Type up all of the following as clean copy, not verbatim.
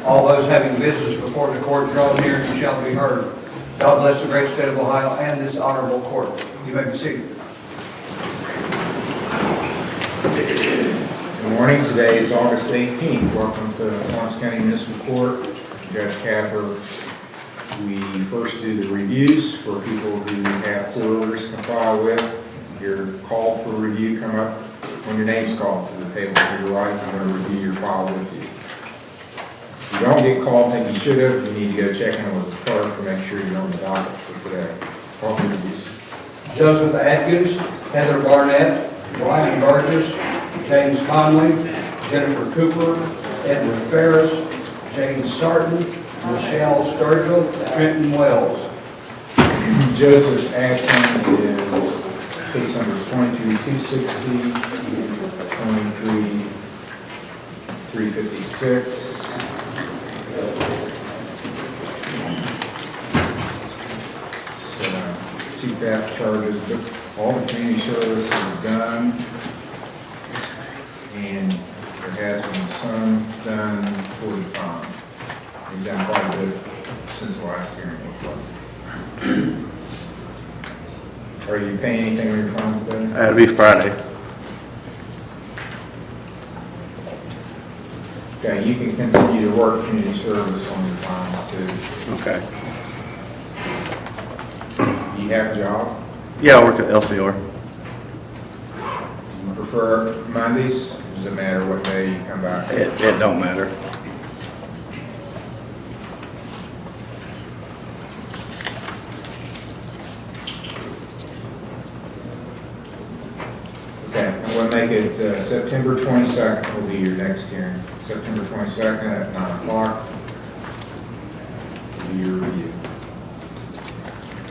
All those having business before the court drawn near and shall be heard. God bless the great state of Ohio and this honorable court. You may be seated. Good morning. Today is August 18th. Welcome to Lawrence County Municipal Court. Judge Capper. We first do the reviews for people who have court orders to comply with. Your call for review, come up when your name's called to the table to your right. I'm going to review your file with you. If you don't get called, think you should have, you need to go check in with the clerk to make sure you're on the docket for today. Call for reviews. Joseph Atkins, Heather Barnett, Ryan Burgess, James Conley, Jennifer Cooper, Edward Ferris, James Sarton, Michelle Sturgill, Trenton Wells. Joseph Atkins is case numbers 23-260, 23-356. Two theft charges, but all the community service is done, and there has been some done for the fine. He's done quite a bit since the last hearing, looks like. Are you paying anything on your fine today? That'll be Friday. Okay, you can continue to work community service on your fines too. Okay. Do you have a job? Yeah, I work at LCR. Do you prefer Mondays? Does it matter what day you come back? It don't matter. Okay, I'm going to make it September 22nd will be your next hearing. September 22nd at 9 o'clock will be your review.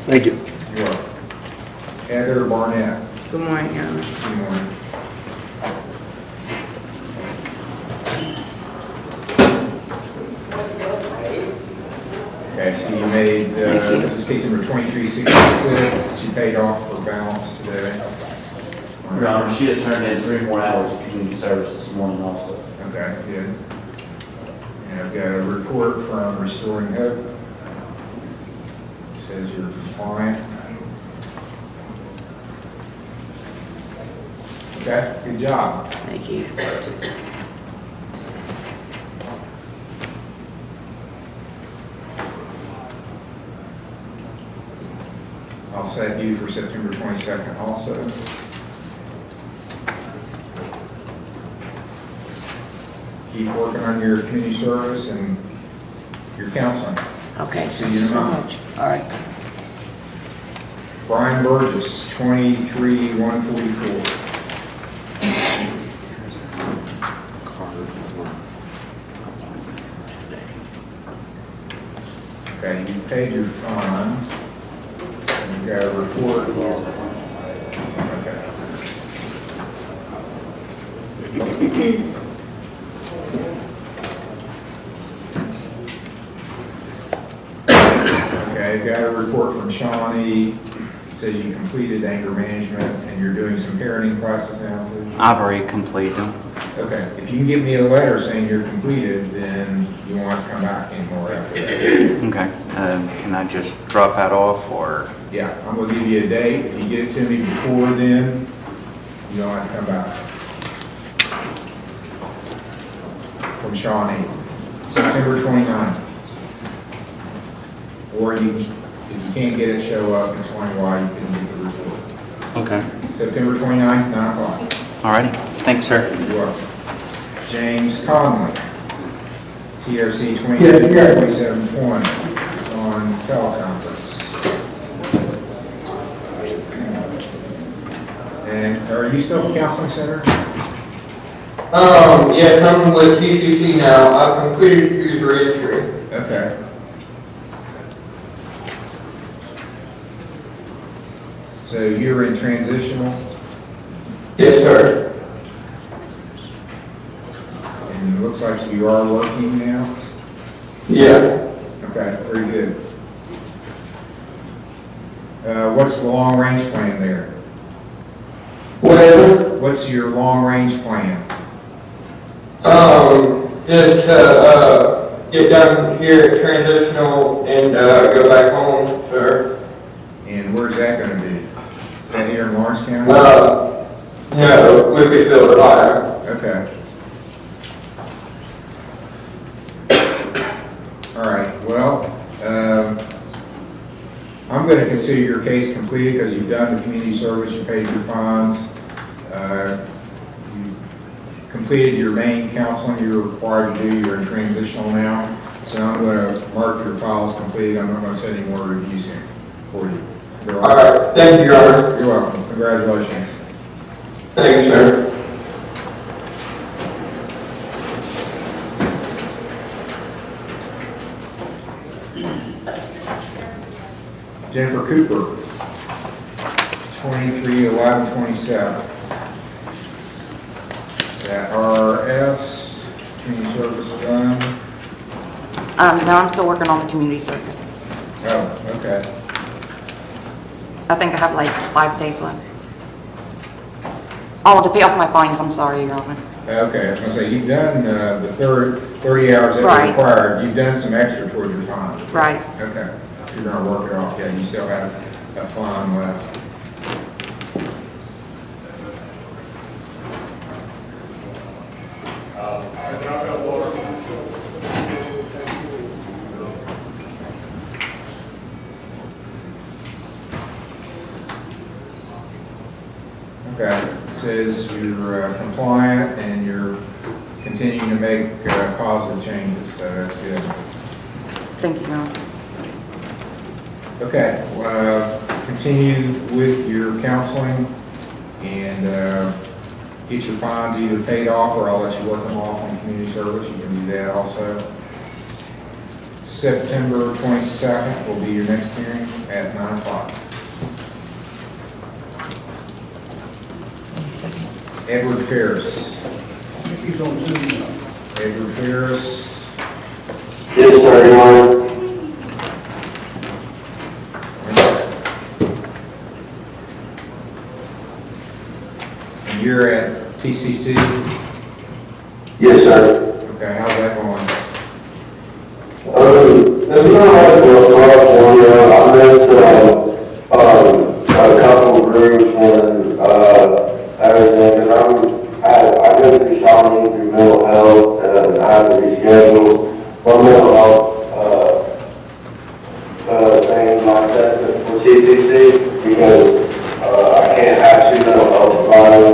Thank you. You're welcome. Heather Barnett. Good morning, Your Honor. Good morning. Okay, so you made, this is case number 2366. You paid off for balance today. Your Honor, she has turned in 3 more hours of community service this morning also. Okay, good. And I've got a report from Restoring Hope. It says you're compliant. Okay, good job. Thank you. I'll set you for September 22nd also. Keep working on your community service and your counseling. Okay, See thank you you so tomorrow. much. All right. Brian Burgess, 23-144. Okay, you've paid your fine. And you've got a report. Okay. Okay, I've got a report from Shawnee. It says you completed anger management and you're doing some parenting classes now too. I've already completed them. Okay, if you can give me a letter saying you're completed, then you won't have to come back anymore after that. Okay. Can I just drop that off or? Yeah, I'm gonna give you a date. If you get it to me before then, you don't have to come back. From Shawnee, September 29th. Or you, if you can't get it, show up and explain why you couldn't get the report. Okay. September 29th, 9 o'clock. Alrighty. Thanks, sir. You're welcome. James Conley, TRC 2720, is on teleconference. And are you still at the counseling center? Yes, I'm with PCC now. I've completed user entry. Okay. So you're in transitional, Yes, sir. and it looks like you are working now? Yeah. Okay, very good. What's the long-range plan there? What is it? What's your long-range plan? Just to get done here at transitional and, go back home, sir. And where's that gonna be? Is that here in Lawrence County? No, Wickfield, Ohio. Okay. All right, well, I'm going to consider your case completed because you've done the community service, you paid your fines, you've completed your main counseling you're required to do, you're in transitional now. So I'm going to mark your files completed. I'm not going to set any more reviews in for you. All right, thank you, Your Honor. You're welcome. Congratulations. Thank you, sir. Jennifer Cooper, 231127. Is that RS, community service done? No, I'm still working on the community service. Oh, okay. I think I have like 5 days left. Oh, to pay off my fines, I'm sorry, Your Honor. Okay, I was gonna say, you've done the 30 hours that Right. are required. You've done some extra towards your fine. Right. Okay. You're gonna work it off, yeah, you still have a fine left. Okay, it says you're compliant and you're continuing to make positive changes, so that's good. Thank you, Your Honor. Okay, continue with your counseling and get your fines either paid off or I'll let you work them off on community service. You can do that also. September 22nd will be your next hearing at 9 o'clock. Edward Ferris. He's on Zoom now. Edward Ferris. Yes, sir, Your Honor. And you're at TCC? Yes, sir. Okay, how's that going? There's no right for California. I missed, a couple of groups and, everything, and I go to Shawnee through mental health, and I had to reschedule my mental health, thing, my assessment for TCC, because, I can't have 2 mental health providers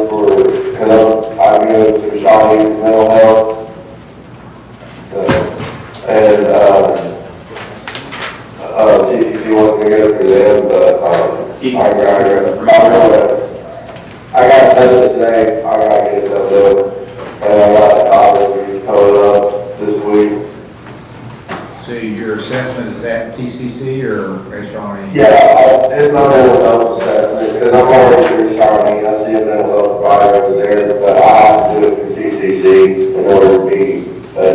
because I go to Shawnee through mental health. TCC wants me to go through them, but, I got assessment today, I gotta get it done, and I got the copies coming up this week. So your assessment is at TCC or at Shawnee? Yeah, it's my mental health assessment, because I'm already through Shawnee, I see a mental health provider over there, but I have to do it through TCC in order to be,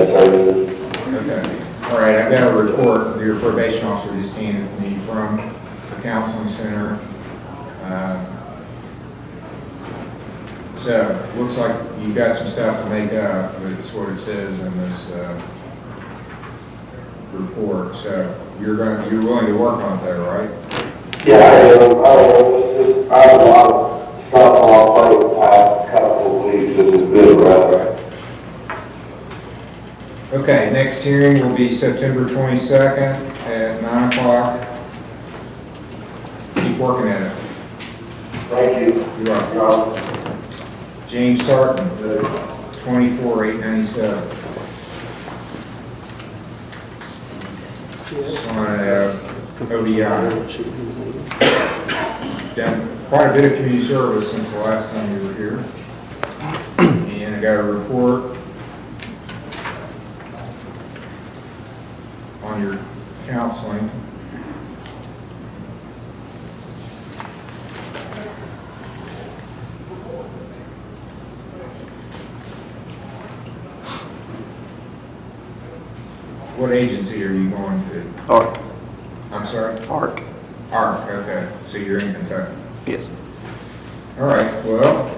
services. Okay. All right, I've got a report your probation officer just handed to me from the counseling center. So, looks like you got some stuff to make up, that's what it says in this report. So, you're willing to work on it though, right? Yeah, I am. It's just, I have a lot of stuff on my plate the past couple of weeks. This has been rough. Okay, next hearing will be September 22nd at 9 o'clock. Keep working at it. Thank you. You're welcome. James Sarton, 24,897. On ODI. Done quite a bit of community service since the last time you were here. And I got a report on your counseling. What agency are you going to? ARC. I'm sorry? ARC. ARC, okay. So you're in Kentucky. Yes. All right, well,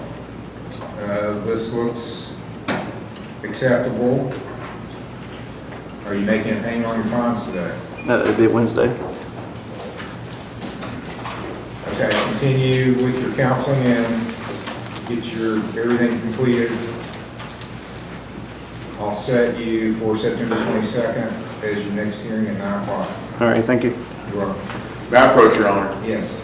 this looks acceptable. Are you making a payment on your fines today? No, it'd be Wednesday. Okay, continue with your counseling and get your, everything completed. I'll set you for September 22nd as your next hearing at 9 o'clock. All right, thank you. You're welcome. May I approach, Your Honor? Yes.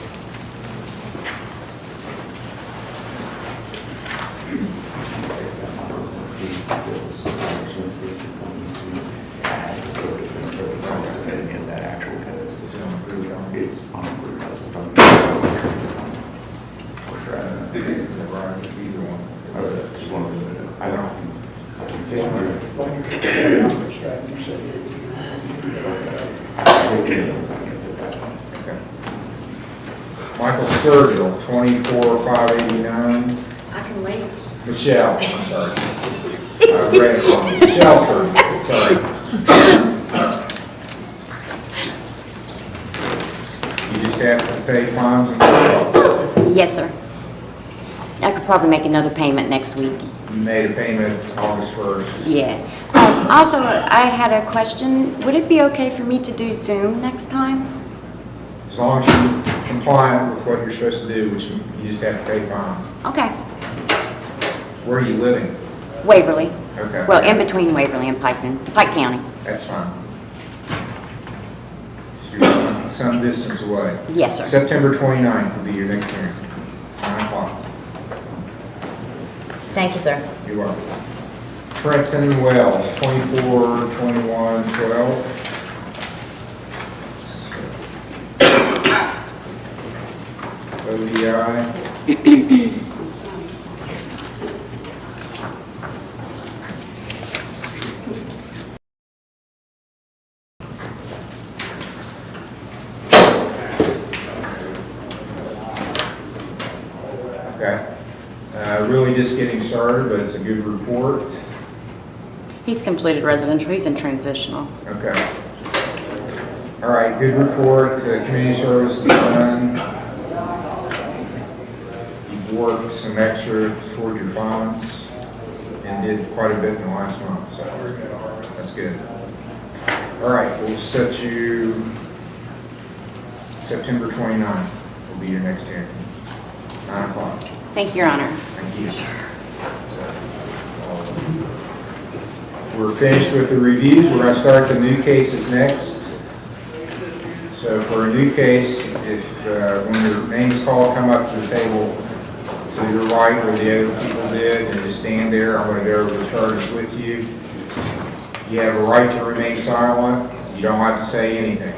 In that actual code. Is it on the approved, Your Honor? It's on the blue house. Is that right? Either one. Just one of the, I can take Okay. Michael Sturgill, 24,589. I can wait. Michelle, I'm sorry. I read it wrong. Michelle Sturgill, sorry. You just have to pay fines and costs. Yes, sir. I could probably make another payment next week. You made a payment August 1st. Yeah. Also, I had a question. Would it be okay for me to do Zoom next time? As long as you're compliant with what you're supposed to do, which you just have to pay fines. Okay. Where are you living? Waverly. Okay. Well, in between Waverly and Pike County. That's fine. So you're some distance away. Yes, sir. September 29th will be your next hearing, 9 o'clock. Thank you, sir. You're welcome. Trenton Wells, 242112. ODI. Okay. Really just getting started, but it's a good report. He's completed residential, he's in transitional. Okay. All right, good report. Community service is done. You've worked some extra toward your fines and did quite a bit in the last month, so that's good. All right, we'll set you September 29th will be your next hearing, 9 o'clock. Thank you, Your Honor. Thank you. We're finished with the reviews. We're going to start the new cases next. So for a new case, if when your name is called, come up to the table to your right where the other people did and just stand there. I'm going to go over the charges with you. You have a right to remain silent. You don't have to say anything.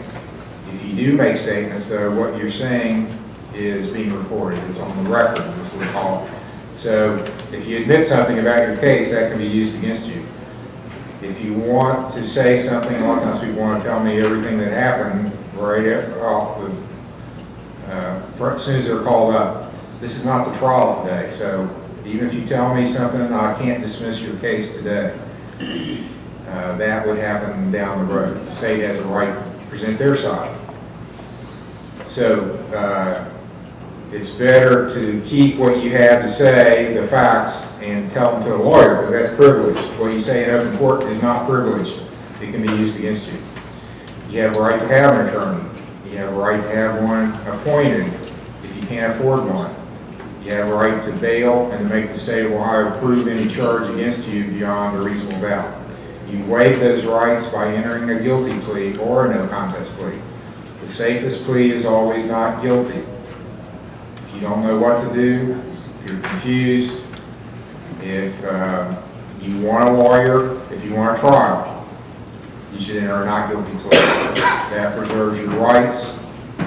If you do make statements, though, what you're saying is being recorded. It's on the record, as we call it. So if you admit something about your case, that can be used against you. If you want to say something, a lot of times people want to tell me everything that happened right off the, as soon as they're called up. This is not the trial today, so even if you tell me something, I can't dismiss your case today. That would happen down the road. The state has a right to present their side. So it's better to keep what you have to say, the facts, and tell them to a lawyer, because that's privileged. What you say in open court is not privileged. It can be used against you. You have a right to have an attorney. You have a right to have one appointed if you can't afford one. You have a right to bail and to make the state of Ohio prove any charge against you beyond a reasonable doubt. You waive those rights by entering a guilty plea or a no contest plea. The safest plea is always not guilty. If you don't know what to do, if you're confused, if you want a lawyer, if you want a trial, you should enter a not guilty plea. That preserves your rights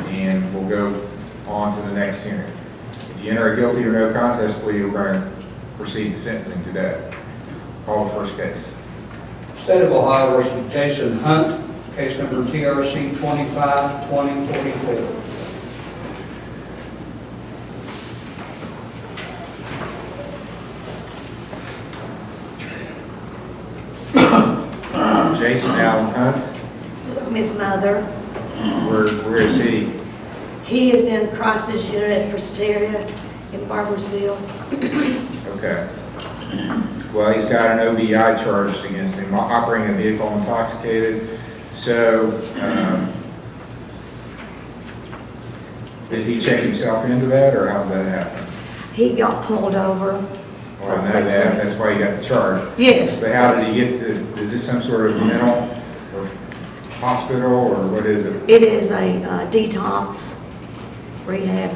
and we'll go on to the next hearing. If you enter a guilty or no contest plea, we're going to proceed to sentencing today. Call the first case. State of Ohio versus Jason Hunt, case number TRC 252044. Jason Allen Hunt, His mother. where is he? He is in crisis unit at Presteria in Barbersville. Okay. Well, he's got an OBI charged against him, operating a vehicle intoxicated. So, did he check himself into that, or how did that happen? He got pulled over. Well, I know that, that's why you got the charge. Yes. But how did he get to, is this some sort of mental or hospital, or what is it? It is a detox rehab.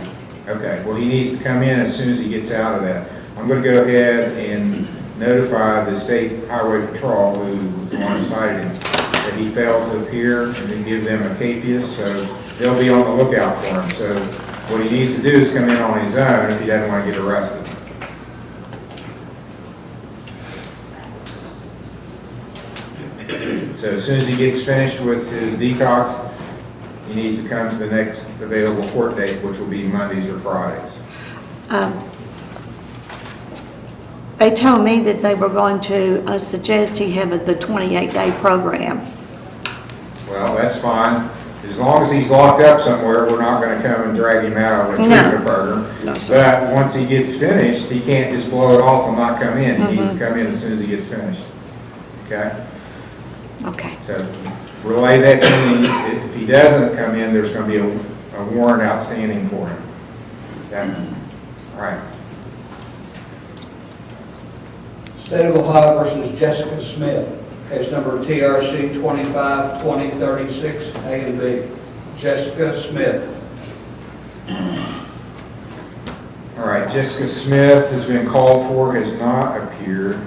Okay, well, he needs to come in as soon as he gets out of that. I'm gonna go ahead and notify the State Highway Patrol, who was the one who cited him, that he failed to appear, and then give them a capias, so they'll be on the lookout for him. So what he needs to do is come in on his own if he doesn't want to get arrested. So as soon as he gets finished with his detox, he needs to come to the next available court date, which will be Mondays or Fridays. They told me that they were going to suggest he have the 28-day program. Well, that's fine. As long as he's locked up somewhere, we're not going to come and drag him out of a treatment program. No, sir. But once he gets finished, he can't just blow it off and not come in. He needs to come in as soon as he gets finished. Okay? Okay. So relay that to me. If he doesn't come in, there's going to be a warrant outstanding for him. Okay? All right. State of Ohio versus Jessica Smith, case number TRC 252036, A and B. Jessica Smith. All right, Jessica Smith has been called for, has not appeared.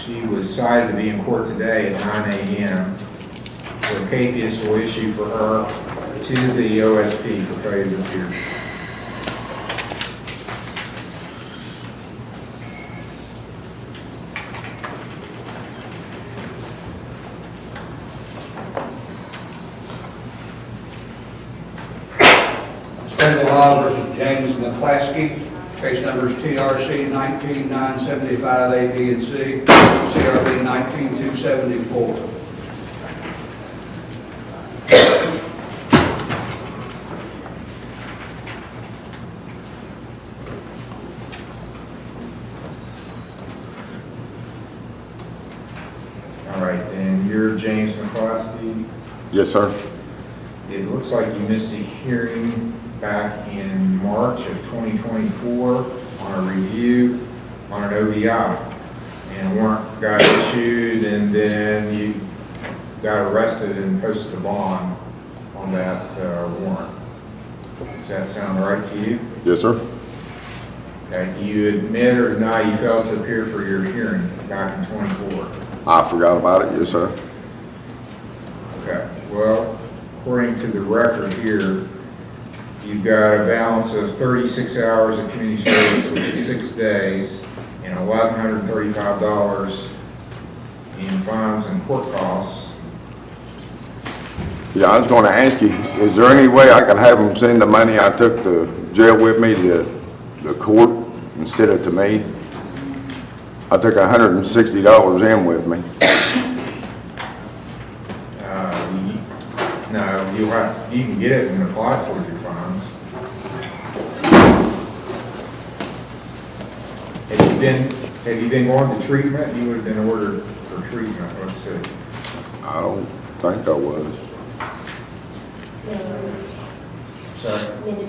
She was cited to be in court today at 9 a.m. So capias will issue for her to the OSP for failure to appear. State of Ohio versus James McClaskey, case numbers TRC 19975 A, B, and C, CRB 19274. All right, then you're James McCloskey. Yes, sir. It looks like you missed a hearing back in March of 2024 on a review on an OBI. And a warrant got issued, and then you got arrested and posted a bond on that warrant. Does that sound right to you? Yes, sir. Okay, do you admit or deny you failed to appear for your hearing back in 24? I forgot about it. Yes, sir. Okay, well, according to the record here, you've got a balance of 36 hours of community service, which is 6 days, and $1,135 in fines and court costs. Yeah, I was going to ask you, is there any way I could have them send the money I took to jail with me to the court instead of to me? I took $160 in with me. No, you can get it and apply towards your fines. Have you been going to treatment? You would have been ordered for treatment, let's see. I don't think I was. Sorry?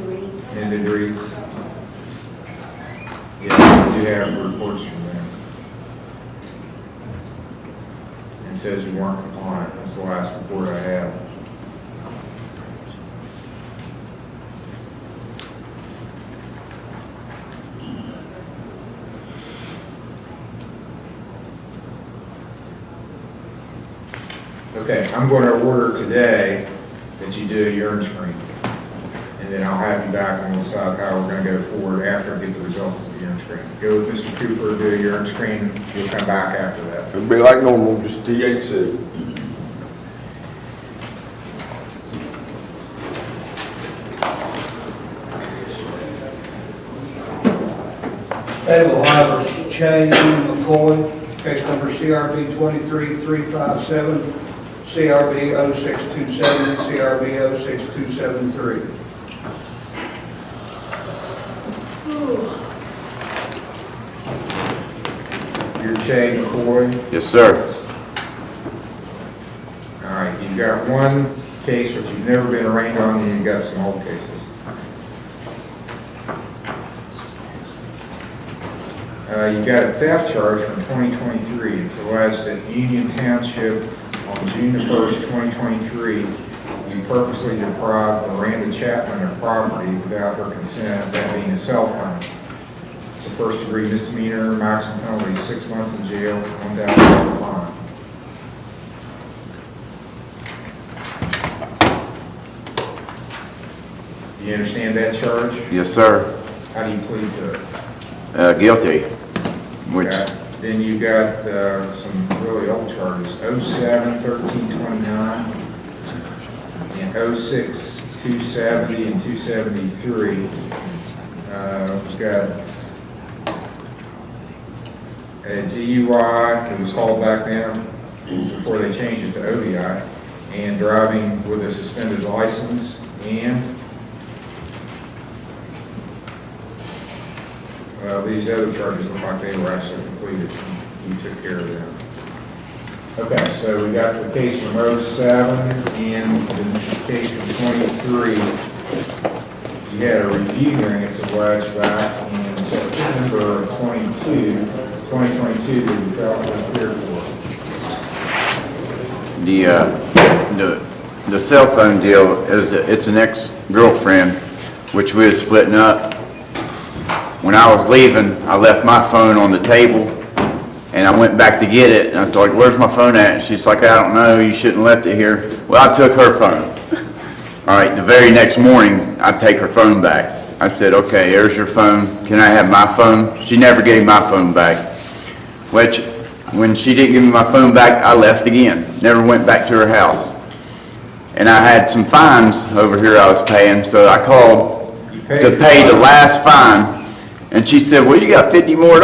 Reads. Mended reads. Yeah, we do have reports from them. It says you weren't compliant. That's the last report I have. Okay, I'm going to order today that you do a urine screen. And then I'll have you back and we'll decide how we're going to go forward after I get the results of the urine screen. Go with Mr. Cooper, do a urine screen, you'll come back after that. It'd be like normal, just THC. State of Ohio versus Che McCoy, case number CRB 23357, CRB 0627, and CRB 06273. You're Shea McCoy. Yes, sir. All right, you've got one case which you've never been arraigned on, and you've got some old cases. You've got a theft charge from 2023. It's alleged that Union Township on June the 1st, 2023, you purposely deprived Miranda Chapman of property without her consent, that being a cell phone. It's a first-degree misdemeanor, maximum penalty 6 months in jail, $1,000 fine. Do you understand that charge? Yes, sir. How do you plead to it? Guilty. Which, Okay. Then you got some really old charges, 07-13-29, and 06-270 and 273. We've got a DUI, it was called back then, before they changed it to OVI, and driving with a suspended license, and these other charges look like they were actually completed. You took care of them. Okay, so we got the case from 07 and the case from 23. You had a review hearing, it's alleged, back in September of 2022 that you felt unclear for. the cell phone deal is, it's an ex-girlfriend, which we was splitting up. When I was leaving, I left my phone on the table, and I went back to get it, and I was like, where's my phone at? And she's like, I don't know, you shouldn't have left it here. Well, I took her phone. All right, the very next morning, I take her phone back. I said, okay, here's your phone. Can I have my phone? She never gave my phone back. Which, when she didn't give me my phone back, I left again. Never went back to her house. And I had some fines over here I was paying, so I called to pay the last fine. And she said, well, you got $50 more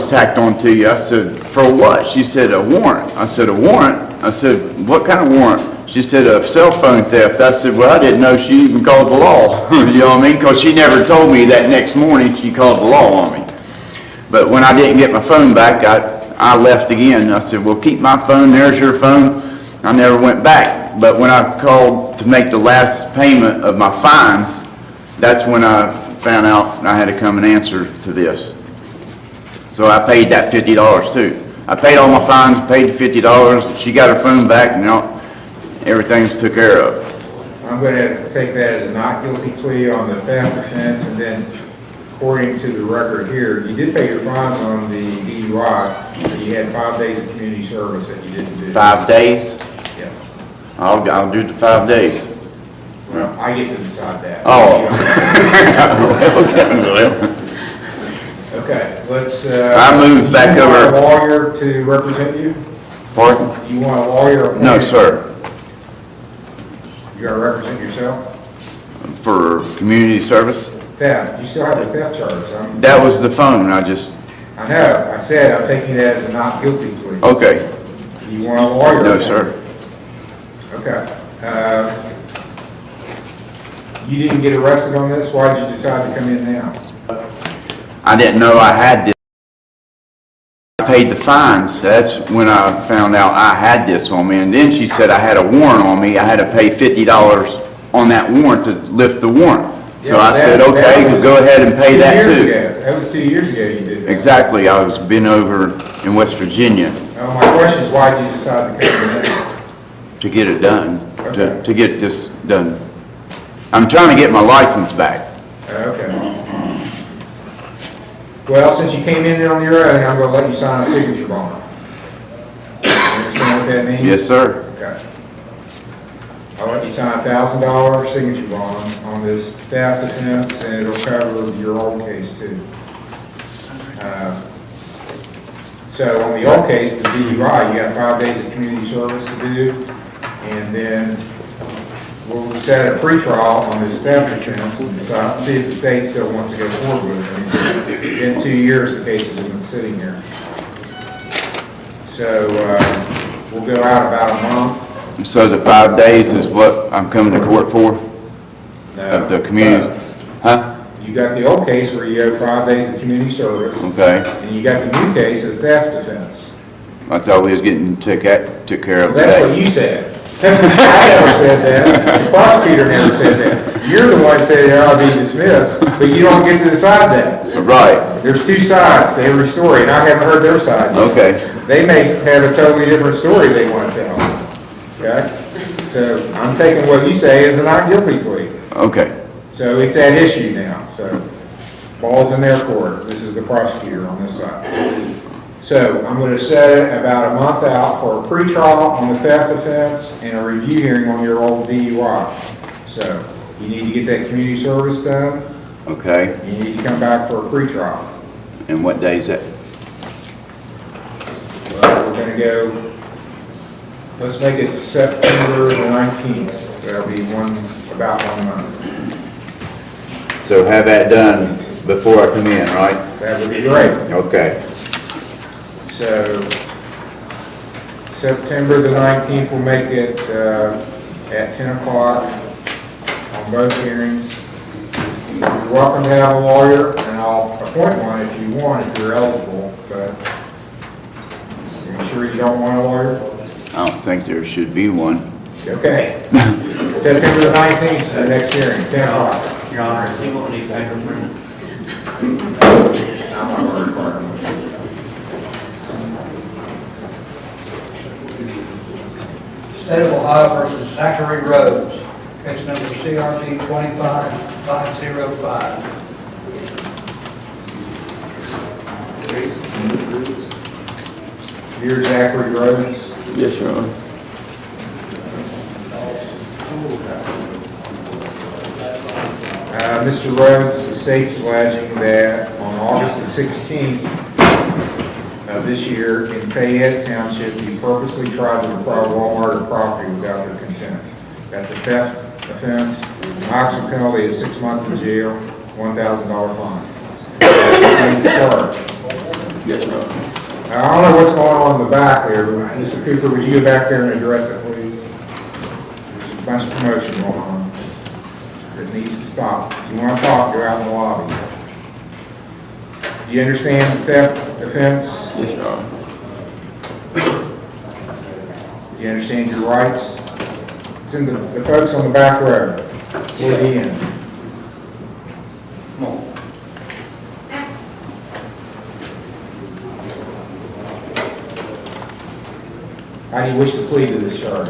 tacked on to you. I said, for what? She said, a warrant. I said, a warrant? I said, what kind of warrant? She said, a cell phone theft. I said, well, I didn't know she even called the law. You know what I mean? Because she never told me that next morning she called the law on me. But when I didn't get my phone back, I left again. I said, well, keep my phone. There's your phone. I never went back. But when I called to make the last payment of my fines, that's when I found out I had to come and answer to this. So I paid that $50 too. I paid all my fines, paid the $50. She got her phone back, and everything's took care of. I'm going to take that as a not guilty plea on the theft offense, and then according to the record here, you did pay your fines on the DUI, but you had 5 days of community service that you didn't do. 5 days? Yes. I'll do the 5 days. Well, I get to decide that. Oh. Okay, let's. I moved back over. You want a lawyer to represent you? Pardon? You want a lawyer? No, sir. You gotta represent yourself? For community service? Theft, you still have the theft charge. That was the phone, I know, I said I'm taking that as a not guilty plea. Okay. You want a lawyer? No, sir. Okay. You didn't get arrested on this? Why did you decide to come in now? I didn't know I had this. I paid the fines. That's when I found out I had this on me. And then she said I had a warrant on me. I had to pay $50 on that warrant to lift the warrant. So Yeah, I said, okay, go ahead and pay that too. That was 2 years ago you did that. Exactly. I was been over in West Virginia Now, my question is, why did you decide to come in now? to get it done, Okay. to get this done. I'm trying to get my license back. Okay. Well, since you came in on your own, I'm gonna let you sign a signature bond. You understand what that means? Yes, sir. Okay. I'll let you sign a $1,000 signature bond on this theft offense, and it'll cover your old case too. So on the old case, the DUI, you got 5 days of community service to do, and then we'll set a pretrial on this theft offense and decide, see if the state still wants to go forward with it. I mean, in 2 years, the case has been sitting here. So we'll go out about a month. So the 5 days is what I'm coming to court for? Of the community? Huh? You got the old case where you owe 5 days of community service, Okay. and you got the new case of theft offense. I thought we was getting took care of That's what that. you said. I never said that. The prosecutor never said that. You're the one that said it ought to be dismissed, but you don't get to decide that. Right, There's two sides to every story, and I haven't heard their side yet. okay. They may have a totally different story they want to tell. Okay? So I'm taking what you say as a not guilty plea. Okay, So it's at issue now, so ball's in their court. This is the prosecutor on this side. So I'm going to set it about a month out for a pretrial on the theft offense and a review hearing on your old DUI. So you need to get that community service done. okay. You need to come back for a pretrial. And what day is that? Well, we're going to go, let's make it September the 19th. That'll be about 1 month. So have that done before I come in, right? That would be great. Okay. So, September the 19th, we'll make it at 10 o'clock on both hearings. You're welcome to have a lawyer, and I'll appoint one if you want, if you're eligible, but are you sure you don't want a lawyer? I don't think there should be one. Okay. September the 19th, the next hearing, 10 o'clock. Your Honor, is he going to need fingerprint? I'm not going to require one. State of Ohio versus Zachary Rhodes, case number CRB 25505. Dear Zachary Rhodes, Yes, Your Honor. Mr. Rhodes, the state's alleging that on August the 16th of this year in Fayette Township, you purposely tried to deprive Walmart of property without their consent. That's a theft offense. The maximum penalty is 6 months in jail, $1,000 fine. That's the charge. Yes, Your Honor. Now, I don't know what's going on in the back there. Mr. Cooper, would you go back there and address it, please? There's a bunch of commotion going on. It needs to stop. If you want to talk, go out in the lobby. Do you understand the theft offense? Yes, Your Honor. Do you understand your rights? It's in the folks on the back row, toward the end. Come on. How do you wish to plead to this charge?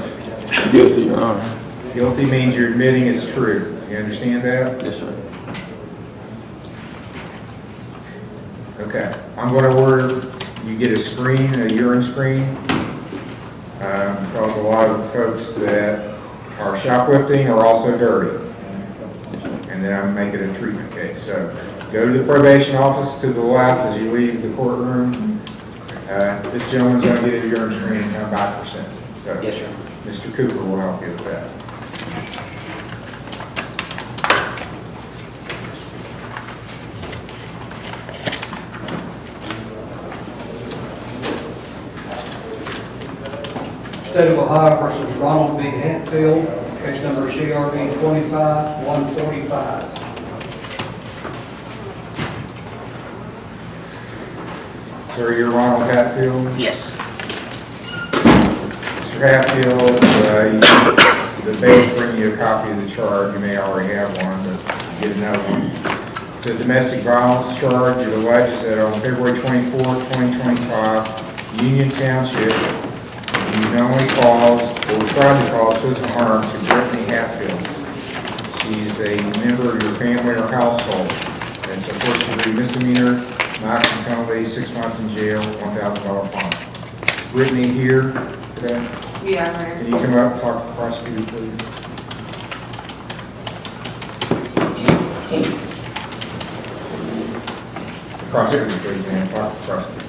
Guilty, Your Honor. Guilty means you're admitting it's true. You understand that? Yes, sir. Okay. I'm going to order you get a screen, a urine screen, because a lot of folks that are shoplifting are also dirty. And then I'm making a treatment case. So go to the probation office to the left as you leave the courtroom. This gentleman's going to get a urine screen and come back for sentencing. So Yes, sir. Mr. Cooper will help you with that. State of Ohio versus Ronald B. Hatfield, case number CRB 25145. Sir, you're Ronald Hatfield? Yes. Mr. Hatfield, the bailiff bring you a copy of the charge. You may already have one, but get another one. It's a domestic violence charge. It alleges that on February 24, 2025, Union Township, you knowingly caused or tried to cause physical harm to Brittany Hatfield. She's a member of your family or household. And so first degree misdemeanor, maximum penalty, 6 months in jail, $1,000 fine. Brittany here today? Yeah, Mayor. Can you come up and talk to the prosecutor, please? Prosecutor, please, man, talk to the prosecutor.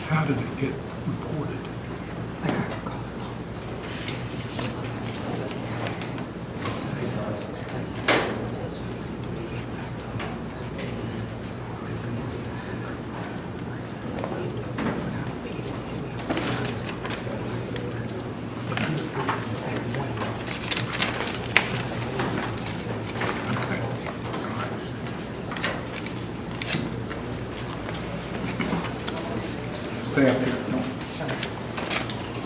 How did it get reported? stay up here.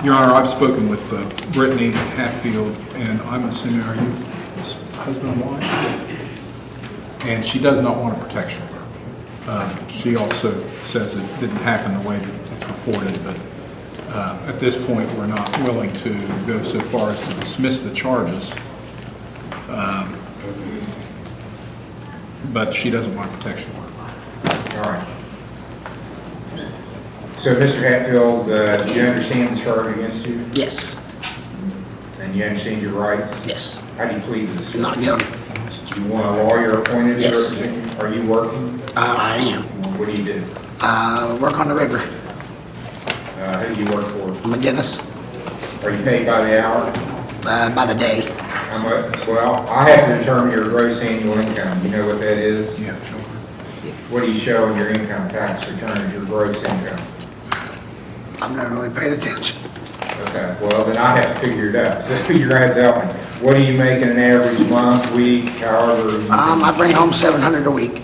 Your Honor, I've spoken with Brittany Hatfield, and I'm assuming, are you his husband and wife? And she does not want a protection order. She also says it didn't happen the way that it's reported, but at this point, we're not willing to go so far as to dismiss the charges. But she doesn't want a protection order. All right. So, Mr. Hatfield, do you understand the charge against you? Yes, And you understand your rights? yes. How do you plead to this? Not guilty. You want a lawyer appointed to Yes. represent you? Are you working? I am. What do you do? Work on the river. Who do you work for? I'm a dentist, Are you paid by the hour? by the day. How much? Well, I have to determine your gross annual income. You know what that is? Yeah, sure. What do you show on your income tax return as your gross income? I've never really paid attention. Okay, well, then I have to figure it out. So you're gonna have to help me. What do you make in an average month, week, however? I bring home $700 a week.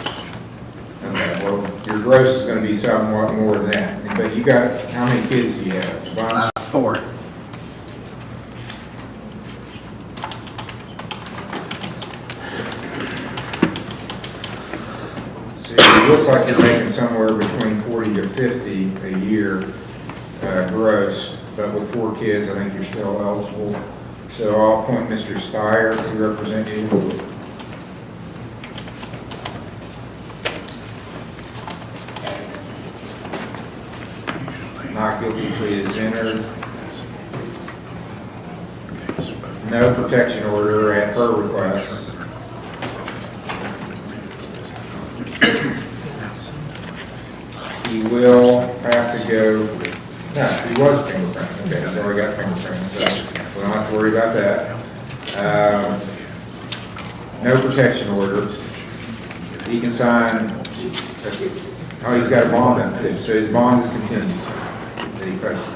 Okay, well, your gross is gonna be somewhat more than that. But you got, how many kids do you have? One? 4. So it looks like you're making somewhere between 40 to 50 a year gross, but with 4 kids, I think you're still eligible. So I'll appoint Mr. Steyer to represent you. Not guilty plea is entered. No protection order at her request. He will have to go, no, he was fingerprinted, okay, he's already got fingerprints, so we don't have to worry about that. No protection order. He can sign, oh, he's got a bond up too, so his bond is continued that he posted.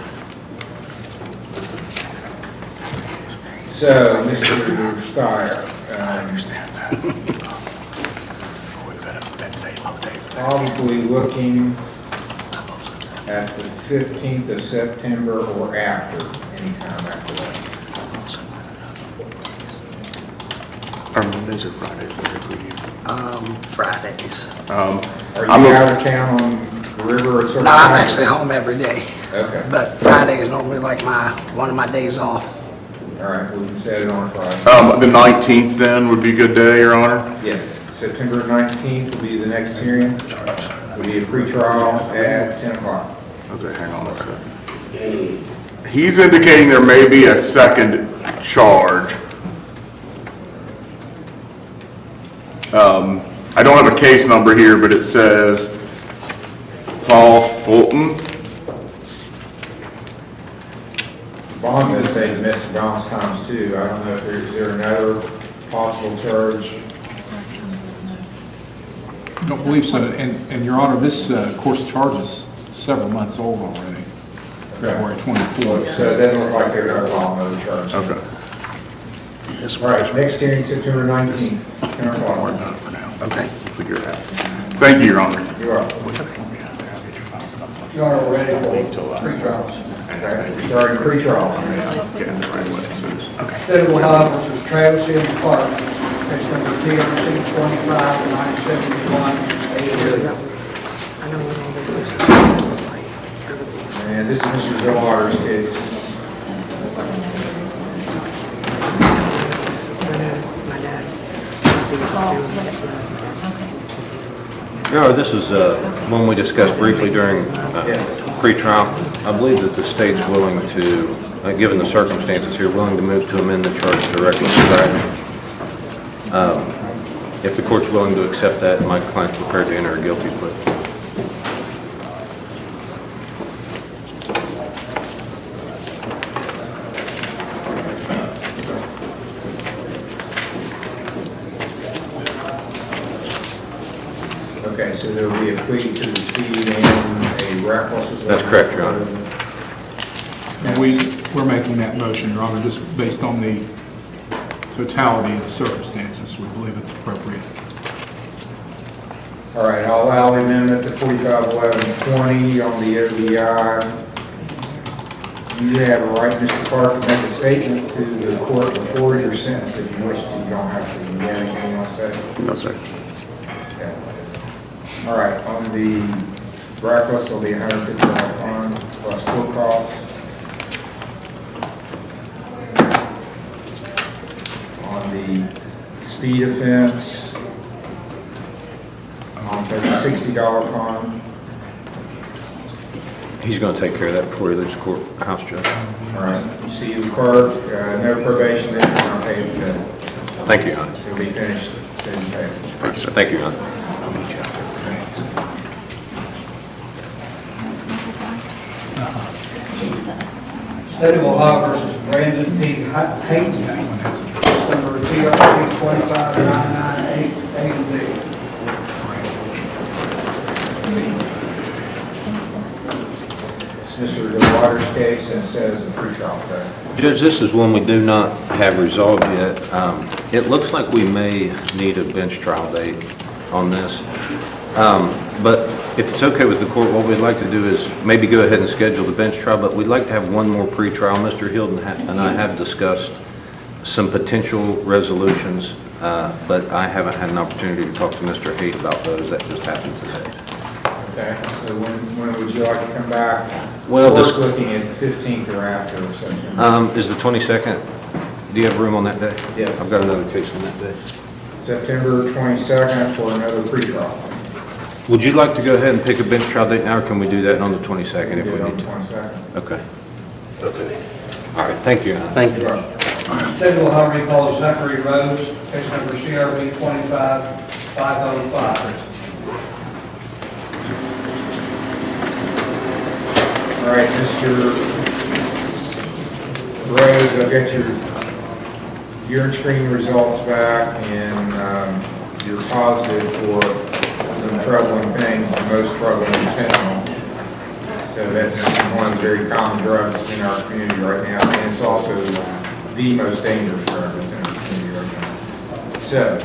So, Mr. Steyer, probably looking at the 15th of September or after, anytime after that. Are Mondays or Fridays better for you? Fridays. Are you out of town on the river or something? No, I'm actually home every day. Okay, But Friday is normally like one of my days off. all right, we can set it on Friday. The 19th then would be a good day, Your Honor? Yes, September 19th will be the next hearing. Will be a pretrial at 10 o'clock. Okay, hang on a second. He's indicating there may be a second charge. I don't have a case number here, but it says Paul Fulton. Bond does say domestic violence times 2. I don't know if is there another possible charge? I don't believe so. And Your Honor, this course of charge is several months old already, February 24th. So it doesn't look like they're going to file another charge. Okay. All right, next hearing, September 19th, 10 o'clock. We're done for now. Okay. Figure it out. Thank you, Your Honor. You are. You are ready for pre-trials. Okay, starting pre-trial. State of Ohio versus Travis M. Clark, case number TRC 25-971, I know what all the questions was like. And this is Mr. Delauder's case. My dad. No, this is one we discussed briefly during pre-trial. I believe that the state's willing to, given the circumstances here, willing to move to amend the charge to reckless driving. If the court's willing to accept that, my client's prepared to enter a guilty plea. Okay, so there will be a plea to the speed and a reckless. That's correct, Your Honor. And we're making that motion, Your Honor, just based on the totality of the circumstances. We believe it's appropriate. All right, I'll allow the amendment to 451120 on the ODI. You have a right, Mr. Clark, to make a statement to the court before your sentence if you wish to. You don't have to. You have anything else to say? No, sir. Okay. All right, on the reckless, there'll be $150 fine plus court costs. On the speed offense, there's a $60 fine. He's going to take care of that before he leaves the courthouse, Judge. All right, you see the clerk, no probation, then I'll pay the bill. Thank you, Your Honor. It'll be finished, then you pay. Thank you, sir. Thank you, Your Honor. State of Ohio versus Brandon P. Hayden, number TRC 2599880. It's Mr. DeWater's case and says the pretrial date. Judge, this is one we do not have resolved yet. It looks like we may need a bench trial date on this. But if it's okay with the court, what we'd like to do is maybe go ahead and schedule the bench trial, but we'd like to have one more pretrial. Mr. Hilden and I have discussed some potential resolutions, but I haven't had an opportunity to talk to Mr. Haight about those. That just happened today. Okay, so when would you like to come back? Well, Court's looking at the 15th or after or something. Is the 22nd, do you have room on that day? Yes. I've got another case on that day. September 22nd for another pretrial. Would you like to go ahead and pick a bench trial date now, or can we do that on the 22nd if Do we it on need the to? 22nd. Okay. All right, thank you, Your Honor. Thank you. State of Ohio recalls Zachary Rose, case number CRB 25505. All right, Mr. Rose, I'll get your urine screening results back, and you're positive for some troubling things. The most troubling is fentanyl. So that's one of the very common drugs in our community right now, and it's also the most dangerous drug that's in our community right now. So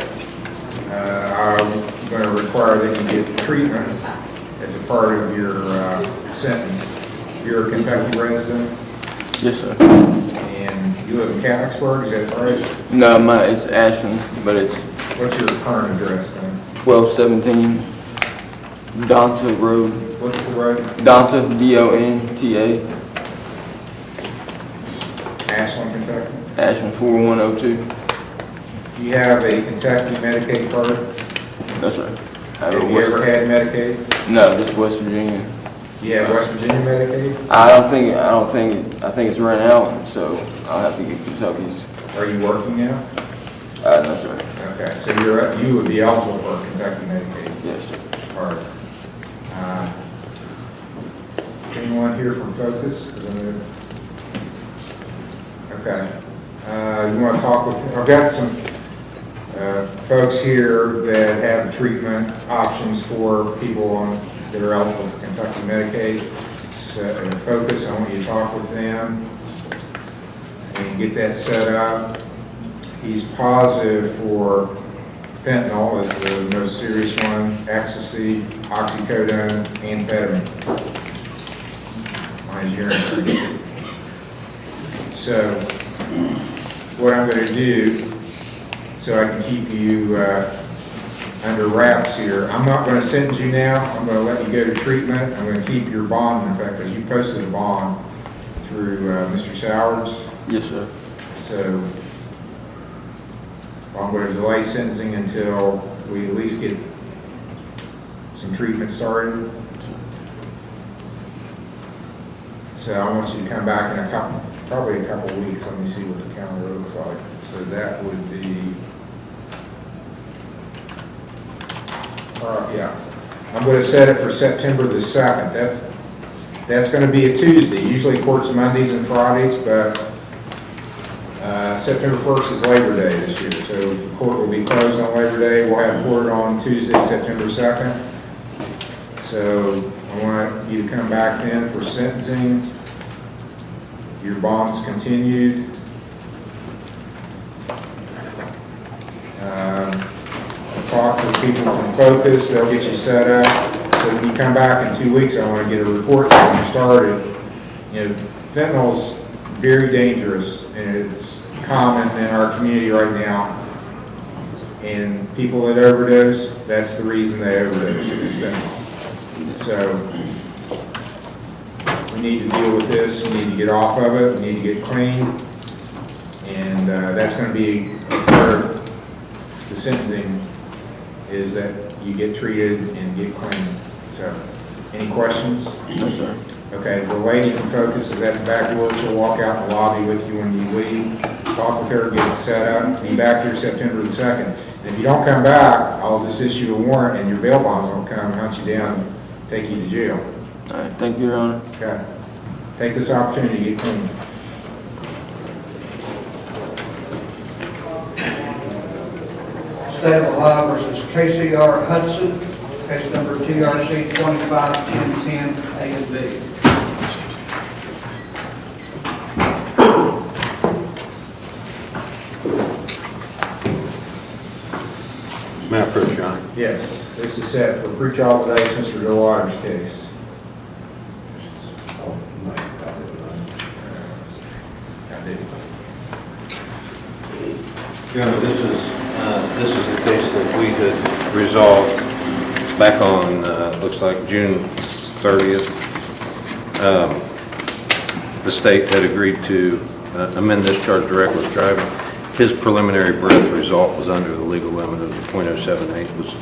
I'm going to require that you get treatment as a part of your sentence. You're a Kentucky resident, Yes, sir. and you live in Catlettsburg, is that right? No, it's Ashland, but it's What's your current address then? 1217 Donta Road. What's the road? Donta, D-O-N-T-A, Ashland, Kentucky? Ashland 41102. Do you have a Kentucky Medicaid card? No, sir. Have you ever had Medicaid? No, just West Virginia. Do you have West Virginia Medicaid? I think it's run out, so I'll have to get Kentucky's. Are you working now? No, sir. Okay, so you would be eligible for a Kentucky Medicaid Yes, sir. card. Anyone here from Focus? Okay. You want to talk with, I've got some folks here that have treatment options for people that are eligible for Kentucky Medicaid. So, Focus, I want you to talk with them and get that set up. He's positive for fentanyl as the most serious one, ecstasy, oxycodone, amphetamine on his urine screen. So what I'm going to do, so I can keep you under wraps here, I'm not going to sentence you now. I'm going to let you go to treatment. I'm going to keep your bond in effect, because you posted a bond through Mr. Sowers. Yes, sir. So I'm going to delay sentencing until we at least get some treatment started. So I want you to come back in probably a couple of weeks. Let me see what the calendar looks like. So that would be, yeah. I'm going to set it for September the 2nd. That's going to be a Tuesday. Usually court's Mondays and Fridays, but September 1st is Labor Day this year, so the court will be closed on Labor Day. We'll have court on Tuesday, September 2nd. So I want you to come back then for sentencing. Your bond's continued. The clock for people from Focus, they'll get you set up. So when you come back in 2 weeks, I want to get a report that you started. You know, fentanyl's very dangerous, and it's common in our community right now. And people that overdose, that's the reason they overdose, is fentanyl. So we need to deal with this, we need to get off of it, we need to get clean. And that's going to be a part of the sentencing, is that you get treated and get clean. So, any questions? No, sir. Okay, the lady from Focus is at the back door. She'll walk out in the lobby with you when you leave. Talk with her, get set up. Be back here September the 2nd. And if you don't come back, I'll just issue a warrant and your bail bonds will come, hunt you down, and take you to jail. All right, thank you, Your Honor. Okay. Take this opportunity to get clean. State of Ohio versus KCR Hudson, case number TRC 251010 A and B. May I approach, Your Honor? Yes, this is set for pretrial today, Mr. Joe Waters' case. Your Honor, this is the case that we had resolved back on, looks like June 30th. The state had agreed to amend this charge to reckless driving. His preliminary breath result was under the legal limit of .078, was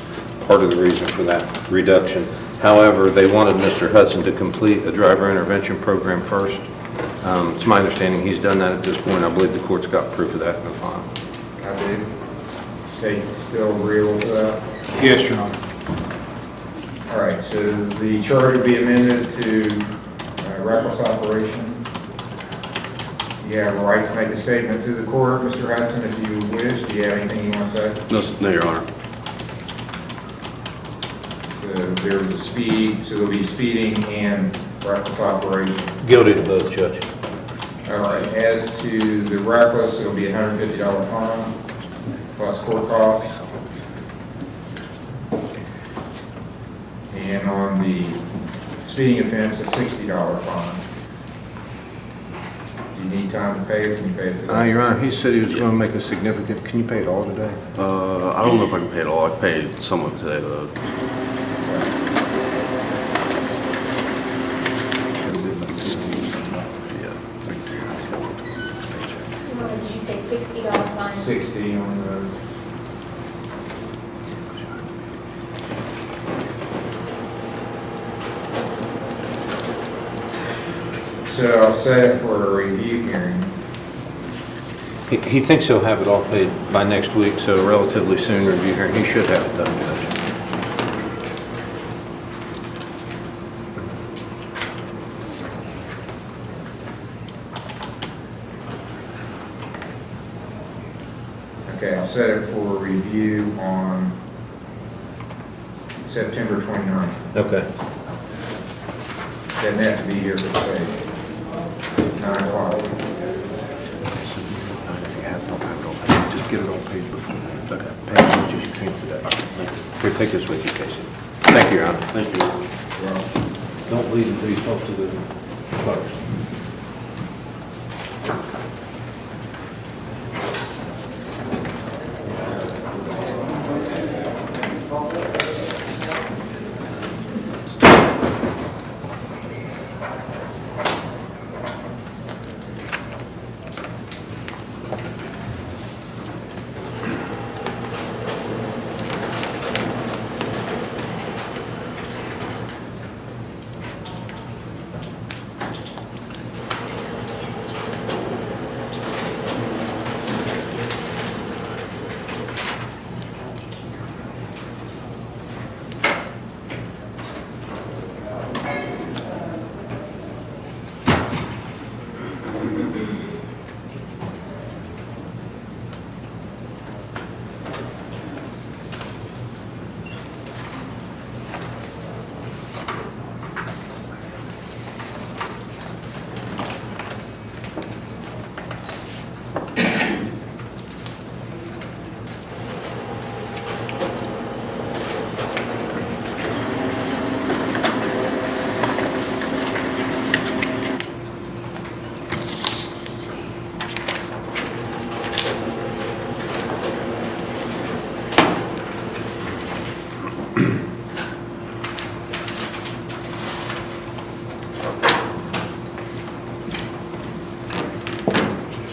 part of the reason for that reduction. However, they wanted Mr. Hudson to complete a driver intervention program first. It's my understanding he's done that at this point. I believe the court's got proof of that in the file. I do. State still agreeable to that? Yes, Your Honor. All right, so the charge will be amended to reckless operation. You have a right to make a statement to the court, Mr. Hudson, if you wish. Do you have anything you want to say? No, Your Honor. There's a speed, so there'll be speeding and reckless operation. Guilty to both, Judge. All right, as to the reckless, it'll be a $150 fine plus court costs. And on the speeding offense, a $60 fine. Do you need time to pay it? Can you pay it today? Your Honor, he said he was going to make a significant, can you pay it all today? I don't know if I can pay it all. I paid some of it today, though. Did you say $60 fine? 60 on those. So I'll set it for a review hearing. He thinks he'll have it all paid by next week, so relatively soon review hearing. He should have it done, Judge. Okay, I'll set it for review on September 29th. Okay. Doesn't have to be here for today. 9 o'clock. Just get it all paid before. Okay. Pay as much as you can for that. Here, take this with you, Casey. Thank you, Your Honor. Thank you. Don't leave until you talk to the clerks.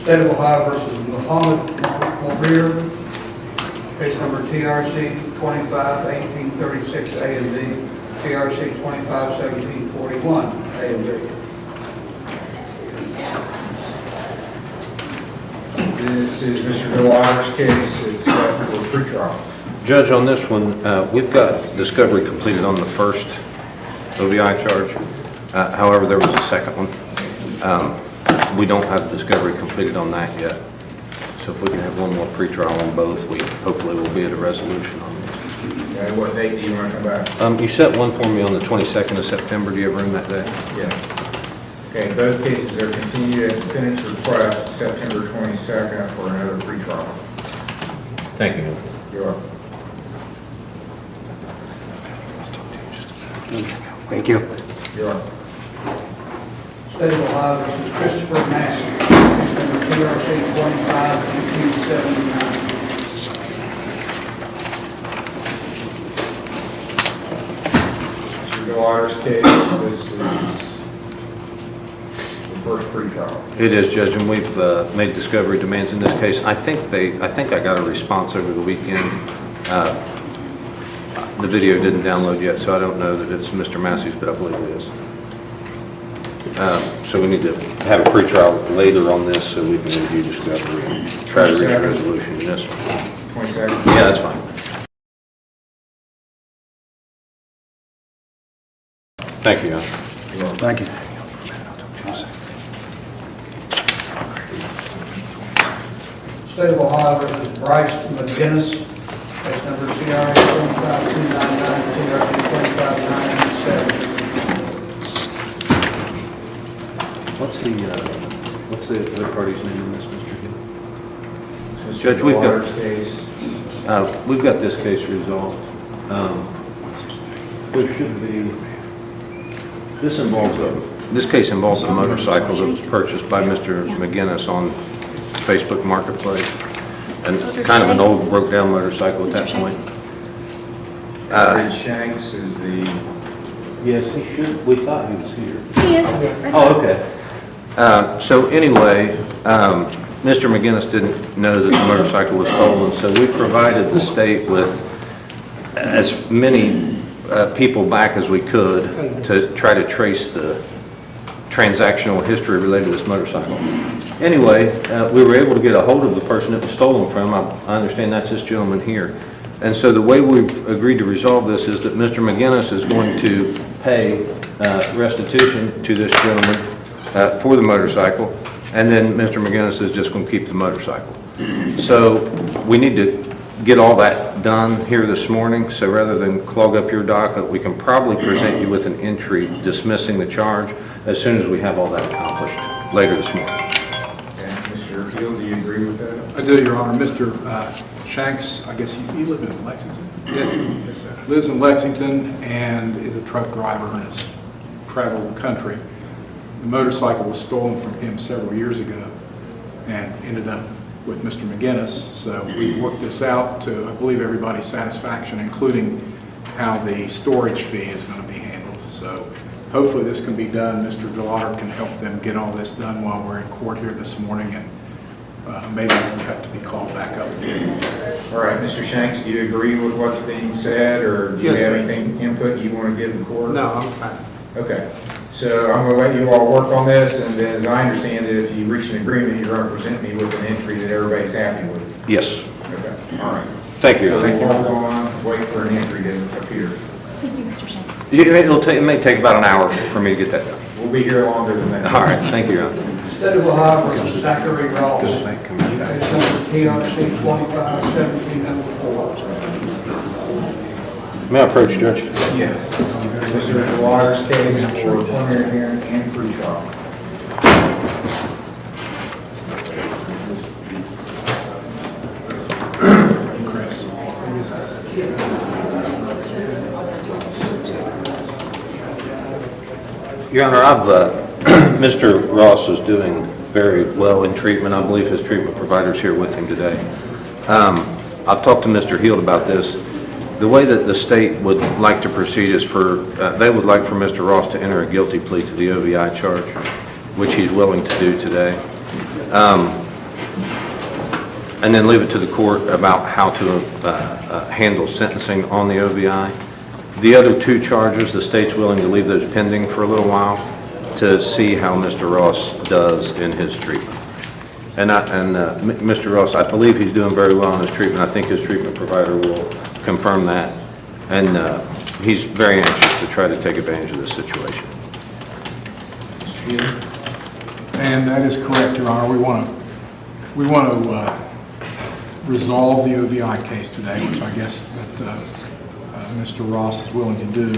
State of Ohio versus Muhammad Morir, case number TRC 25-1836 A and B, TRC 25-1741 A and B. This is Mr. Delauder's case. It's set for pretrial. Judge, on this one, we've got discovery completed on the first OVI charge. However, there was a second one. We don't have discovery completed on that yet. So if we can have one more pretrial on both, we hopefully will be at a resolution on this. Okay, what date do you want to come back? You set one for me on the 22nd of September. Do you have room that day? Yes. Okay, both cases are continued at defendant's request, September 22nd for another pretrial. Thank you. You're welcome. Thank you. You're welcome. State of Ohio versus Christopher Massey, case number TRC 25-1879. Mr. Delauder's case, this is the first pretrial. It is, Judge, and we've made discovery demands in this case. I think I got a response over the weekend. The video didn't download yet, so I don't know that it's Mr. Massey's, but I believe it is. So we need to have a pretrial later on this so we can review discovery and try to reach a resolution in this one. 22nd? Yeah, that's fine. Thank you, Your Honor. You're welcome. Thank you. State of Ohio versus Bryce McGinnis, case number CRA 25299, TRC 25997. What's the other party's name in this, Mr. Hill? Mr. Judge, Delauder's case. We've got this case resolved. There should be, this case involves a motorcycle that was purchased by Mr. McGinnis on Facebook Marketplace, and kind of an old broke down motorcycle at that point. Richard Shanks is the... Yes, he should, we thought he was here. He is. Oh, okay. So anyway, Mr. McGinnis didn't know that the motorcycle was stolen, so we provided the state with as many people back as we could to try to trace the transactional history related to this motorcycle. Anyway, we were able to get a hold of the person it was stolen from. I understand that's this gentleman here. And so the way we've agreed to resolve this is that Mr. McGinnis is going to pay restitution to this gentleman for the motorcycle, and then Mr. McGinnis is just going to keep the motorcycle. So we need to get all that done here this morning, so rather than clog up your docket, we can probably present you with an entry dismissing the charge as soon as we have all that accomplished later this morning. Okay, Mr. Hill, do you agree with that? I do, Your Honor. Mr. Shanks, I guess you live in Lexington? Yes, sir. Lives in Lexington and is a truck driver and has traveled the country. The motorcycle was stolen from him several years ago and ended up with Mr. McGinnis. So we've worked this out to, I believe, everybody's satisfaction, including how the storage fee is going to be handled. So hopefully this can be done. Mr. Delauder can help them get all this done while we're in court here this morning, and maybe we'll have to be called back up again. All right, Mr. Shanks, do you agree with what's being said, or do you have anything, input you want to give the court? No, I'm fine. Okay, so I'm going to let you all work on this, and then as I understand it, if you reach an agreement, you're going to present me with an entry that everybody's happy with. Yes. Okay, all right. Thank you. So we'll go on, wait for an entry to appear. Thank you, Mr. Shanks. It may take about an hour for me to get that done. We'll be here longer than that. All right, thank you, Your Honor. State of Ohio versus Zachary Ross, case number TRC 25-1704. May I approach, Judge? Yes. Mr. Delauder's case for preliminary hearing and pretrial. Your Honor, Mr. Ross is doing very well in treatment. I believe his treatment provider's here with him today. I've talked to Mr. Heald about this. The way that the state would like to proceed is they would like for Mr. Ross to enter a guilty plea to the OVI charge, which he's willing to do today. and then leave it to the court about how to handle sentencing on the OVI. The other 2 charges, the state's willing to leave those pending for a little while to see how Mr. Ross does in his treatment. And Mr. Ross, I believe he's doing very well in his treatment. I think his treatment provider will confirm that. And he's very anxious to try to take advantage of this situation. Mr. Healy? And that is correct, Your Honor. We want to resolve the OVI case today, which I guess that Mr. Ross is willing to do.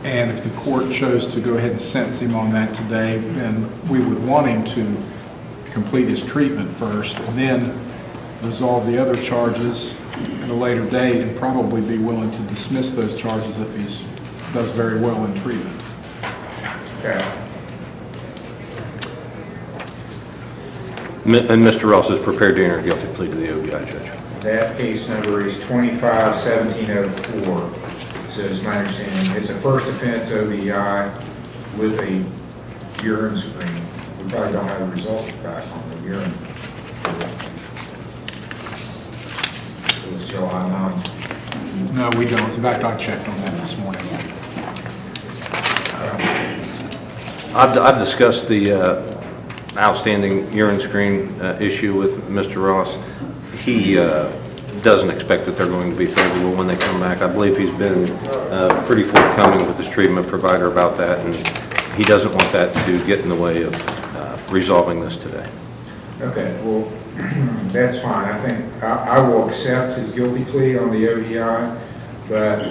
And if the court chose to go ahead and sentence him on that today, then we would want him to complete his treatment first and then resolve the other charges at a later date and probably be willing to dismiss those charges if he does very well in treatment. Okay. And Mr. Ross is prepared to enter a guilty plea to the OVI, Judge. That case number is 25-1704. So it's my understanding, it's a first offense OVI with a urine screen. We probably don't have the results back on the urine. It was July 9th. No, we don't. In fact, I checked on that this morning. I've discussed the outstanding urine screen issue with Mr. Ross. He doesn't expect that they're going to be favorable when they come back. I believe he's been pretty forthcoming with his treatment provider about that, and he doesn't want that to get in the way of resolving this today. Okay, well, that's fine. I think I will accept his guilty plea on the OVI, but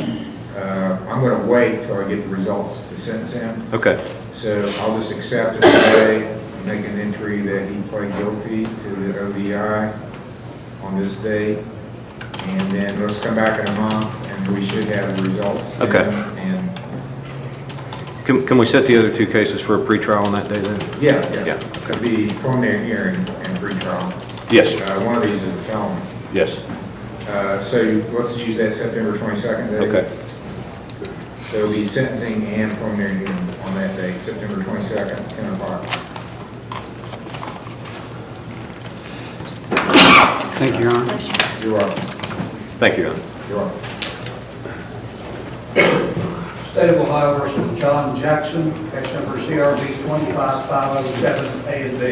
I'm going to wait till I get the results to sentence him. Okay. So I'll just accept it today, make an entry that he pled guilty to the OVI on this date, and then let's come back in a month and we should have the results. Okay. And Can we set the other 2 cases for a pretrial on that day then? yeah. Okay. The preliminary hearing and pretrial. Yes. One of these is a felony. Yes. So let's use that September 22nd date. Okay. So it'll be sentencing and preliminary hearing on that date, September 22nd, 10 o'clock. Thank you, Your Honor. You're welcome. Thank you, Your Honor. You're welcome. State of Ohio versus John Jackson, case number CRB 25507 A and B.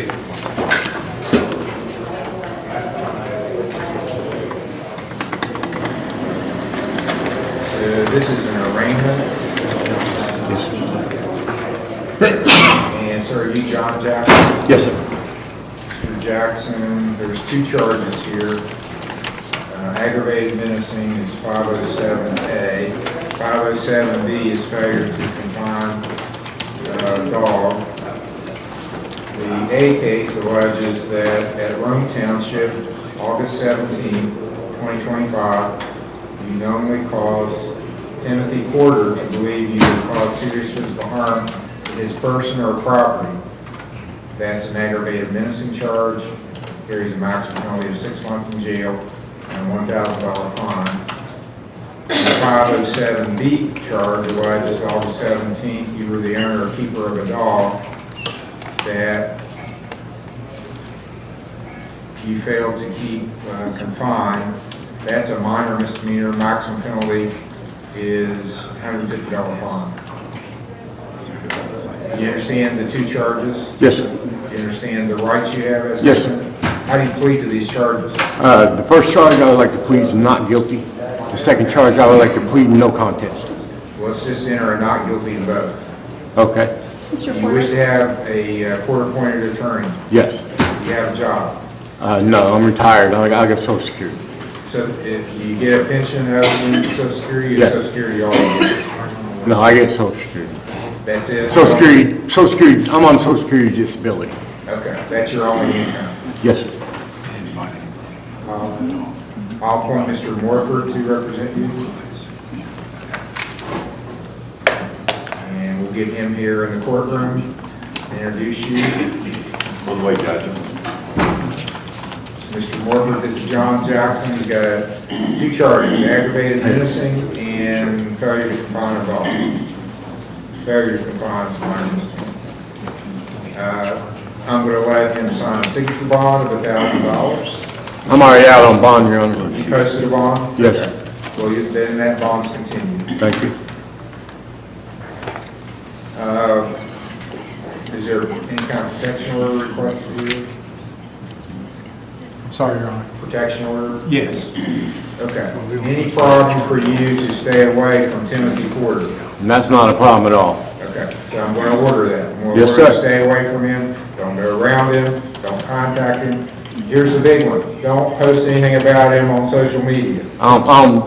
This is an arraignment. Yes, And sir, are you John Jackson? Yes, sir. Mr. Jackson, there's 2 charges here. Aggravated menacing is 507A. 507B is failure to confine a dog. The A case alleges that at Rome Township, August 17, 2025, you knowingly caused Timothy Porter to believe you would cause serious physical harm to his person or property. That's an aggravated menacing charge, carries a maximum penalty of 6 months in jail and a $1,000 fine. The 507B charge alleges August 17th you were the owner or keeper of a dog that you failed to keep confined. That's a minor misdemeanor. Maximum penalty is $150 fine. You understand the 2 charges? Yes, sir. You understand the rights you have as a Yes, sir. defendant? How do you plead to these charges? The first charge, I would like to plead not guilty. The second charge, I would like to plead no contest. Well, let's just enter a not guilty to both. Okay? Do you wish to have a court-appointed attorney? Yes. Do you have a job? No, I'm retired. I get Social Security. So if you get a pension other than Social Security, or Yes. Social Security all year? No, I get Social Security. That's it? Social Security, I'm on Social Security disability. Okay, that's your only income. Yes, sir. I'll appoint Mr. Morford to represent you. And we'll get him here in the courtroom, introduce you. On the way, Judge. Mr. Morford, this is John Jackson. He's got 2 charges, aggravated menacing and failure to confine a dog. Failure to confine is minor misdemeanor. I'm going to let him sign a signature bond of $1,000. I'm already out on bond, Your Honor. You posted a bond? Yes. Okay. Well, then that bond's continued. Thank you. Is there any kind of protection order requested here? I'm sorry, Your Honor. Protection order? Yes. Okay. Any problem for you to stay away from Timothy Porter? And that's not a problem at all. Okay, so I'm going to order that. I'm going Yes, to order you to sir. stay away from him, don't go around him, don't contact him. Here's the big one, don't post anything about him on social media. I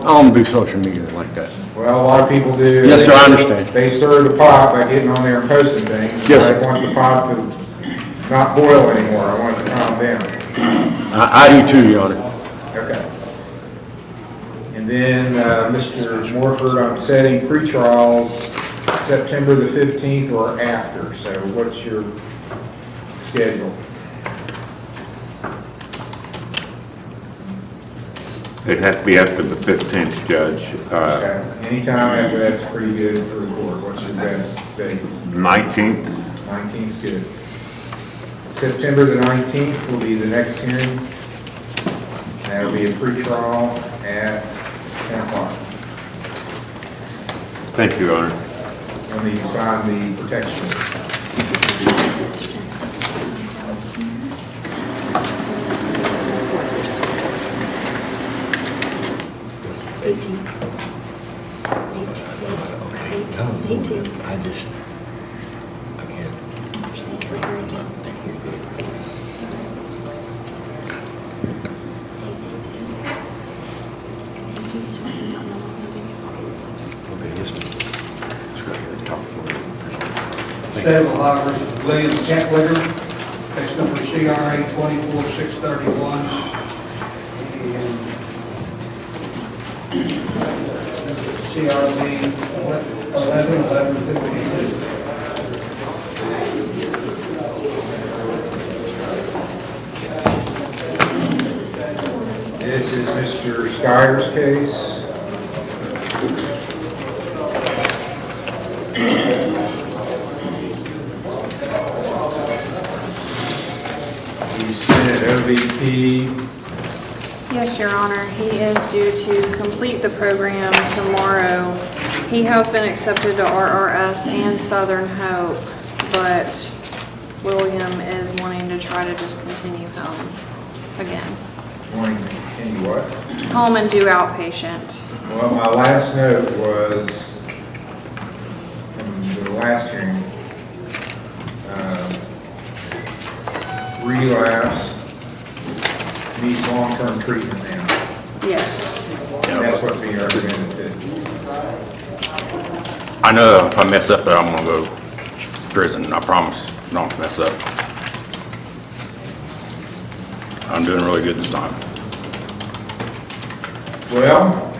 don't do social media like that. Well, a lot of people do. Yes, sir, I understand. They stir the pot by getting on there and posting things. Yes, sir. I want the pot to not boil anymore, I want it to calm down. I do too, Your Honor. Okay. And then, Mr. Morford, I'm setting pretrials September the 15th or after, so what's your schedule? It'd have to be after the 15th, Judge. Okay, anytime after that's pretty good for the court. What's your best date? 19th. 19th's good. September the 19th will be the next hearing. That'll be a pretrial at 10 o'clock. Thank you, Your Honor. You'll need to sign the protection. State of Ohio versus William Kentliger, case number CRA 24631. And CRB 111152. This is Mr. Steyer's case. He's been at OVP. Yes, Your Honor. He is due to complete the program tomorrow. He has been accepted to RRS and Southern Hope, but William is wanting to try to just continue home again. Wanting to continue what? Home and do outpatient. Well, my last note was from the last hearing, relapse needs long-term treatment now. Yes. And that's what's being recommended too. I know if I mess up there, I'm gonna go to prison. I promise not to mess up. I'm doing really good this time. Well,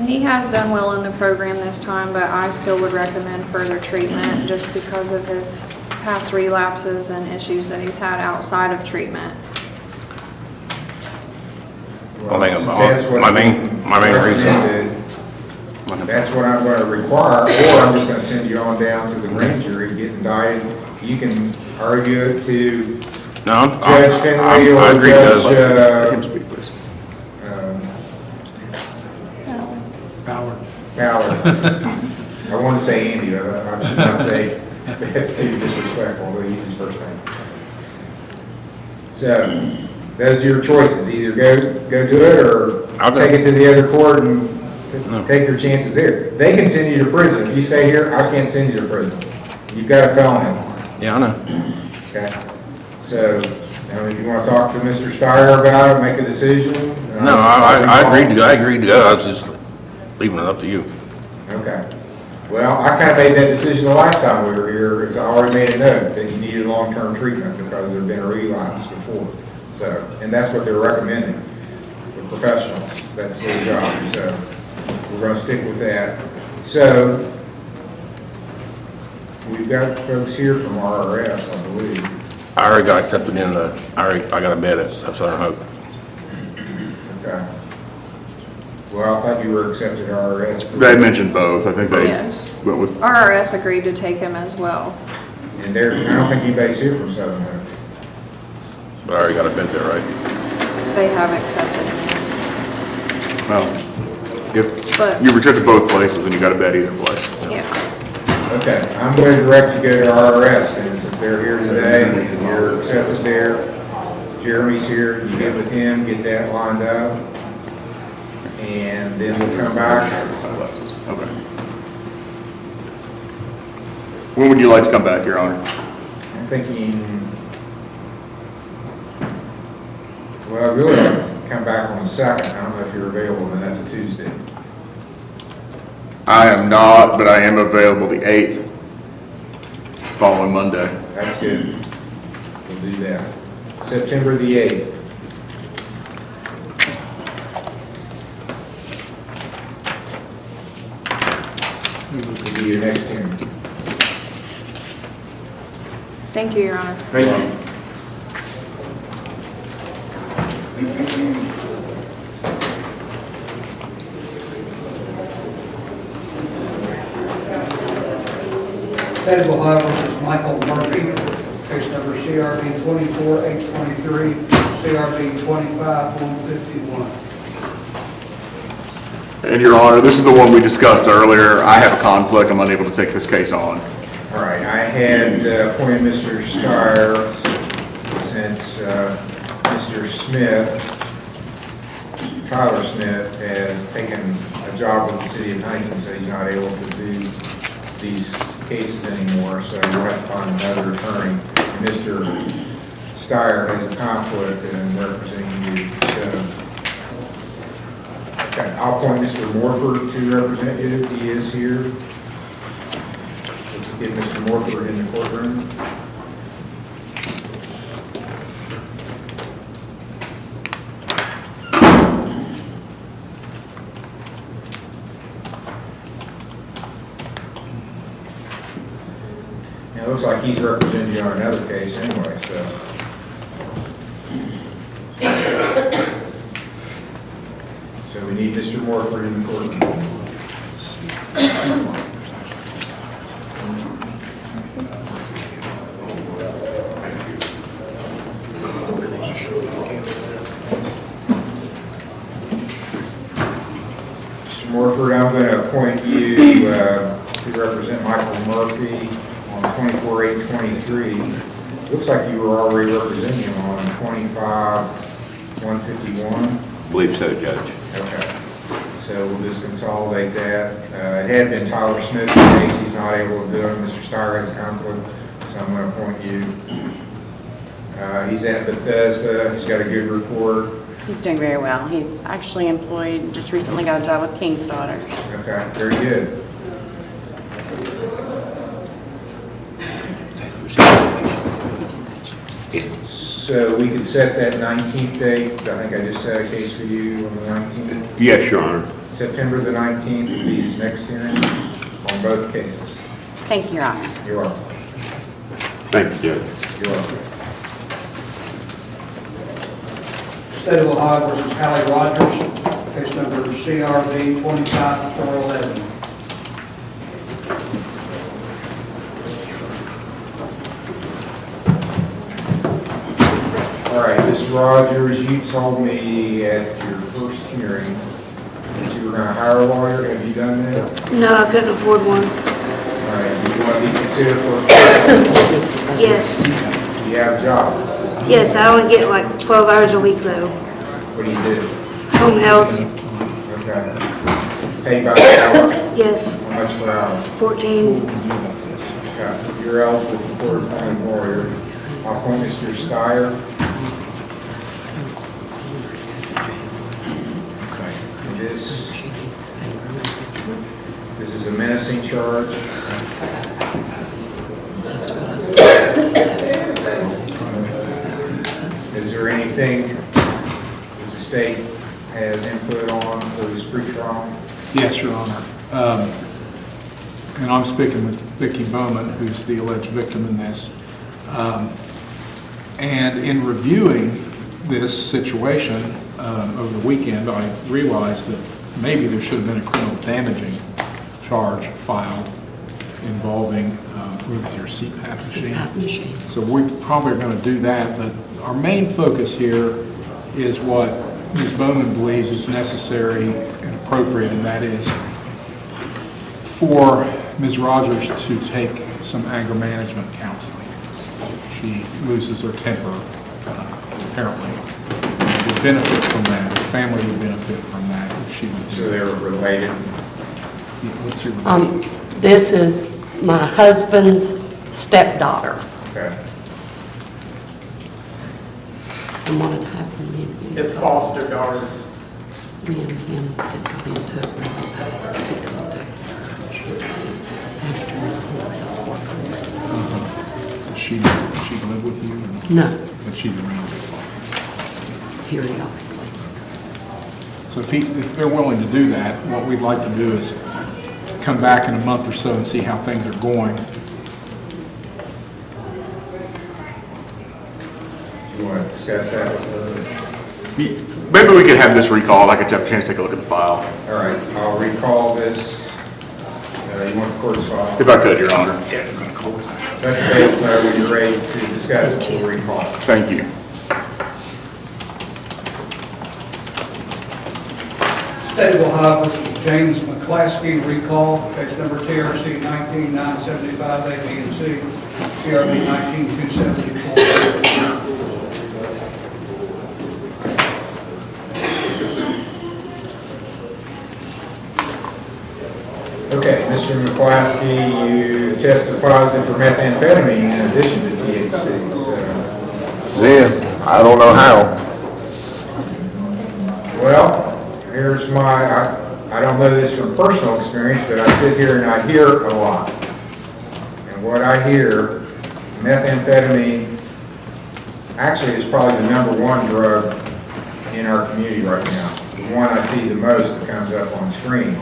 He has done well in the program this time, but I still would recommend further treatment just because of his past relapses and issues that he's had outside of treatment. my main reason. That's what I'm going to require, or I'm just going to send you on down to the grand jury, get indicted. You can argue it to Judge Finley or Judge Ballard. I wanted to say Andy, but I should not say, that's too disrespectful, but he's his first name. So, those are your choices, either go do it, or take it to the other court and take your chances there. They can send you to prison. If you stay here, I can't send you to prison. You've got a felony. Yeah, I know. Okay, so, now if you want to talk to Mr. Steyer about it, make a decision. No, I agreed to go. I was just leaving it up to you. Okay. Well, I kind of made that decision the last time we were here, because I already made a note that you needed long-term treatment because there had been a relapse before. So, and that's what they're recommending for professionals. That's their job. So, we're going to stick with that. So, we've got folks here from RRS, I believe. I already got accepted I got a bed at Southern Hope. Okay. Well, I thought you were accepted RRS. They mentioned both. I think they Yes. went with. RRS agreed to take him as well. And I don't think anybody's here from Southern Hope. But I already got a bench there, right? They have accepted this. Well, if But- you rejected both places, then you got to bet either place. Yeah. Okay, I'm going to direct you to go to RRS, and since they're here today, and you're accepted there, Jeremy's here, you get with him, get that lined up, and then we'll come back. Okay. When would you like to come back, Your Honor? I'm thinking, well, I'd really like to come back on the 2nd. I don't know if you're available, and that's a Tuesday. I am not, but I am available the 8th, following Monday. That's good. We'll do that. September the 8th. Will be your next hearing. Thank you, Your Honor. Thank you. State of Ohio versus Michael Murphy, case number CRB 24-823, CRB 25-151. And Your Honor, this is the one we discussed earlier. I have a conflict. I'm unable to take this case on. All right, I had appointed Mr. Steyer since Mr. Smith, Tyler Smith, has taken a job with the city of Huntington, so he's not able to do these cases anymore, so we'll have to find another attorney. And Mr. Steyer has a conflict in representing you, so. Okay, I'll appoint Mr. Morford to represent you. He is here. Let's get Mr. Morford in the courtroom. Now, it looks like he's representing you on another case anyway, so. So we need Mr. Morford in the courtroom. Mr. Morford, I'm going to appoint you to represent Michael Murphy on 24-823. Looks like you were already representing him on 25-151. Believe so, Judge. Okay. So we'll just consolidate that. It had been Tyler Smith's case. He's not able to do it. Mr. Steyer has a conflict, so I'm going to appoint you. He's at Bethesda. He's got a good report. He's doing very well. He's actually employed, just recently got a job with King's Daughters. Okay, very good. So we could set that 19th date. I think I just set a case for you on the 19th. Yes, Your Honor. September the 19th will be his next hearing on both cases. Thank you, Your Honor. You're welcome. Thank you, Judge. You're welcome. State of Ohio versus Hallie Rogers, case number CRB 25-411. All right, Ms. Rogers, you told me at your first hearing that you were going to hire a lawyer. Have you done that? No, I couldn't afford one. All right, do you want to be considered for Yes. Do you have a job? Yes, I only get like 12 hours a week though. What do you do? Home health. Okay. Paid by the hour? Yes. How much per hour? 14. Okay. You're eligible for court-appointed lawyer. I'll appoint Mr. Steyer. And this is a menacing charge. Is there anything that the state has input on for this pretrial? Yes, Your Honor. And I'm speaking with Vicki Bowman, who's the alleged victim in this. And in reviewing this situation over the weekend, I realized that maybe there should have been a criminal damaging charge filed involving, what was your CPAP machine? CPAP machine. So we probably are going to do that, but our main focus here is what Ms. Bowman believes is necessary and appropriate, and that is for Ms. Rogers to take some anger management counseling. She loses her temper, apparently. Would benefit from that. The family would benefit from that if she would. So they're related? What's your relation? This is my husband's stepdaughter. Okay. And what had happened, me and him. His foster daughter. Me and him had got into it really bad. He contacted her. She asked her to hold out for She live with you? No. But she's around. periodically. So if they're willing to do that, what we'd like to do is come back in a month or so and see how things are going. You want to discuss that with her? Maybe we could have this recalled. I could have a chance to take a look at the file. All right, I'll recall this. You want the court's file? If I could, Your Honor. Yes. Let the date when you're ready to discuss it, we'll recall. Thank you. State of Ohio versus James McClaskey, recall, case number TRC 19975 A, B, and C, CRB 19274. Okay, Mr. McClaskey, you tested positive for methamphetamine in addition to THC, so. Yeah, I don't know how. Well, here's I don't know this from personal experience, but I sit here and I hear a lot. And what I hear, methamphetamine actually is probably the #1 drug in our community right now. The one I see the most that comes up on screens.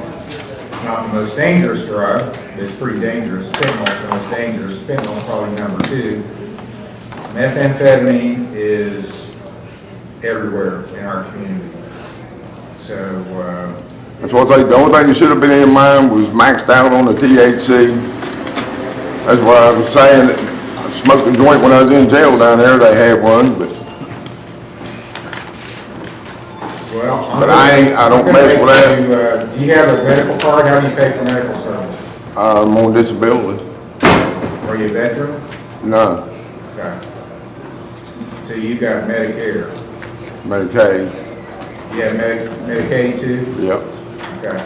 It's not the most dangerous drug, but it's pretty dangerous. Fentanyl is the most dangerous. Fentanyl is probably #2. Methamphetamine is everywhere in our community. So, That's what the only thing that should have been in mind was maxed out on the THC. That's what I was saying. I smoked a joint when I was in jail down there. They had one, but I don't mess with that. Do you have a medical card? How do you pay for medical service? I'm on disability. Are you a veteran? No, Okay. So you got Medicare? Medicaid. You have Medicaid too? Yep. Okay.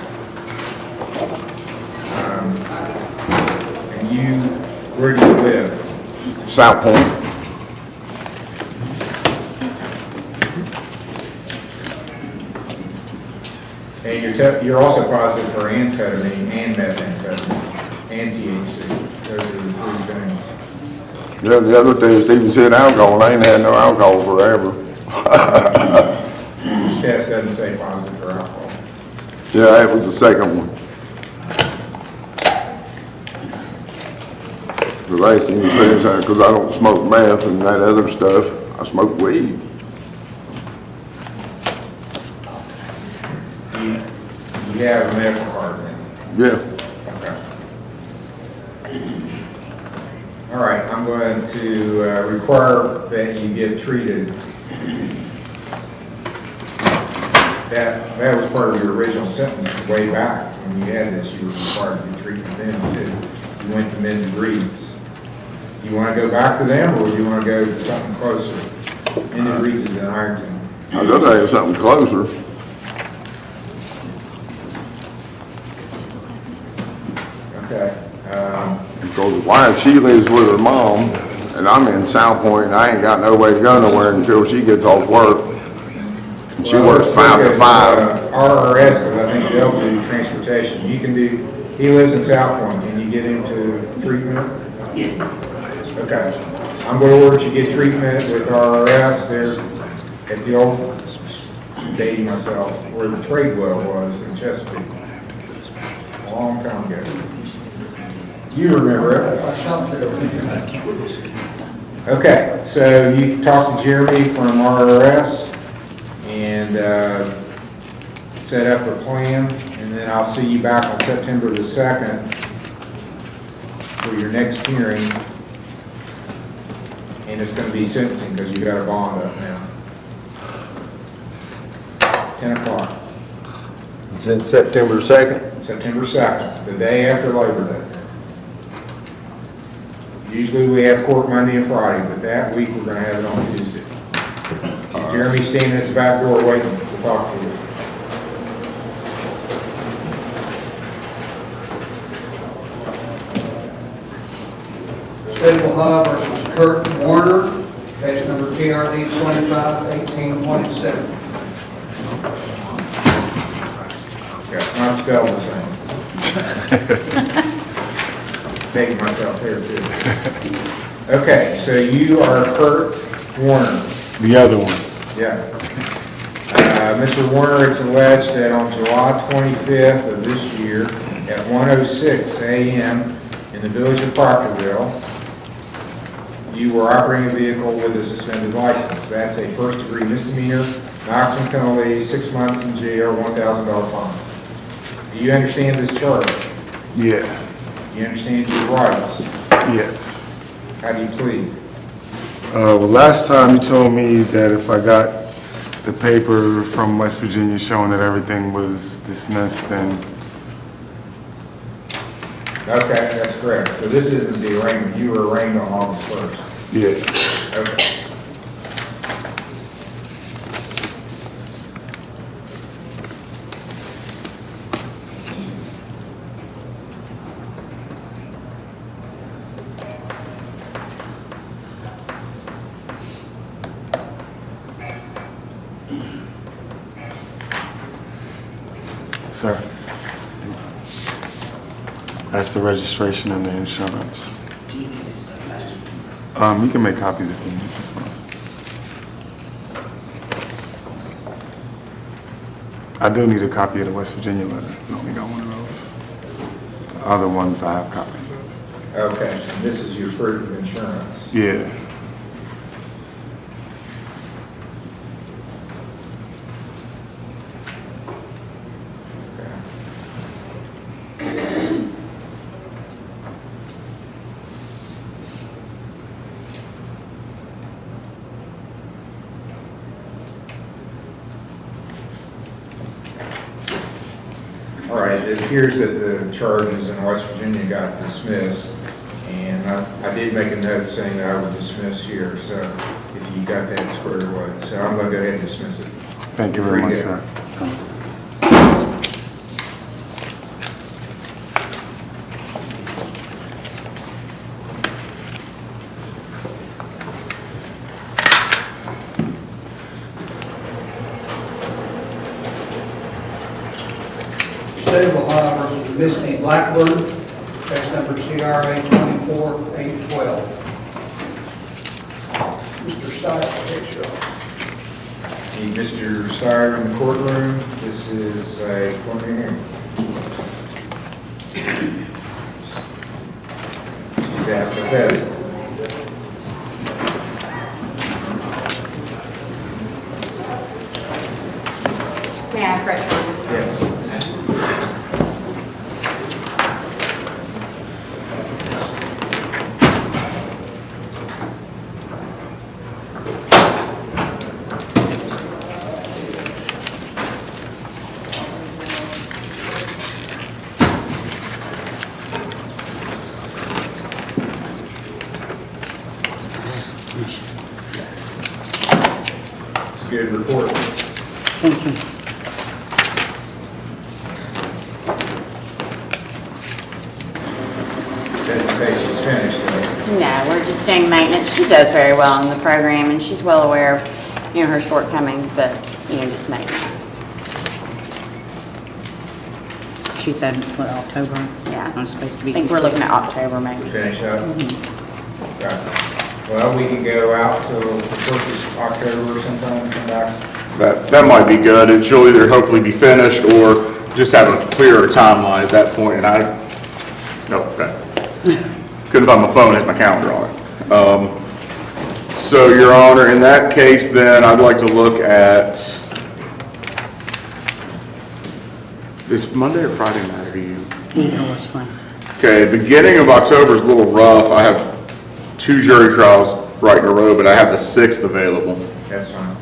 And where do you live? South Point. And you're also positive for amphetamine and methamphetamine and THC. Those are the 3 things. Yeah, the other thing, Stephen said alcohol. I ain't had no alcohol forever. This test doesn't say positive for alcohol. Yeah, that was the second one. The last thing you put in there, because I don't smoke meth and that other stuff, I smoke weed. You have a medical card then? Yeah. Okay. All right, I'm going to require that you get treated. That was part of your original sentence way back when you had this. You were required to get treatment then too. You went to mid degrees. Do you want to go back to them, or do you want to go to something closer? Mid degrees is in Ironton. I'd rather have something closer. Okay. Because the wife, she lives with her mom, and I'm in South Point, and I ain't got no way to go nowhere until she gets off work. And she works 5 to 5. RRS, because I think they'll do transportation. He lives in South Point. Can you get him to treatment? Okay. I'm going to order you to get treatment with RRS. They're at the old, I'm dating myself, where the trade well was in Chesapeake. A long time ago. You remember it? Okay, so you talked to Jeremy from RRS and set up a plan, and then I'll see you back on September the 2nd for your next hearing, and it's gonna be sentencing because you got a bond up now. 10 o'clock, Since September 2nd? September 2nd, the day after Labor Day. Usually we have court Monday and Friday, but that week we're gonna have it on Tuesday. Jeremy's standing at the back door waiting to talk to you. State of Ohio versus Kurt Warner, case number TRD 25-1827. Yeah, not spelled the same. Taking myself there too. Okay, so you are Kurt Warner. The other one. Yeah. Mr. Warner, it's alleged that on July 25th of this year at 1:06 a.m. in the village of Proctorville, you were operating a vehicle with a suspended license. That's a first-degree misdemeanor, maximum penalty, 6 months in jail, $1,000 fine. Do you understand this charge? Yeah. You understand your rights? Yes. How do you plead? Well, last time you told me that if I got the paper from West Virginia showing that everything was dismissed, then... Okay, that's correct. So this isn't the arraignment. You were arraigned on August 1st. Yeah. Okay. Sir, that's the registration and the insurance. You can make copies if you need this one. I do need a copy of the West Virginia letter. I only got one of those. The other ones I have copies of. Okay, and this is your proof of insurance. Yeah. All right, it appears that the charges in West Virginia got dismissed, and I did make a note saying that I would dismiss here, so if you got that squared away. So I'm going to go ahead and dismiss it. Thank you very much, sir. State of Ohio versus Misty Blackburn, case number CRA 24-812. Mr. Stiles, take your oath. Need Mr. Steyer in the courtroom. This is a preliminary hearing. She's at the bed. May I have pressure on you? Yes. It's a good report. Thank you. Doesn't say she's finished, though. No, we're just doing maintenance. She does very well in the program, and she's well aware of, her shortcomings, but, just maintenance. She said, what, October? Yeah. I'm supposed to I be. think we're looking at October, maybe. To finish up? Right. Well, we can go out till the first of October or sometime and come back. That might be good, and she'll either hopefully be finished or just have a clearer timeline at that point, and couldn't find my phone, has my calendar on it. So, Your Honor, in that case, then, I'd like to look at, is Monday or Friday matter to you? Either was fine. Okay, beginning of October is a little rough. I have 2 jury trials right in a row, but I have the 6th available. That's fine.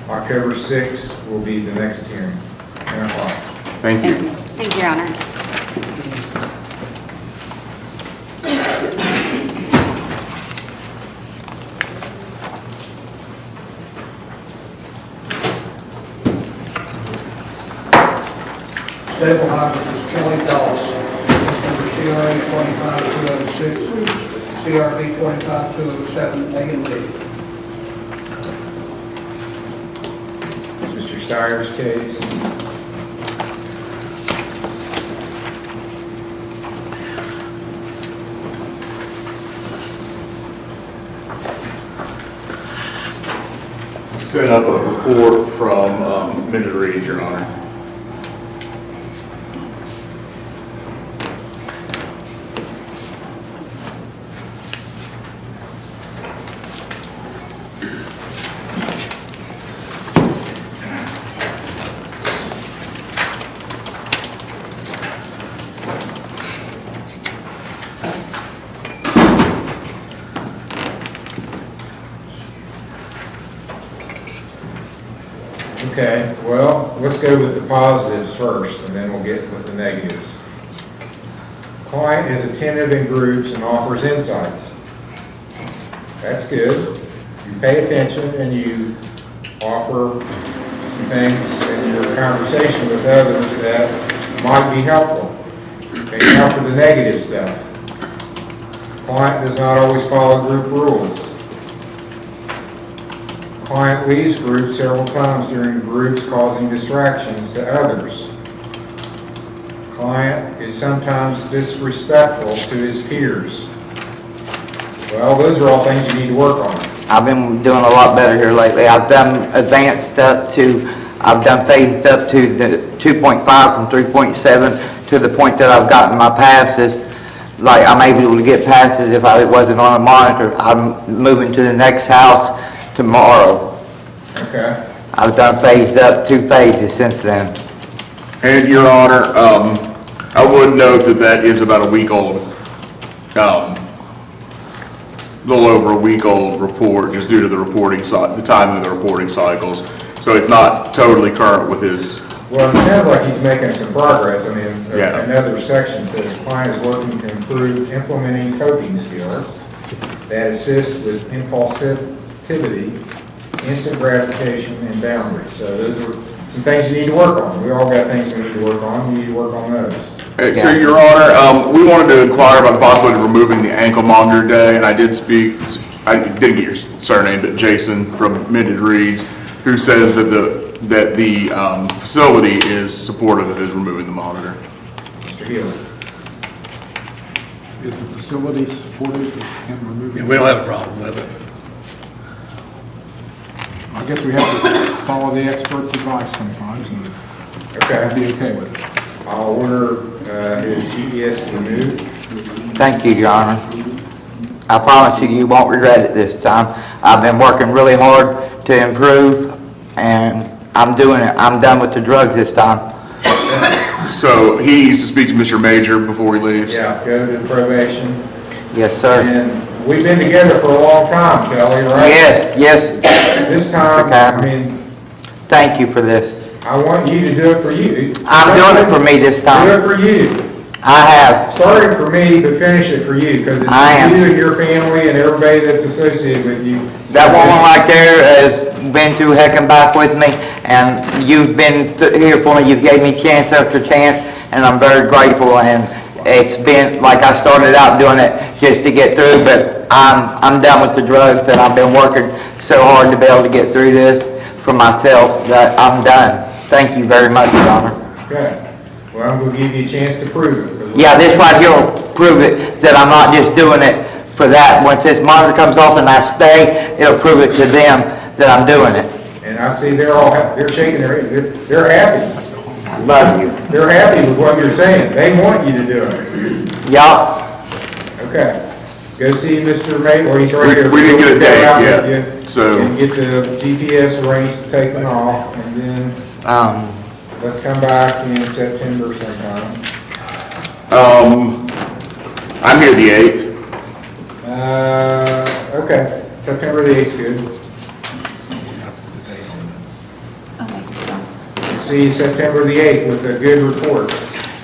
October 6th will be the next hearing, 10 o'clock. Thank you. Thank you, Your Honor. Stable High versus Kelly Dawes, number CRA 25206, CRB 25207, A and B. Mr. Steyer's case. Set up a report from Minute Read, Your Honor. Okay, well, let's go with the positives first, and then we'll get with the negatives. Client is attentive in groups and offers insights. That's good. You pay attention and you offer some things in your conversation with others that might be helpful. Okay, now for the negative stuff. Client does not always follow group rules. Client leaves groups several times during groups, causing distractions to others. Client is sometimes disrespectful to his peers. Well, those are all things you need to work on. I've been doing a lot better here lately. I've done advanced I've done phased up to the 2.5 from 3.7 to the point that I've gotten my passes. Like I'm able to get passes if it wasn't on a monitor. I'm moving to the next house tomorrow. Okay. I've done phased up 2 phases since then. And Your Honor, I would note that that is about a week old, a little over a week old report, just due to the the timing of the reporting cycles. So it's not totally current with his. Well, it sounds like he's making some progress. I mean, Yeah. another section says client is working to improve implementing coping skills that assist with impulsivity, instant gratification, and boundaries. So those are some things you need to work on. We all got things we need to work on. We need to work on those. So, Your Honor, we wanted to inquire about the possibility of removing the ankle monitor day, and I didn't get your surname, but Jason from Minted Reads, who says that the facility is supportive of his removing the monitor. Mr. Healy. Is the facility supportive of him removing? Yeah, we don't have a problem with it. I guess we have to follow the expert's advice sometimes, and I'd be okay with it. I'll order his GPS removed. Thank you, Your Honor. I promise you, you won't regret it this time. I've been working really hard to improve, and I'm doing it. I'm done with the drugs this time. So he needs to speak to Mr. Major before he leaves? Yeah, go to probation. Yes, sir. And we've been together for a long time, Kelly, right? Yes. This time, I mean, thank you for this. I want you to do it for you. I'm doing it for me this time. Do it for you. I have. Start it for me, but finish it for you, because it's you and your family and everybody that's associated with you. That woman right there has been through heck and back with me, and you've been here for me. You've gave me chance after chance, and I'm very grateful. And it's been like I started out doing it just to get through, but I'm done with the drugs, and I've been working so hard to be able to get through this for myself that I'm done. Thank you very much, Your Honor. Okay. Well, I'm going to give you a chance to prove it. Yeah, this right here will prove it, that I'm not just doing it for that. Once this monitor comes off and I stay, it'll prove it to them that I'm doing it. And I see they're shaking their head. They're happy. Love you. They're happy with what you're saying. They want you to do it. Yeah. Okay. Go see Mr. May, or he's right here. We didn't get a date yet, so. And get the GPS arranged to take them off, and then let's come back in September sometime. I'm here the 8th. Okay, September the 8th, good. See you September the 8th with a good report.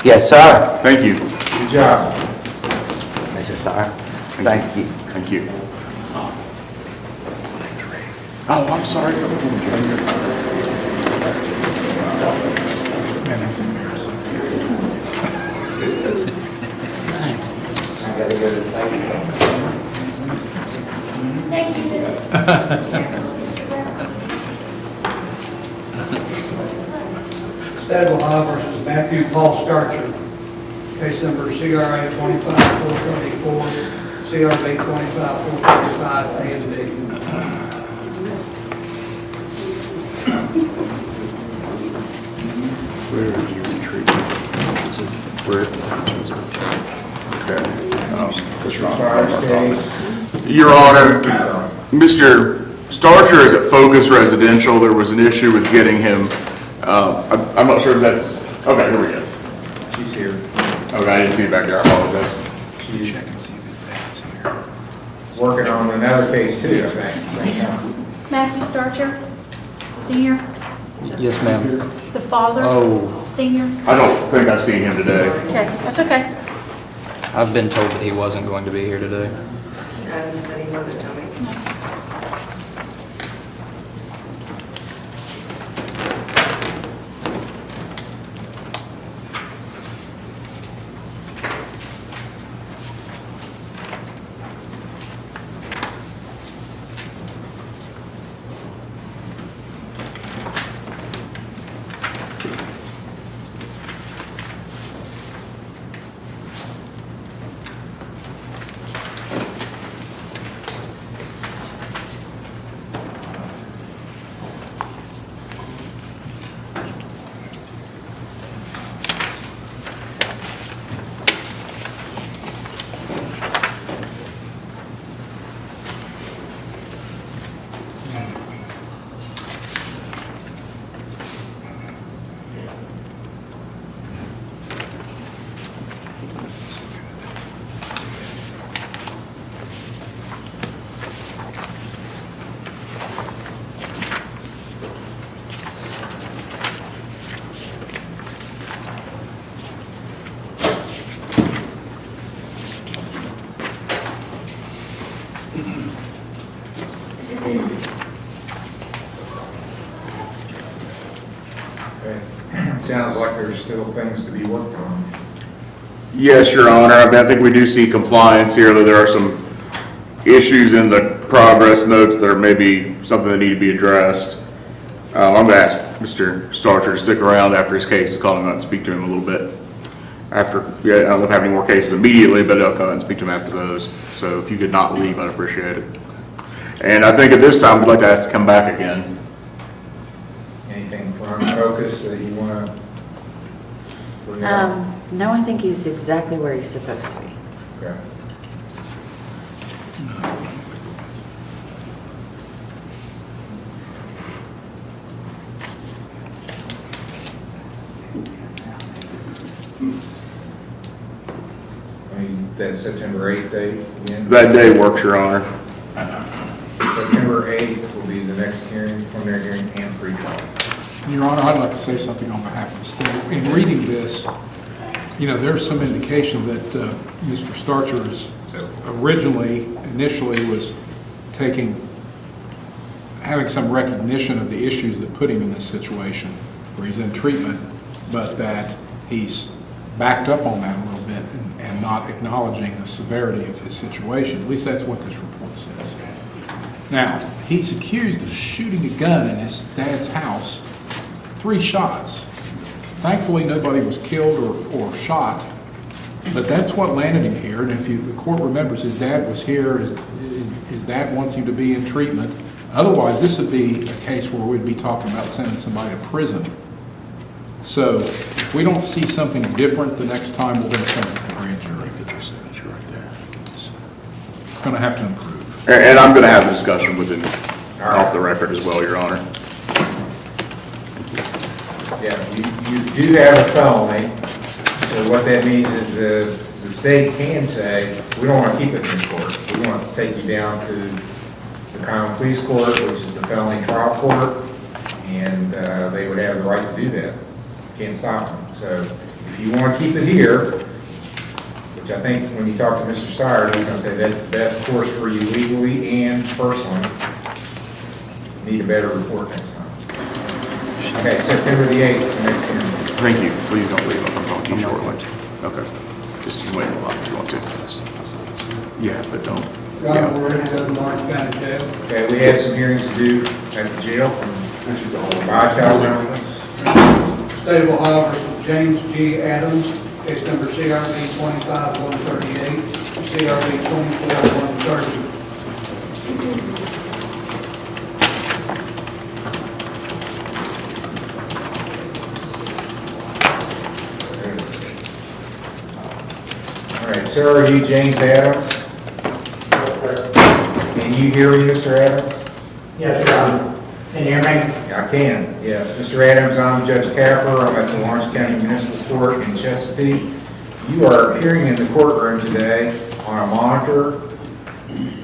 Yes, sir. Thank you. Good job. Yes, sir. Thank you. Thank you. Oh, I'm sorry. Man, that's embarrassing. I gotta go to the Thank you, Ms. State of Ohio versus Matthew Paul Starcher. Case number CRA 25434, CRB 25435, A and B. Where are you retreating? Where? Okay. Your Honor, Mr. Starcher is at Focus Residential. There was an issue with getting him, I'm not sure if that's, okay, here we go. She's here. Okay, I didn't see it back there, I apologize. She's working on another case too, I think. Same time. Matthew Starcher, senior, Yes, ma'am. the father, Oh. senior. I don't think I've seen him today. Okay, that's okay. I've been told that he wasn't going to be here today. He said he wasn't coming. Sounds like there's still things to be worked on. Yes, Your Honor. I mean, I think we do see compliance here, though there are some issues in the progress notes that are maybe something that need to be addressed. I'm going to ask Mr. Starcher to stick around after his case is called and go out and speak to him a little bit. After, I don't know if I have any more cases immediately, but I'll go out and speak to him after those. So if you could not leave, I'd appreciate it. And I think at this time, we'd like to ask to come back again. Anything from Focus that you want to bring up? No, I think he's exactly where he's supposed to be. Okay. I mean, that September 8th date again? That day works, Your Honor. September 8th will be the next hearing, preliminary hearing and pre-trial. Your Honor, I'd like to say something on behalf of the state. In reading this, you know, there's some indication that Mr. Starcher is initially was having some recognition of the issues that put him in this situation, where he's in treatment, but that he's backed up on that a little bit and not acknowledging the severity of his situation. At least that's what this report says. Now, he's accused of shooting a gun in his dad's house, 3 shots. Thankfully, nobody was killed or shot, but that's what landed him here. And if the court remembers, his dad was here, his dad wants him to be in treatment. Otherwise, this would be a case where we'd be talking about sending somebody to prison. So if we don't see something different the next time, we're going to send it to the grand jury. Get your signature right there. It's going to have to improve. And I'm going to have a discussion with him off the record as well, Your Honor. Yeah, you do have a felony, so what that means is the the state can say, we don't want to keep it in court. We want to take you down to the common police court, which is the felony trial court, and they would have the right to do that. Can't stop them. So if you want to keep it here, which I think when you talk to Mr. Steyer, he's going to say that's the best course for you legally and personally, need a better report next time. Okay, September the 8th, is the next hearing. Thank you. Please don't leave. I'm going to keep shortly. Okay. Just wait a while if you want to. Yeah, but don't. Your Honor, we're ready to go to Lawrence County Jail. Okay, we have some hearings to do at the jail by teleconference. State of Ohio versus James G. Adams, case number CRB 25138, CRB 24130. All right, sir, are you James Adams? Can you hear me, Mr. Adams? Yes, Your Honor. Can you hear me? I can, yes. Mr. Adams, I'm Judge Capper. I'm at the Lawrence County Municipal Court in Chesapeake. You are appearing in the courtroom today on a monitor,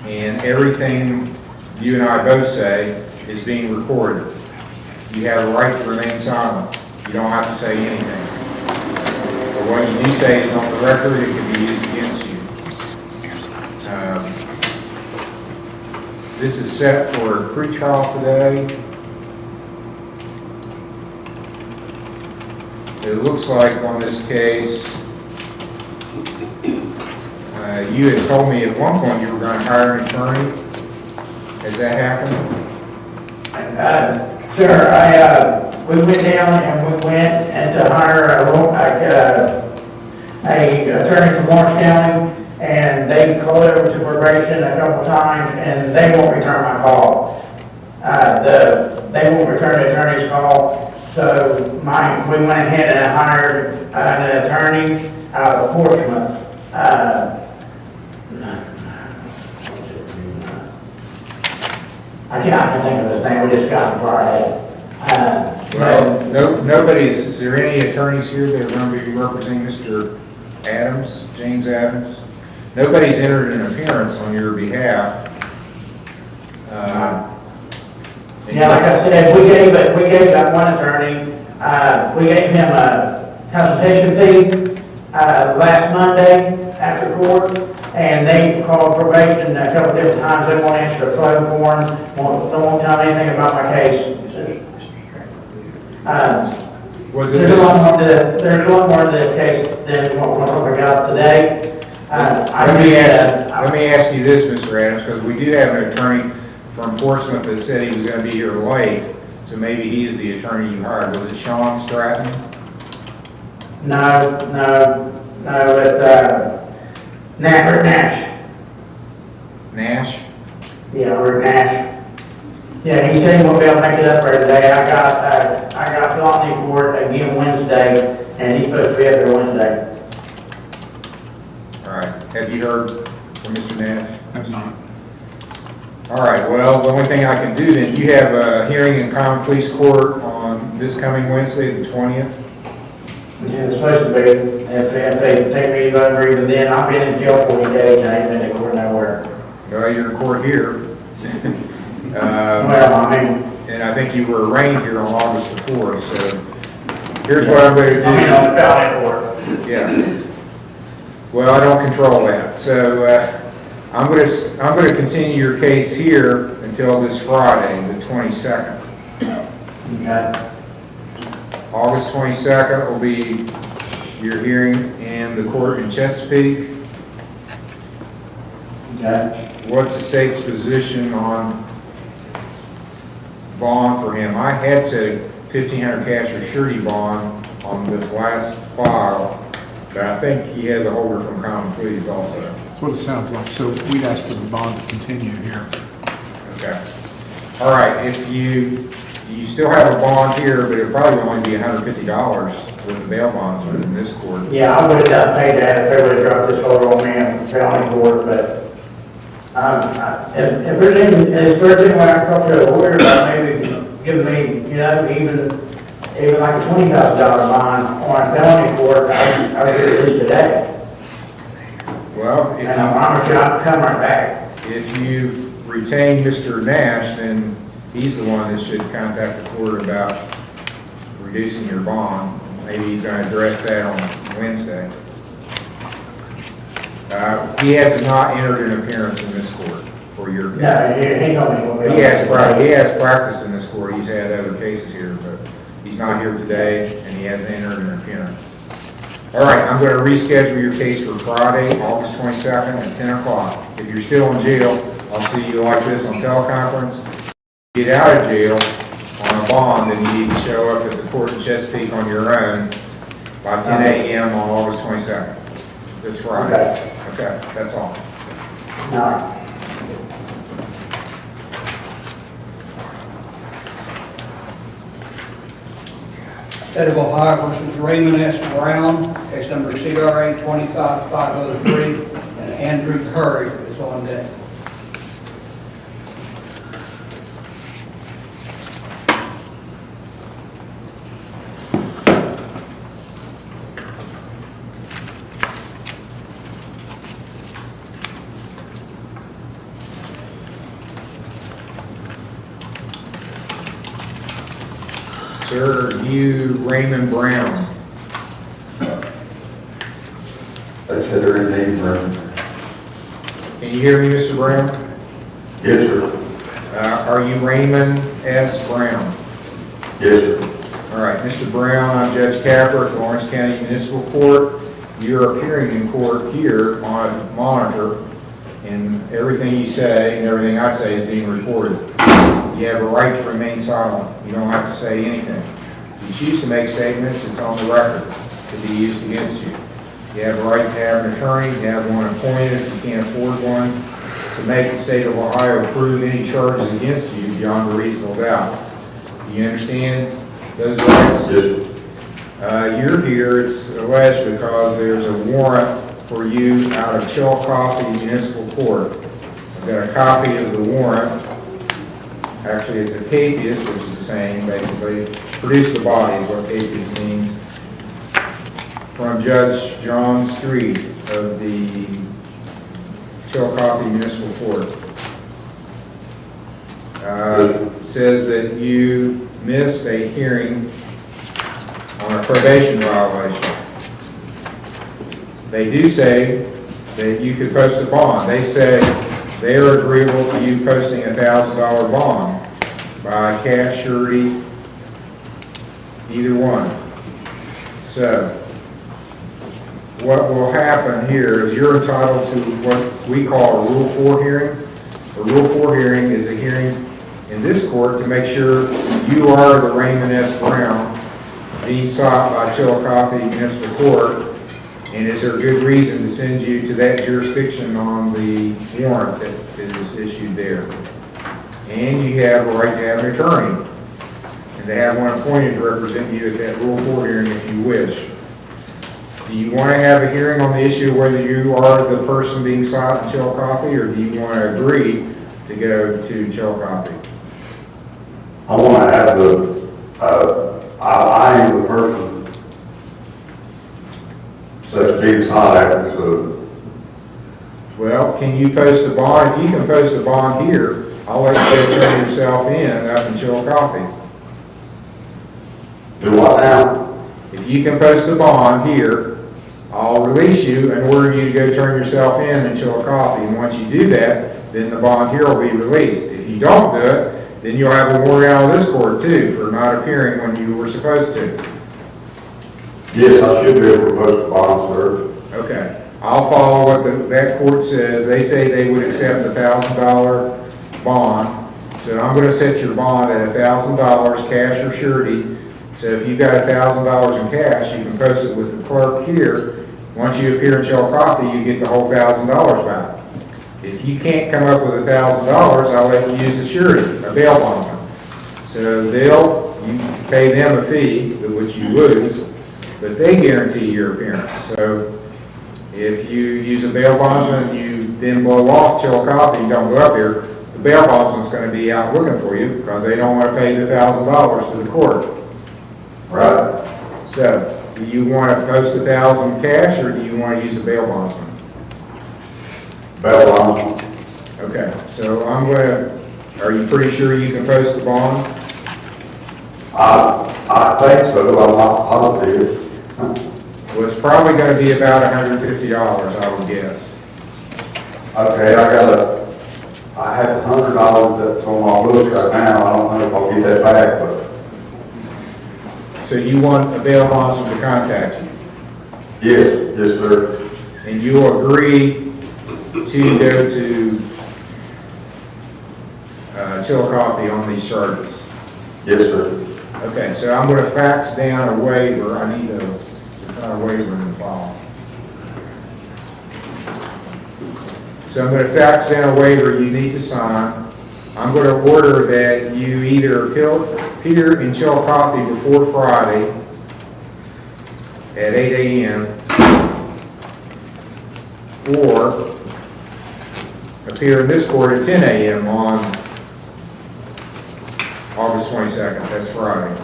and everything you and I both say is being recorded. You have a right to remain silent. You don't have to say anything. But what you do say is on the record. It can be used against you. This is set for pretrial today. It looks like on this case, you had told me at one point you were going to hire an attorney. Has that happened? Sir, we went down and we went and to hire a attorney from Lawrence County, and they called over to probation a couple times, and they won't return my call. They won't return the attorney's call, so we went ahead and hired an attorney out of Portsmouth. I can't think of his name. We just got him Friday. Well, is there any attorneys here that are going to be representing Mr. Adams, James Adams? Nobody's entered an appearance on your behalf. Yeah, like I said, we gave that one attorney, we gave him a consultation fee last Monday after court, and they called probation a couple different times. They won't answer the phone for him, won't tell me anything about my case. There's a lot more to this case than what we got today. Let me ask you this, Mr. Adams, because we do have an attorney from Portsmouth that said he was going to be here late, so maybe he's the attorney you hired. Was it Sean Stratton? No, but Rick Nash. Nash? Yeah, Rick Nash. Yeah, he said he won't be able to make it up for today. I got felony court again Wednesday, and he's supposed to be up there Wednesday. All right. Have you heard from Mr. Nash? I have not. All right. Well, the only thing I can do then, you have a hearing in common police court on this coming Wednesday, the 20th. Yeah, it's supposed to be. If they take me over even then, I've been in jail 40 days and I ain't been to court nowhere. Well, you're in court here. Well, I mean, and I think you were arraigned here on August the 4th, so here's what I'm going to do. I mean, on the felony court. Yeah. Well, I don't control that, so I'm going to continue your case here until this Friday, the 22nd. Okay. August 22nd will be your hearing in the court in Chesapeake. Okay. What's the state's position on bond for him? I had said $1,500 cash or surety bond on this last file, but I think he has a holder from common pleas also. That's what it sounds like. So we'd ask for the bond to continue here. Okay. All right. If you still have a bond here, but it'll probably only be $150 with the bail bonds in this court. Yeah, I would have paid that if they would have dropped this holder on me in felony court, but if there's anything where I can talk to a lawyer about maybe giving me, even like a $20,000 bond on a felony court, I would do this today. Well, And I promise you, I'll come right back. if you've retained Mr. Nash, then he's the one that should contact the court about reducing your bond. Maybe he's going to address that on Wednesday. He has not entered an appearance in this court for your case. No, he told me. we'll be He has on. practice in this court. He's had other cases here, but he's not here today, and he hasn't entered an appearance. All right, I'm going to reschedule your case for Friday, August 22nd at 10 o'clock. If you're still in jail, I'll see you like this on teleconference. Get out of jail on a bond, then you need to show up at the court in Chesapeake on your own by 10 a.m. on August 22nd, this Friday. Okay, that's all. All right. State of Ohio versus Raymond S. Brown, case number CRA 25503, and Andrew Curry is on deck. Sir, are you Raymond Brown? I said her name, Brown. Can you hear me, Mr. Brown? Yes, sir. Are you Raymond S. Brown? Yes, sir. All right, Mr. Brown, I'm Judge Capper at the Lawrence County Municipal Court. You're appearing in court here on a monitor, and everything you say and everything I say is being recorded. You have a right to remain silent. You don't have to say anything. If you choose to make statements, it's on the record to be used against you. You have a right to have an attorney, to have one appointed if you can't afford one, to make the state of Ohio prove any charges against you beyond a reasonable doubt. Do you understand those rights? You're here, it's alleged, because there's a warrant for you out of Chillicothe Municipal Court. I've got a copy of the warrant. Actually, it's a capias, which is the same, basically. Produce the body is what capias means. From Judge John Street of the Chillicothe Municipal Court. Says that you missed a hearing on a probation violation. They do say that you could post a bond. They say they are agreeable to you posting a $1,000 bond by cash, surety, either one. So, what will happen here is you're entitled to what we call a Rule 4 hearing. A Rule 4 hearing is a hearing in this court to make sure you are the Raymond S. Brown being sought by Chillicothe Municipal Court, and is there a good reason to send you to that jurisdiction on the warrant that is issued there. And you have a right to have an attorney, and to have one appointed to represent you at that Rule 4 hearing if you wish. Do you want to have a hearing on the issue of whether you are the person being sought in Chillicothe, or do you want to agree to go to Chillicothe? I want to have the, I am the person that's being sought after, so. Well, can you post a bond? If you can post a bond here, I'll let you go turn yourself in up in Chillicothe. Do what now? If you can post a bond here, I'll release you and order you to go turn yourself in Chillicothe. And once you do that, then the bond here will be released. If you don't do it, then you'll have a warrant out of this court too for not appearing when you were supposed to. Yes, I should be able to post a bond, sir. Okay. I'll follow what that court says. They say they would accept a $1,000 bond. So I'm going to set your bond at $1,000 cash or surety. So if you've got $1,000 in cash, you can post it with the clerk here. Once you appear in Chillicothe, you get the whole $1,000 back. If you can't come up with $1,000, I'll let you use the surety, a bail bondsman. So you pay them a fee, which you lose, but they guarantee your appearance. So if you use a bail bondsman, you then blow off Chillicothe, you don't go up there, the bail bondsman's going to be out looking for you because they don't want to pay the $1,000 to the court. Right. So, do you want to post $1,000 cash, or do you want to use a bail bondsman? bail bond. Okay, so are you pretty sure you can post the bond? I think so, I'm not positive. Well, it's probably gonna be about $150, I would guess. Okay, I have $100 that's on my books right now, I don't know if I'll get that back, but So you want a bail bondsman to contact you? yes, sir. And you agree to go to Chillicothe on these charges? Yes, sir. Okay, so I'm going to fax down a waiver. I need to find a waiver in the file. So I'm going to fax down a waiver you need to sign. I'm going to order that you either appear in Chillicothe before Friday at 8 a.m. or appear in this court at 10 a.m. on August 22nd, that's Friday.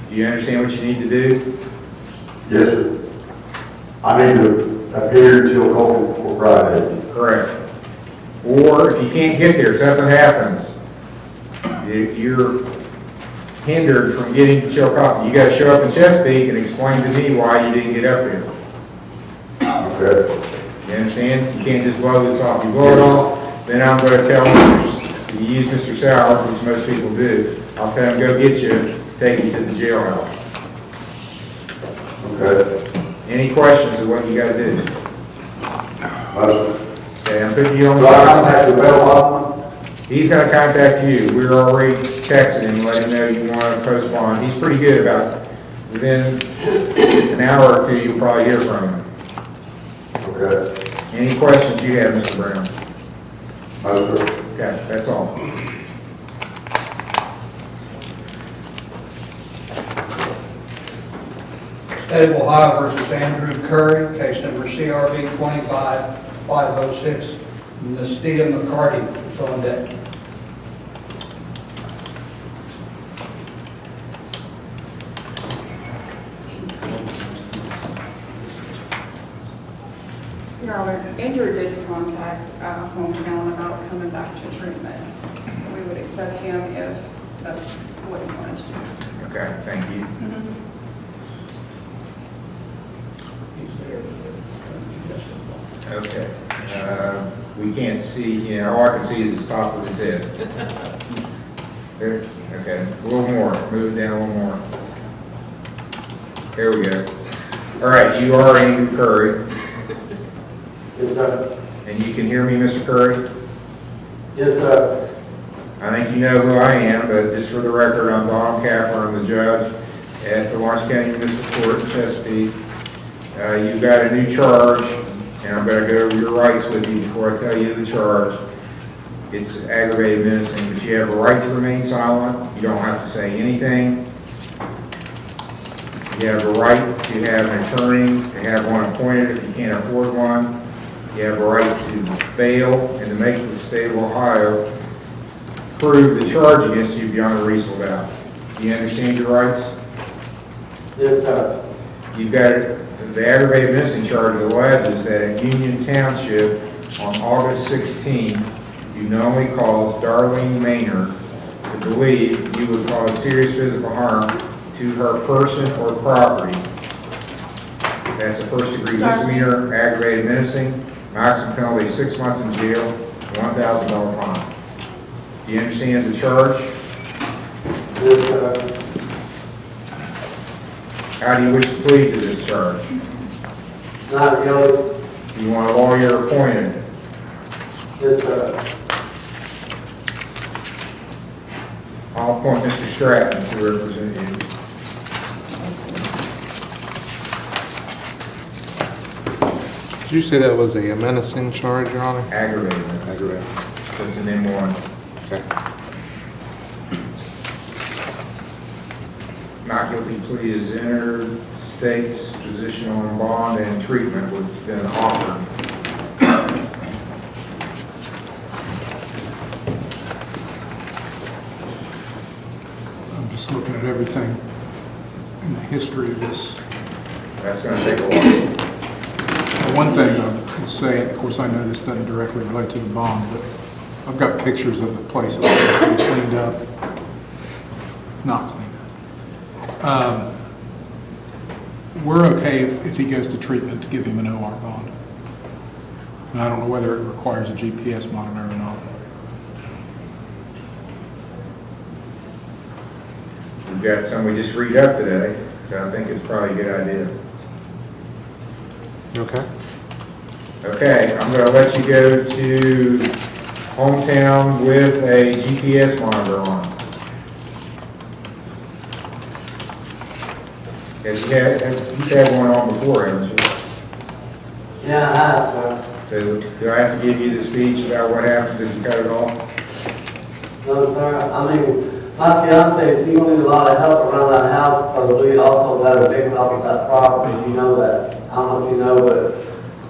Do you understand what you need to do? Yes, sir. I need to appear till Chillicothe before Friday. Correct. Or if you can't get there, something happens, you're hindered from getting to Chillicothe. You got to show up in Chesapeake and explain to me why you didn't get up there. Okay. You understand? You can't just blow this off. You blow it off, then I'm going to tell him, you use Mr. Sowers, which most people do, I'll tell him, go get you, take you to the jailhouse. Okay. Any questions of what you got to do? Okay, I'm putting you on the So I spot. contact the bail bondsman? He's going to contact you. We're already texting him, letting him know you want to postpone. He's pretty good about it. Within an hour or two, you'll probably hear from him. Okay. Any questions you have, Mr. Brown? No, sir. Okay, that's all. State of Ohio versus Andrew Curry, case number CRB 25506, Nestia McCarty is on deck. Your Honor, Andrew did contact hometown about coming back to treatment. We would accept him if that's what he wanted to do. Okay, thank you. Okay. We can't see, all I can see is the top of his head. There, okay, a little more, move it down a little more. There we go. All right, you are Andrew Curry, Yes, sir. and you can hear me, Mr. Curry? Yes, sir. I think you know who I am, but just for the record, I'm Donald Capper, I'm the judge at the Lawrence County Municipal Court in Chesapeake. You've got a new charge, and I'm going to go over your rights with you before I tell you the charge. It's aggravated menacing, but you have a right to remain silent. You don't have to say anything. You have a right to have an attorney, to have one appointed if you can't afford one. You have a right to bail and to make the state of Ohio prove the charge against you beyond a reasonable doubt. Do you understand your rights? Yes, sir. You've got the aggravated menacing charge alleges that at Union Township on August 16, you knowingly caused Darlene Maynard to believe you would cause serious physical harm to her person or property. That's a first-degree misdemeanor, aggravated menacing, maximum penalty 6 months in jail, $1,000 fine. Do you understand the charge? Yes, sir. How do you wish to plead to this charge? Not really. You want a lawyer appointed? Yes, sir. I'll appoint Mr. Stratton to represent you. Did you say that was a menacing charge, Your Honor? Aggravated. Aggravated. That's an M1. Okay. Not guilty plea is entered. State's position on bond and treatment was then offered. I'm just looking at everything in the history of this That's gonna take a while. One thing I will say, of course, I know this doesn't directly relate to the bond, but I've got pictures of the place that has to be cleaned up. Not cleaned up. We're okay if he goes to treatment to give him an OR bond. And I don't know whether it requires a GPS monitor or not. We've got some we just read up today, so I think it's probably a good idea. Okay. Okay, I'm gonna let you go to hometown with a GPS monitor on. You've had one on before, haven't you? Yeah, I have, sir. So do I have to give you the speech about what happens if you cut it off? No, sir, I mean, my fiance, she needs a lot of help around that house, because we also got a big house with that property, you know that. I don't know if you know, but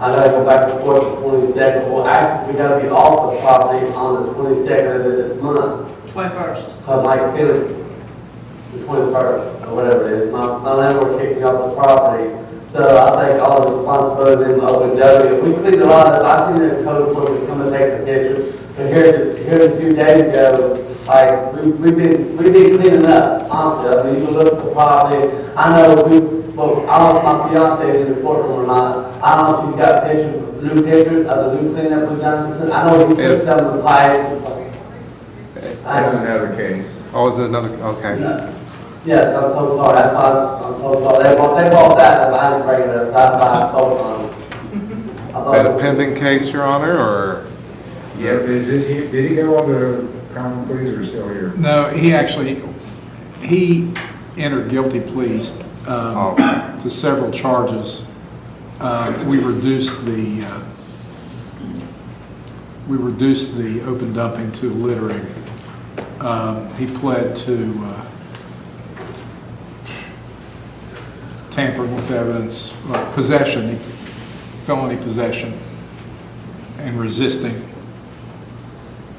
I gotta go back and forth the 22nd. Well, actually, we gotta be off the property on the 22nd of this month. 21st. Cause my feeling, the 21st, or whatever it is, my landlord kicked me off the property. So I take all the responsibility in OW. We cleaned a lot of, I seen the code enforcement come and take the pictures. But here a few days ago, like, we've been cleaning up, honestly. I mean, you can look at the property. I know well, I don't know if my fiance is in the courtroom or not. I don't know if she's got new pictures of the new cleanup we've done. I know he put some of the pipes. That's another case. Oh, is it another, okay. Yes, I'm so sorry. That's why I'm so sorry. They bought that, and I didn't bring it up. That's why I spoke on it. Is that a pending case, Your Honor, or? Yeah, did he go on the common pleas or still here? No, he entered guilty pleas to several charges. We reduced the open dumping to littering. He pled to tampering with evidence, possession, felony possession, and resisting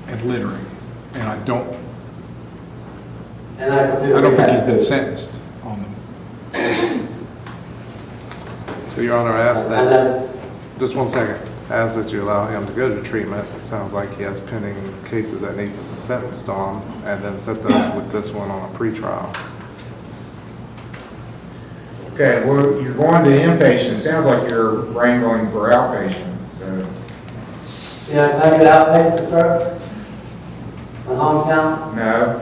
and littering. And I don't think he's been sentenced on them. So, Your Honor, I ask that, just one second, I ask that you allow him to go to treatment. It sounds like he has pending cases that need sentenced on, and then set those with this one on a pretrial. Okay, well, you're going to inpatient. It sounds like you're wrangling for outpatient, so. Yeah, can I get outpatient, sir? In hometown? No.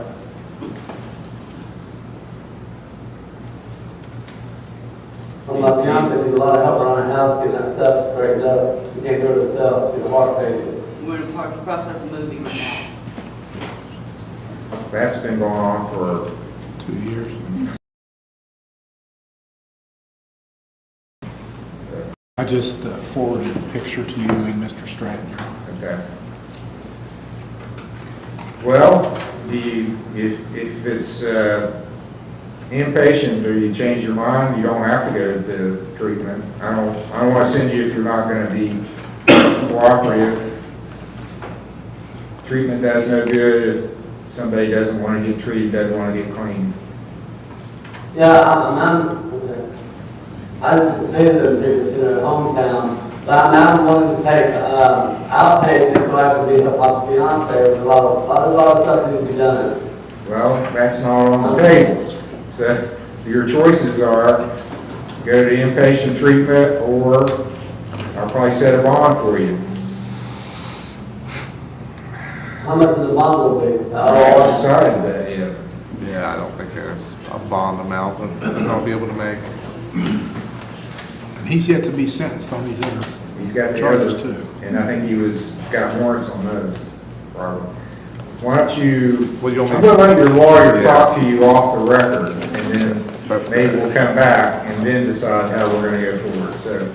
Well, my fiance needs a lot of help around the house getting that stuff straightened up. She can't do it herself. She's a heart patient. We're in the process of moving right now. That's been going on for 2 years. I just forwarded a picture to you and Mr. Stratton. Okay. Well, if it's inpatient or you change your mind, you don't have to go to treatment. I don't want to send you if you're not going to be cooperative. Treatment does no good if somebody doesn't want to get treated, doesn't want to get clean. Yeah, I didn't say those things in our hometown, but I'm willing to take outpatient so I can be my fiance. There's a lot of stuff that needs to be done. Well, that's not on the table. So your choices are go to inpatient treatment, or I'll probably set a bond for you. How much is the bond will be? I haven't decided that yet. Yeah, I don't think there's a bond amount that I'll be able to make. And he's yet to be sentenced on these other He's got the charges others too. And I think he got warrants on those, probably. Why don't you, I'm going to let your lawyer talk to you off the record, and then maybe we'll come back and then decide how we're going to go forward. So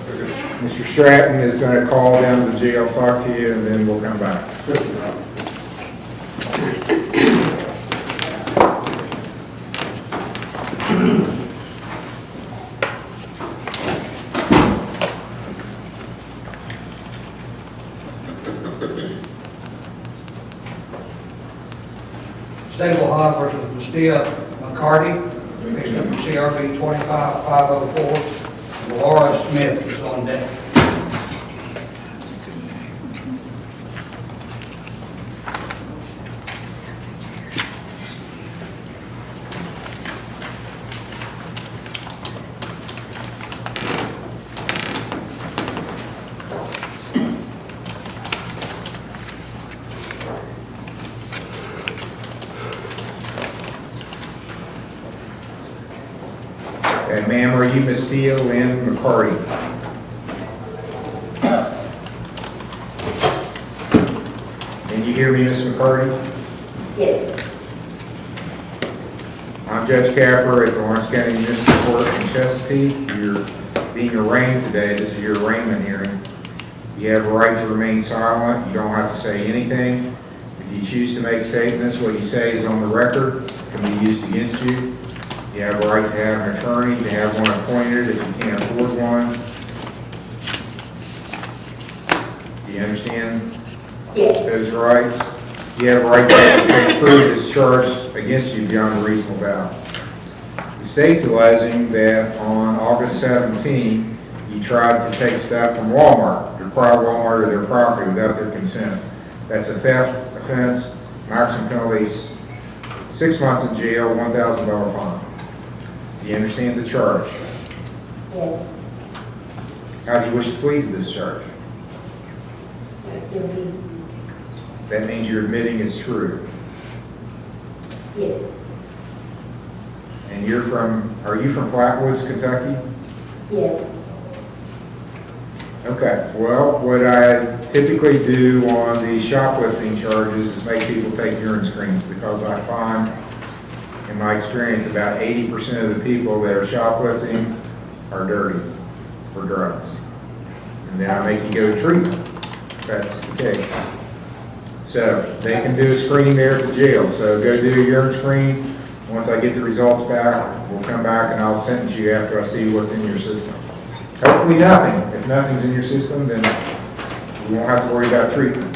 Mr. Stratton is going to call down to the jail, talk to you, and then we'll come back. State of Ohio versus Mustia McCarty, case number CRB 25504. Laura Smith is on deck. Okay, ma'am, are you Miss Tia Lynn McCarty? Can you hear me, Miss McCarty? Yes. I'm Judge Capper at the Lawrence County Municipal Court in Chesapeake. You're being arraigned today. This is your arraignment hearing. You have a right to remain silent. You don't have to say anything. If you choose to make statements, what you say is on the record, can be used against you. You have a right to have an attorney, to have one appointed if you can't afford one. Do you understand those rights? You have a right to prove this charge against you beyond a reasonable doubt. The state's alleging that on August 17, you tried to take stuff from Walmart, deprive Walmart of their property without their consent. That's a theft offense, maximum penalty 6 months in jail, $1,000 fine. Do you understand the charge? Yes. How do you wish to plead to this charge? That means you're admitting it's true. Yes. And are you from Flatwoods, Kentucky? Yes. Okay, well, what I typically do on the shoplifting charges is make people take urine screens, because I find, in my experience, about 80% of the people that are shoplifting are dirty for drugs. And then I make you go to treatment, if that's the case. So they can do a screen there at the jail. So go do a urine screen. Once I get the results back, we'll come back and I'll sentence you after I see what's in your system. Hopefully nothing. If nothing's in your system, then we won't have to worry about treatment.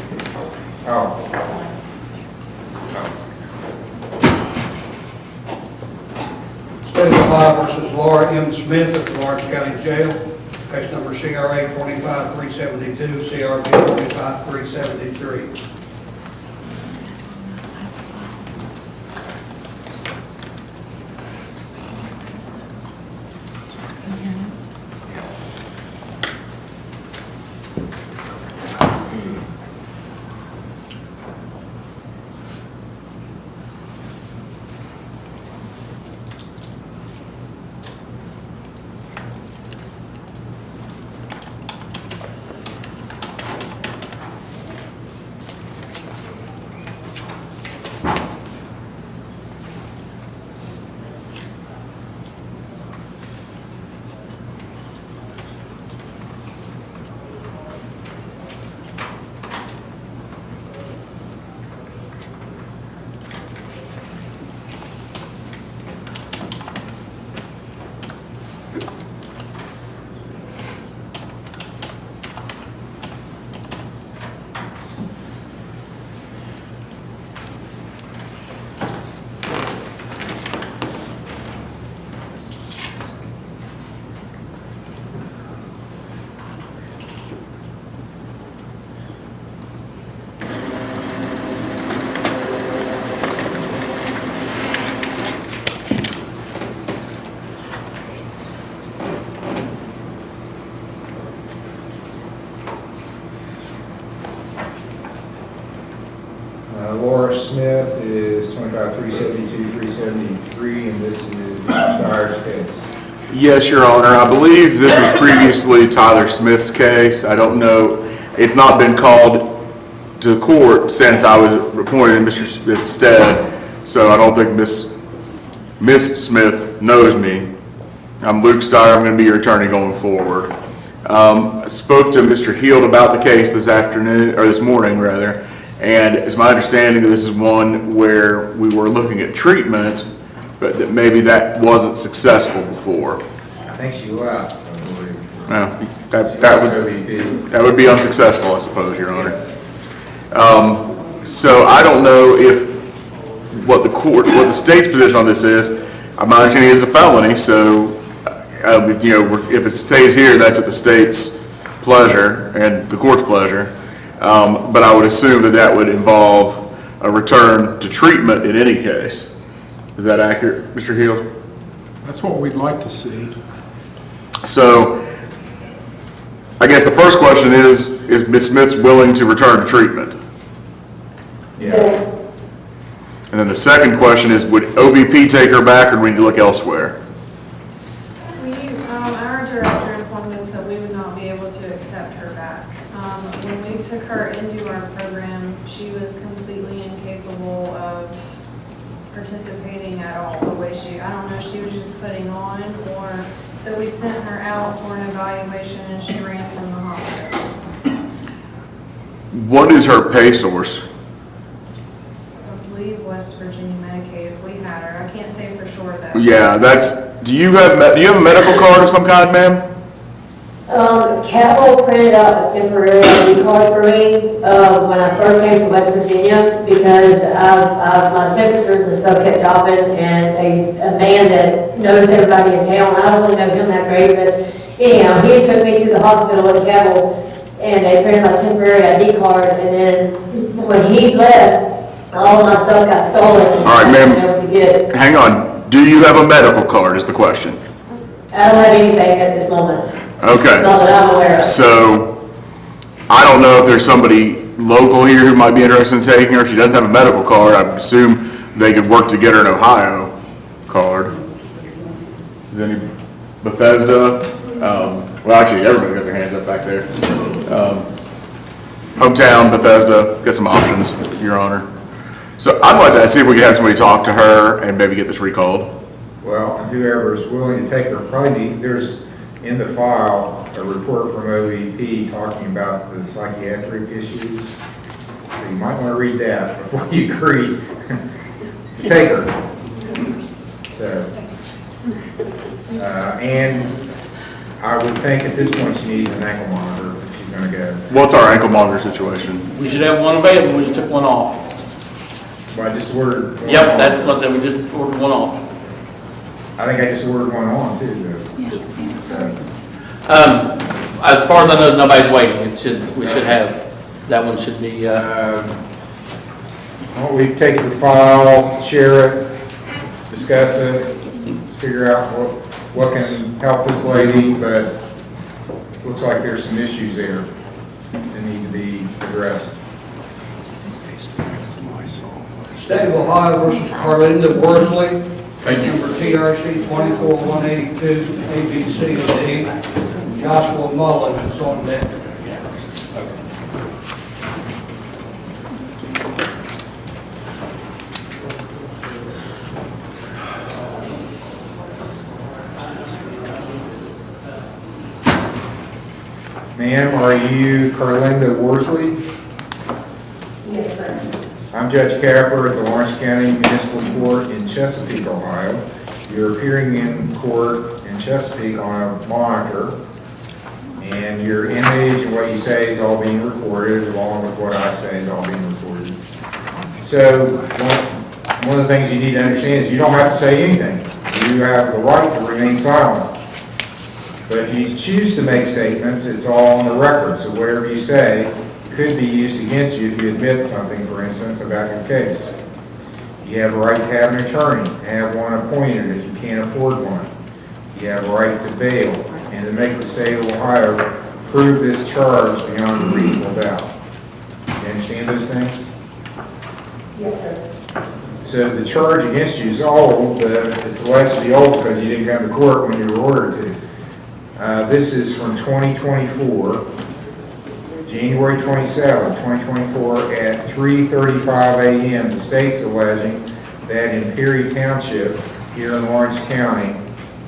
State of Ohio versus Laura M. Smith at the Lawrence County Jail. Case number CRA 25372, CRB 25373. Laura Smith is 25372-373, and this is Mr. Steyer's case. Yes, Your Honor. I believe this was previously Tyler Smith's case. I don't know. It's not been called to the court since I was appointed in Mr. Smith's stead, so I don't think Miss Smith knows me. I'm Luke Steyer. I'm going to be your attorney going forward. I spoke to Mr. Heald about the case this morning, and it's my understanding that this is one where we were looking at treatment, but that maybe that wasn't successful before. I think she left, I believe. That would be unsuccessful, I suppose, Your Honor. So I don't know what the state's position on this is. My understanding is a felony, so if it stays here, that's at the state's pleasure and the court's pleasure. But I would assume that would involve a return to treatment in any case. Is that accurate, Mr. Hill? That's what we'd like to see. So, I guess the first question is Ms. Smith's willing to return to treatment? Yeah. And then the second question is, would OVP take her back, or do we need to look elsewhere? Our director informed us that we would not be able to accept her back. When we took her into our program, she was completely incapable of participating at all the way I don't know if she was just putting on, or, so we sent her out for an evaluation and she ran from the hospital. What is her pay source? I believe West Virginia Medicaid, if we had her. I can't say for sure though. Yeah, do you have a medical card of some kind, ma'am? Capital printed up a temporary ID card for me when I first came to West Virginia because my temperatures and stuff kept dropping, and a man that knows everybody in town, I don't really know him that great, but anyhow, he took me to the hospital at Capital, and they printed my temporary ID card, and then when he left, all of my stuff got stolen. All right, ma'am. To get. Hang on. Do you have a medical card is the question. I don't have anything at this moment. Okay. Not that I'm aware of. So, I don't know if there's somebody local here who might be interested in taking her. If she doesn't have a medical card, I would assume they could work to get her an Ohio card. Is any Bethesda? Well, actually, everybody got their hands up back there. Hometown, Bethesda, got some options, Your Honor. So I'd like to see if we could have somebody talk to her and maybe get this recalled. Well, and whoever is willing to take her, there's in the file a report from OVP talking about the psychiatric issues. So you might want to read that before you agree to take her. So, and I would think at this point she needs an ankle monitor if she's going to go. What's our ankle monitor situation? We should have one available, we just took one off. Well, I just ordered one Yep, on. that's what I said, we just ordered one off. I think I just ordered one on too, though. So, As far as I know, nobody's waiting, we should have, that one should be, why don't we take the file, share it, discuss it, figure out what can help this lady, but looks like there's some issues there that need to be addressed. State of Ohio versus Carlinda Worsley. Thank you. Number TRC 24182, ABC and D. Joshua Mullins is on deck. Ma'am, are you Carlinda Worsley? Yes, sir. I'm Judge Capper at the Lawrence County Municipal Court in Chesapeake, Ohio. You're appearing in court in Chesapeake on a monitor, and your image and what you say is all being recorded, along with what I say is all being recorded. So, one of the things you need to understand is you don't have to say anything. You have the right to remain silent. But if you choose to make statements, it's all on the record, so whatever you say could be used against you if you admit something, for instance, about your case. You have a right to have an attorney, to have one appointed if you can't afford one. You have a right to bail, and to make the state of Ohio prove this charge beyond a reasonable doubt. You understand those things? Yes, sir. So the charge against you is old, but it's alleged to be old because you didn't come to court when you were ordered to. This is from 2024. January 27, 2024, at 3:35 a.m., the state's alleging that in Perry Township, here in Lawrence County,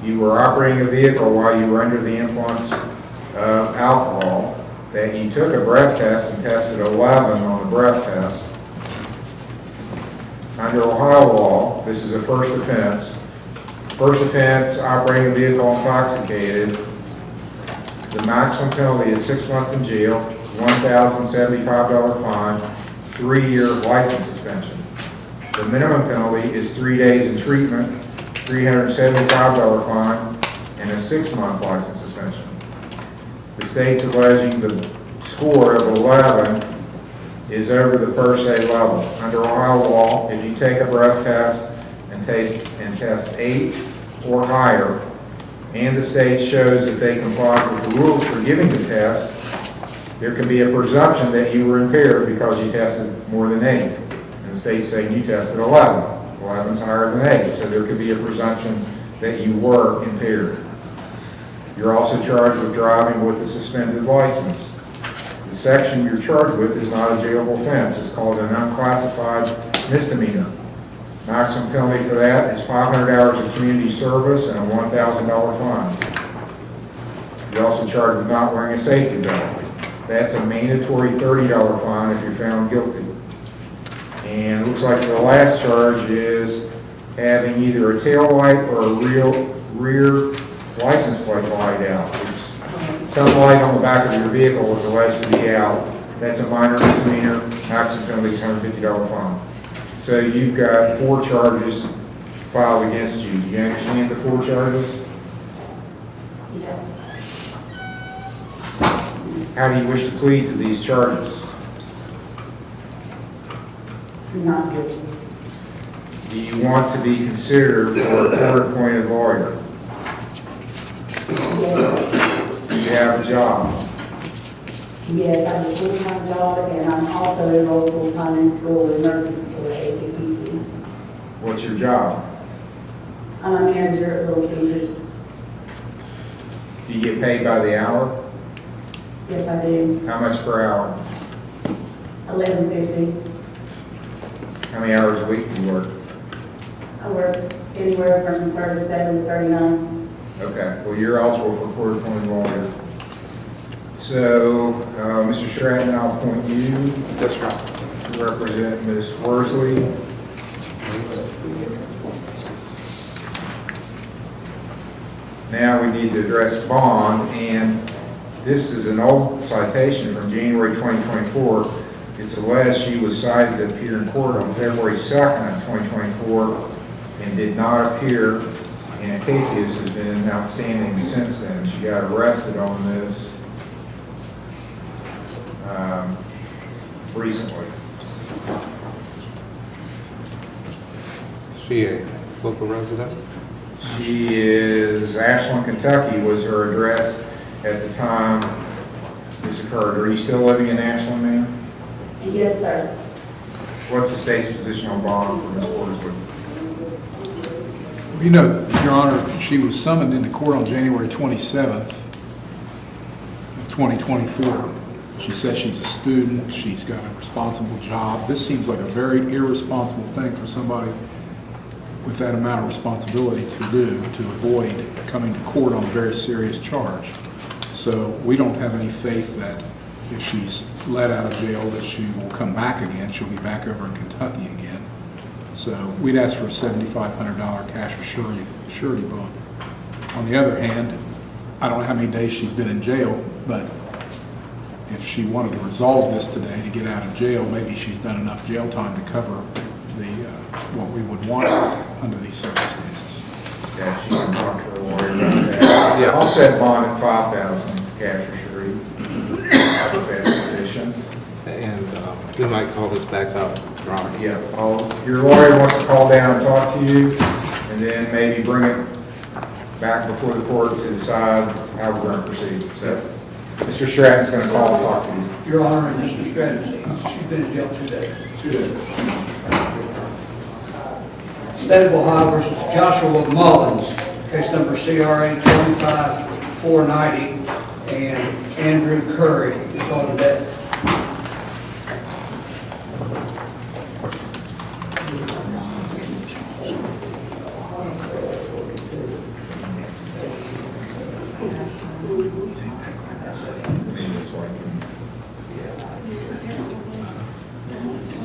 you were operating a vehicle while you were under the influence of alcohol, that you took a breath test and tested 11 on the breath test. Under Ohio law, this is a first offense. First offense, operating a vehicle intoxicated. The maximum penalty is 6 months in jail, $1,075 fine, 3-year license suspension. The minimum penalty is 3 days in treatment, $375 fine, and a 6-month license suspension. The state's alleging the score of 11 is over the per se level. Under Ohio law, if you take a breath test and test 8 or higher, and the state shows that they complied with the rules for giving the test, there can be a presumption that you were impaired because you tested more than 8. And the state's saying you tested 11. 11 is higher than 8, so there could be a presumption that you were impaired. You're also charged with driving with a suspended license. The section you're charged with is not a jailable offense. It's called an unclassified misdemeanor. Maximum penalty for that is 500 hours of community service and a $1,000 fine. You're also charged with not wearing a safety belt. That's a mandatory $30 fine if you're found guilty. And it looks like the last charge is having either a tail light or a rear license plate light out. It's some light on the back of your vehicle is alleged to be out. That's a minor misdemeanor. Maximum penalty is $150 fine. So you've got 4 charges filed against you. Do you understand the 4 charges? Yes. How do you wish to plead to these charges? Not guilty. Do you want to be considered for a court-appointed lawyer? Yes. Do you have a job? Yes, I have a full-time job, and I'm also enrolled full-time in school, in nursing school at ACTC. What's your job? I'm a manager at Little Caesars. Do you get paid by the hour? Yes, I do. How much per hour? $11.50. How many hours a week do you work? I work anywhere from 37 to 39. Okay, well, you're eligible for court-appointed lawyer. So, Mr. Stratton, I'll appoint you to represent Ms. Worsley. Now we need to address bond, and this is an old citation from January 2024. It's alleged she was cited to appear in court on February 2nd of 2024 and did not appear, and a case has been outstanding since then. She got arrested on this recently. Is she a local resident? She is, Ashland, Kentucky was her address at the time this occurred. Are you still living in Ashland, ma'am? Yes, sir. What's the state's position on bond for Ms. Worsley? You know, Your Honor, she was summoned into court on January 27th of 2024. She says she's a student, she's got a responsible job. This seems like a very irresponsible thing for somebody with that amount of responsibility to do, to avoid coming to court on a very serious charge. So we don't have any faith that if she's let out of jail that she will come back again. She'll be back over in Kentucky again. So we'd ask for a $7,500 cash surety bond. On the other hand, I don't know how many days she's been in jail, but if she wanted to resolve this today to get out of jail, maybe she's done enough jail time to cover the what we would want under these circumstances. Yeah, she can talk to her lawyer about that. Yeah, I'll set bond at $5,000 cash for surety. I think that's sufficient. And we might call this back up, Your Honor. Yeah, your lawyer wants to call down and talk to you, and then maybe bring it back before the court to decide how we're going to proceed. So, Mr. Stratton's going to call and talk to you. Your Honor, and Mr. Stratton, she's been in jail 2 days. 2 days. State of Ohio versus Joshua Mullins, case number CRA 25490, and Andrew Curry is on the deck.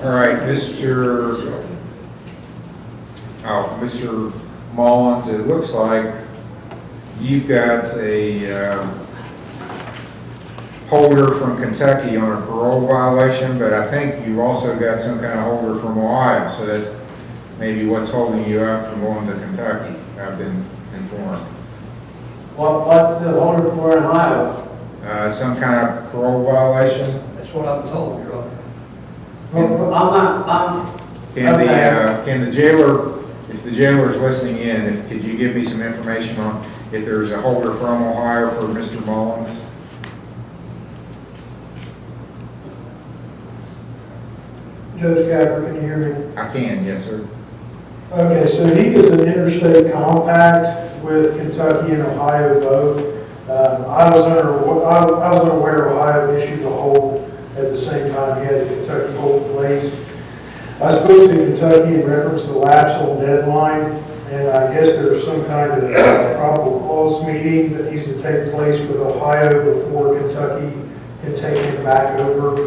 All right, Mr. Mullins, it looks like you've got a holder from Kentucky on a parole violation, but I think you've also got some kind of holder from Ohio, so that's maybe what's holding you up from going to Kentucky, I've been informed. What's the order for in Ohio? Some kind of parole violation. That's what I'm told, Your Honor. Can the jailer, if the jailer is listening in, could you give me some information on if there's a holder from Ohio for Mr. Mullins? Judge Capper, can you hear me? I can, yes, sir. Okay, so he is an interstate compact with Kentucky and Ohio both. I was unaware Ohio issued a hold at the same time he had the Kentucky hold in place. I spoke to Kentucky in reference to the lapse on deadline, and I guess there's some kind of probable cause meeting that needs to take place with Ohio before Kentucky can take him back over.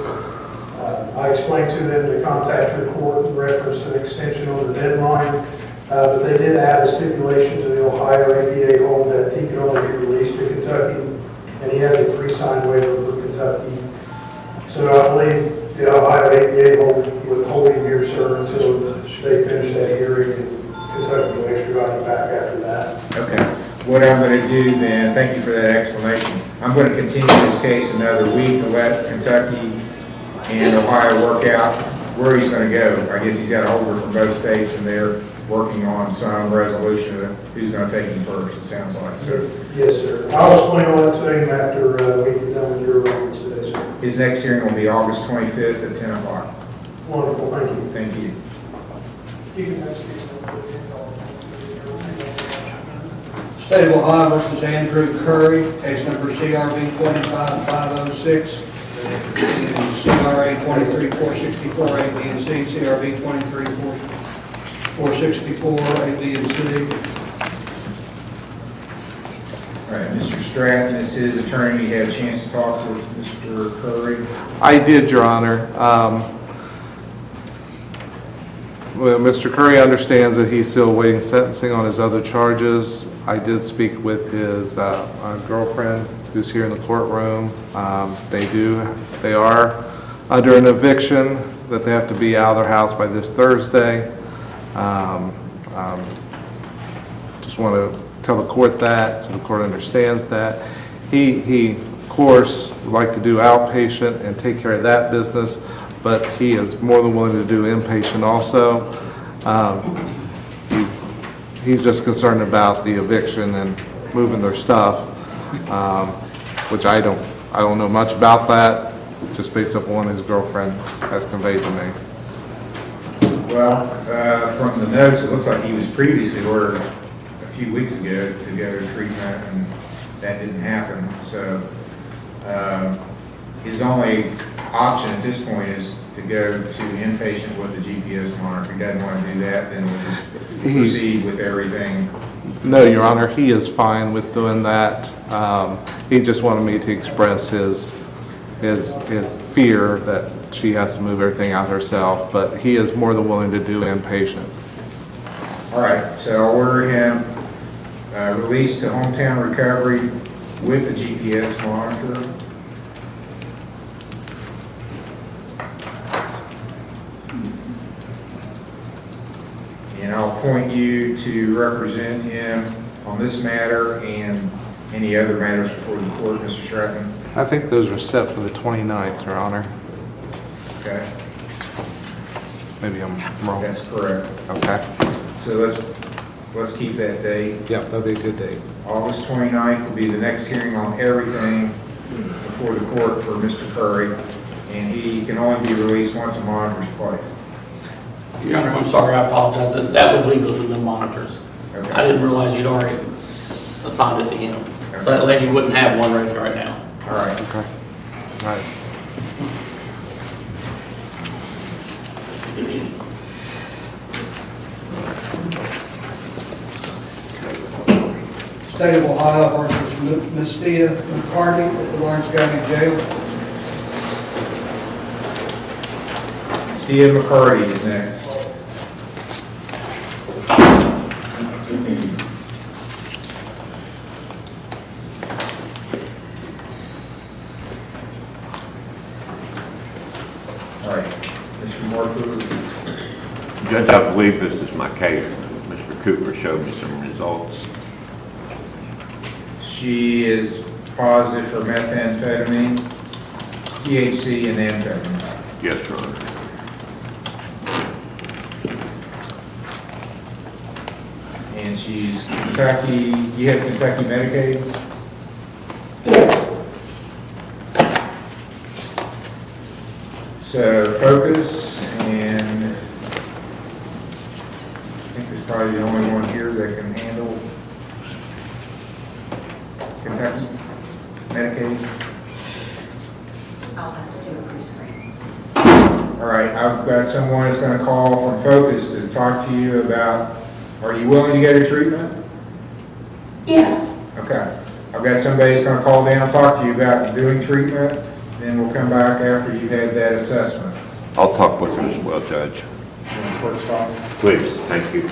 I explained to them to contact your court in reference to an extension on the deadline, but they did add a stipulation to the Ohio APA hold that he could only be released to Kentucky, and he has a pre-signed waiver for Kentucky. So I believe the Ohio APA hold would hold him here, sir, until they finish that hearing, and Kentucky will extradite him back after that. Okay. What I'm going to do then, thank you for that explanation. I'm going to continue this case another week to let Kentucky and Ohio work out where he's going to go. I guess he's got a holder from both states, and they're working on some resolution of who's going to take him first, it sounds like. So, yes, sir. I'll explain all that to him after we get done with your arrangements today, sir. his next hearing will be August 25th at 10 o'clock. Wonderful, thank you. Thank you. State of Ohio versus Andrew Curry, case number CRB 25506, CRA 23464 A, B, and C, CRB 23464 A, B, and C. All right, Mr. Stratton, this is attorney. You had a chance to talk with Mr. Curry? I did, Your Honor. Well, Mr. Curry understands that he's still awaiting sentencing on his other charges. I did speak with his girlfriend who's here in the courtroom. They are under an eviction that they have to be out of their house by this Thursday. Just want to tell the court that, so the court understands that. He of course, would like to do outpatient and take care of that business, but he is more than willing to do inpatient also. He's just concerned about the eviction and moving their stuff, which I don't know much about that, just based upon what his girlfriend has conveyed to me. Well, from the notes, it looks like he was previously ordered a few weeks ago to go to treatment, and that didn't happen. So his only option at this point is to go to inpatient with the GPS monitor. If he doesn't want to do that, then we'll just proceed with everything. No, Your Honor, he is fine with doing that. He just wanted me to express his fear that she has to move everything out herself, but he is more than willing to do inpatient. All right, so I'll order him released to hometown recovery with a GPS monitor. And I'll appoint you to represent him on this matter and any other matters before the court, Mr. Stratton. I think those are set for the 29th, Your Honor. Okay. Maybe I'm wrong. That's correct. Okay. So let's keep that date. Yep, that'd be a good date. August 29th will be the next hearing on everything before the court for Mr. Curry, and he can only be released once a monitor is placed. Your Honor, I'm sorry, I apologize. That would leave us with the monitors. Okay. I didn't realize you'd already assigned it to him. So that lady wouldn't have one ready right now. All right. Okay. All right. State of Ohio versus Municipal McCarty at the Lawrence County Jail. Steve McCarty is next. All right, Mr. Morford. Judge, I believe this is my case. Mr. Cooper showed me some results. She is positive for methamphetamine, THC, and amphetamine. Yes, Your Honor. And she's Kentucky, you have Kentucky Medicaid? So Focus, and I think there's probably the only one here that can handle Kentucky Medicaid. I'll have to do a pre-screen. All right, I've got someone that's gonna call from Focus to talk to you about, are you willing to get her treatment? Yeah. Okay. I've got somebody that's gonna call down, talk to you about doing treatment, then we'll come back after you've had that assessment. I'll talk with her as well, Judge. Court's fine. Please, thank you.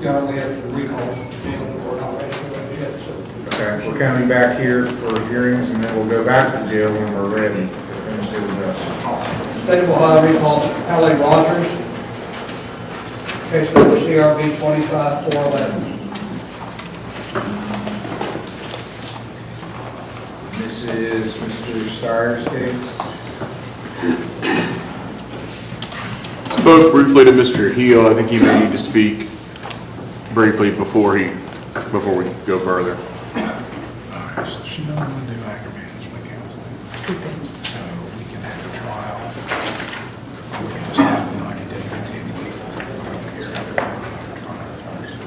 You only have to recall, we're not ready for that yet, so. Okay, we're coming back here for hearings, and then we'll go back to jail when we're ready to finish the rest. State of Ohio recall L.A. Rogers, case number CRB 25411. This is Mr. Steyer's case. Spoke briefly to Mr. Heel. I think he may need to speak briefly before we go further. All right, so she doesn't want to do anger management counseling. So we can have a trial. We can just have the 90-day continuance. I don't care how they're going to trial first.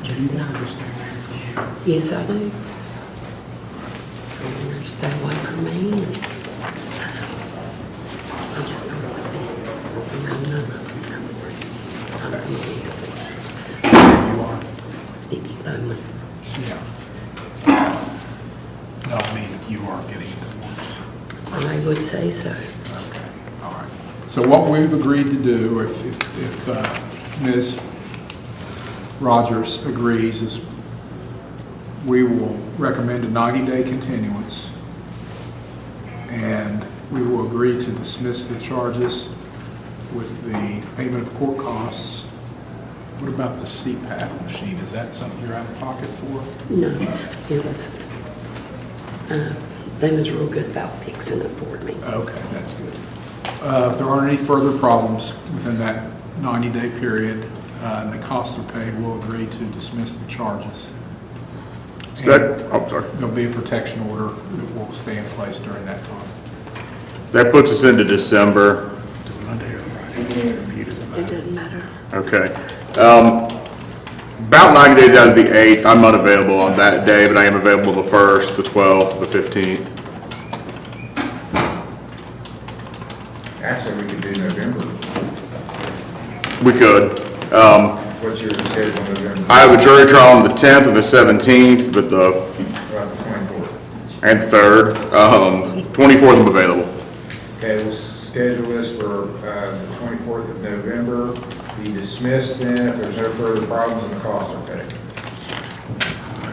Do you want her to stay away from you? Yes, I do. I want her to stay away from me. I just don't want to be around none of them. You are? Maybe Bowman. Yeah. No, I mean, you are getting divorced. I would say so. Okay, all right. So what we've agreed to do, if Ms. Rogers agrees, is we will recommend a 90-day continuance, and we will agree to dismiss the charges with the payment of court costs. What about the CPAP machine? Is that something you're out of pocket for? No, it was, they was real good about fixing it for me. Okay, that's good. If there aren't any further problems within that 90-day period, and the costs are paid, we'll agree to dismiss the charges. So that, I'm sorry. There'll be a protection order that will stay in place during that time. That puts us into December. Monday or Friday. It doesn't matter. Okay. About 90 days out of the 8th, I'm unavailable on that day, but I am available the 1st, the 12th, the 15th. Actually, we could do November. We could. What's your schedule in November? I have a jury trial on the 10th and the 17th, but About the 24th. and the 3rd. 24th I'm available. Okay, we'll schedule this for the 24th of November. Be dismissed then if there's no further problems and the costs are paid.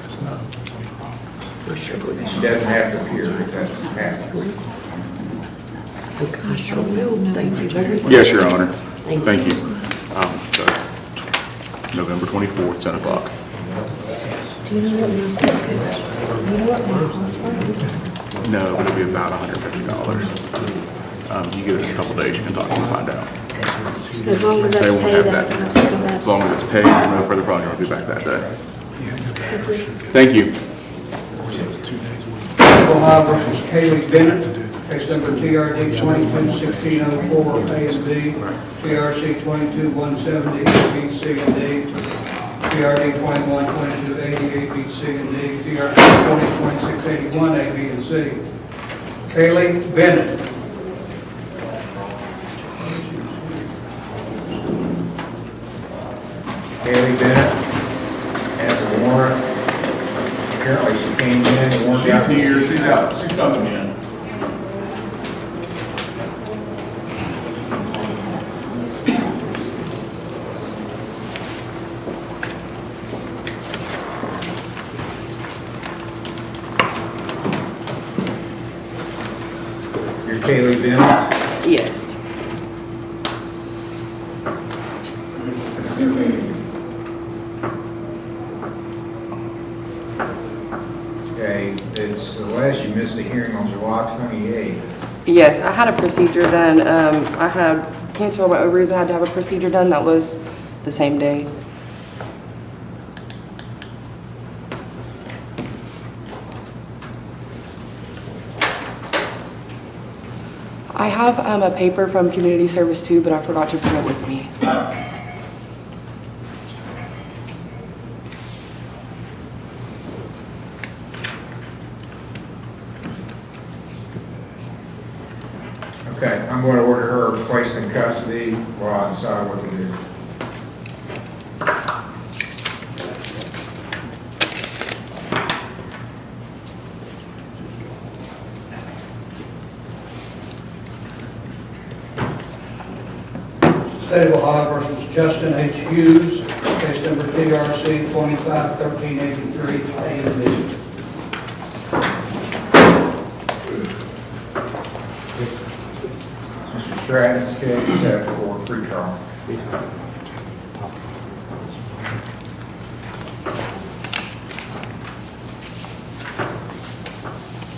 It's not any problems. She doesn't have to appear if that's happening. I sure will. Thank you very much. Yes, Your Honor. Thank you. So, November 24th, 10 o'clock. Do you know what my cost is? You know what my cost was? No, but it'll be about $150. You give it a couple days, you can talk to them and find out. As long as that's They won't paid, have I that. can have to come back. As long as it's paid, there's no further problem, I'll be back that day. Thank you. Ohio versus Kaylee Bennett, case number TRD 221604 A and B, TRC 22170 A, B, C, and D, TRD 212280 A, B, C, and D, TRC 202681 A, B, and C. Kaylee Bennett. Kaylee Bennett has a warrant. Apparently she came in and warned out. She's here, she's out, she's coming in. You're Kaylee Bennett? Yes. missed a hearing on July 28th. Yes, I had a procedure done. I had cancer on my ovaries. I had to have a procedure done. That was the same day. I have a paper from community service too, but I forgot to bring it with me. Okay, I'm going to order her placed in custody while I decide what to do. State of Ohio versus Justin H. Hughes, case number TRC 251383, A and B. Mr. Stratton's case set for pretrial.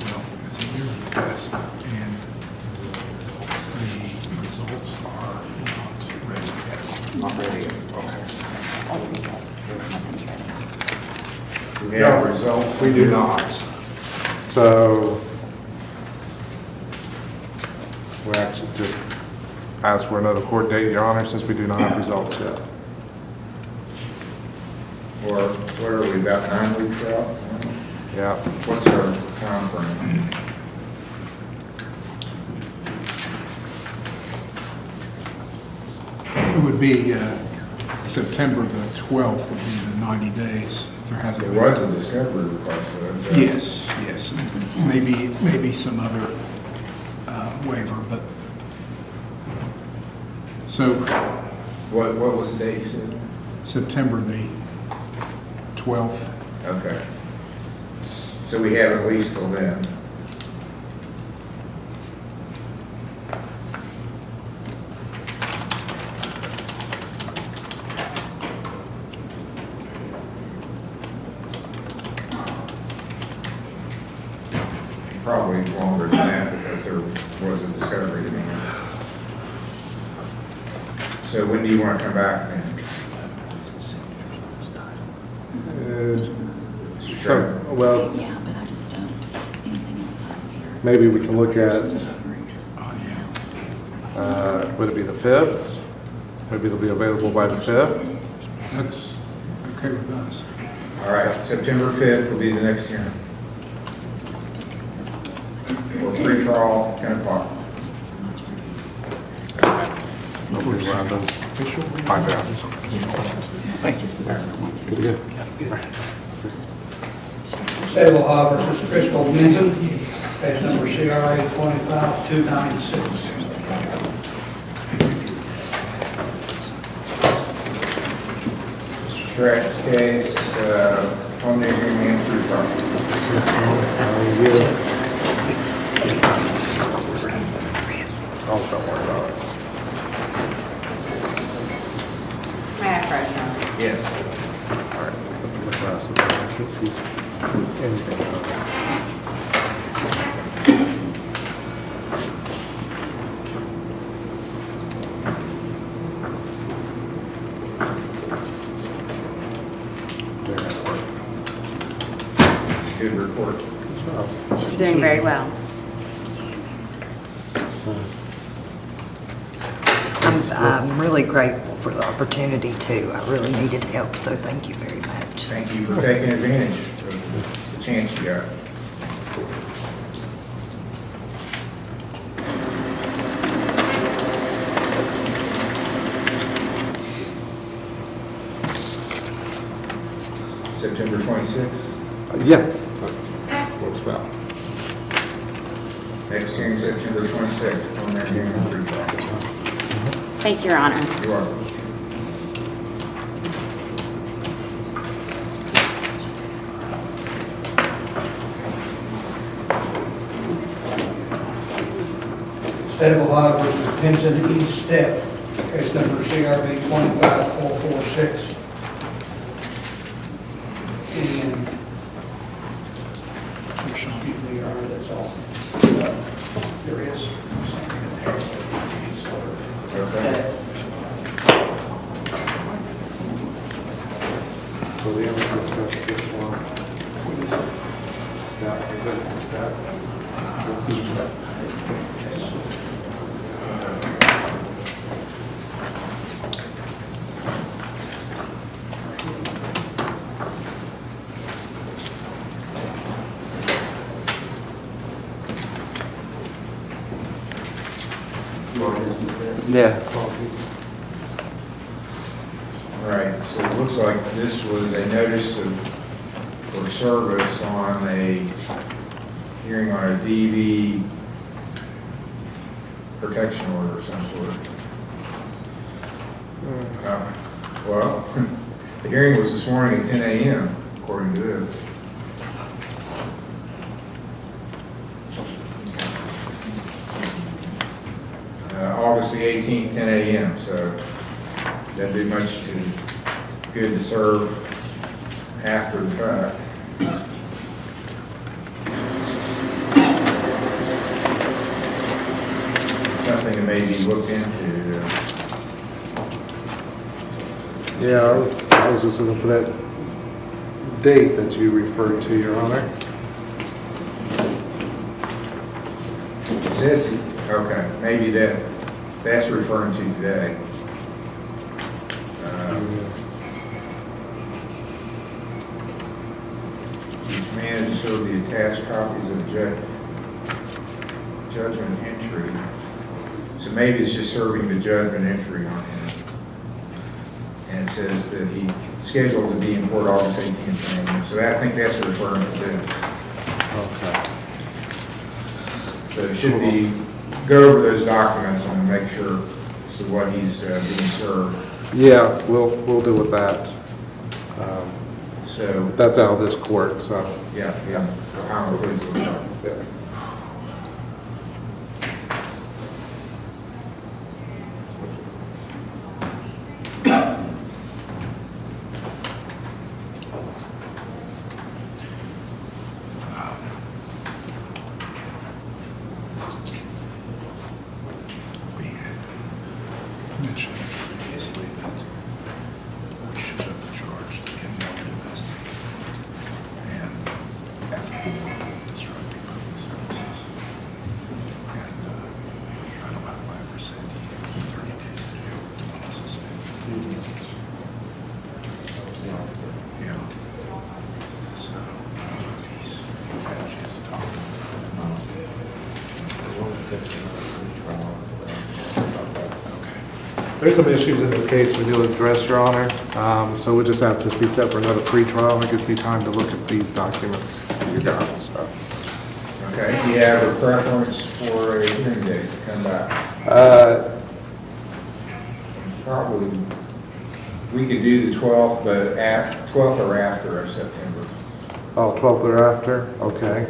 Well, it's a yearly test, and the results are not ready yet. Not ready yet. All the results. Nothing's ready. Do we have results? We do not. So we actually just ask for another court date, Your Honor, since we do not have results yet. Or what are we, about 9 weeks out? Yeah. What's our time frame? It would be September the 12th would be the 90 days, if there hasn't been. There was a discovery request, so. Yes, yes. Maybe some other waiver, but, so. What was the date you said? September the 12th. Okay. So we have at least till then. Probably longer than that because there was a discovery demand. So when do you want to come back then? Well, it's- maybe we can look at, would it be the 5th? Maybe it'll be available by the 5th? That's okay with us. All right, September 5th will be the next hearing. For pre-trial, 10 o'clock. Nobody around us. Official? My bad. Thank you. Good. State of Ohio versus Crystal Minton, case number CRA 25296. Mr. Stratton's case, preliminary hearing and pre-trial. Oh, don't worry about it. May I have pressure? Yes. All right, put my glasses on. I can see anything about it. Good report. She's doing very well. I'm really grateful for the opportunity too. I really needed help, so thank you very much. Thank you for taking advantage of the chance you got. September 26th? Yeah. Works well. Next hearing, September 26th, preliminary hearing and pre-trial. Thank you, Your Honor. You are welcome. State of Ohio versus Pinson East Step, case number CRB 25446. And that's all. Okay. So we haven't discussed this one. What is it? Step, that's the step. This is step. Yeah. All right, so it looks like this was a notice for service on a hearing on a DV protection order of some sort. Well, the hearing was this morning at 10 a.m., according to this. August the 18th, 10 a.m., so that'd be much too good to serve after the fact. Something that may be looked into. Yeah, I was just looking for that date that you referred to, Your Honor. It says, okay, maybe that's referring to today. Each man has served the attached copies of the judgment entry. So maybe it's just serving the judgment entry on him. And it says that he scheduled to be in court August 18th. So I think that's referring to this. Okay. So it should be, go over those documents and make sure as to what he's being served. Yeah, we'll do with that. So That's out of this court, so. yeah. So how will please look up? Yeah. We had mentioned previously that we should have charged him more investigation and F4 disrupting public services. And I don't know if I ever said he had 30 days in jail with 20 suspension. Yeah. So I don't know if he's had a chance to talk to him. There's some issues in this case we need to address, Your Honor. So we just ask this be set for another pre-trial. It gives me time to look at these documents you got, so. Okay, do you have a preference for a hearing date to come back? Probably, we could do the 12th, but 12th or after of September. Oh, 12th or after, okay.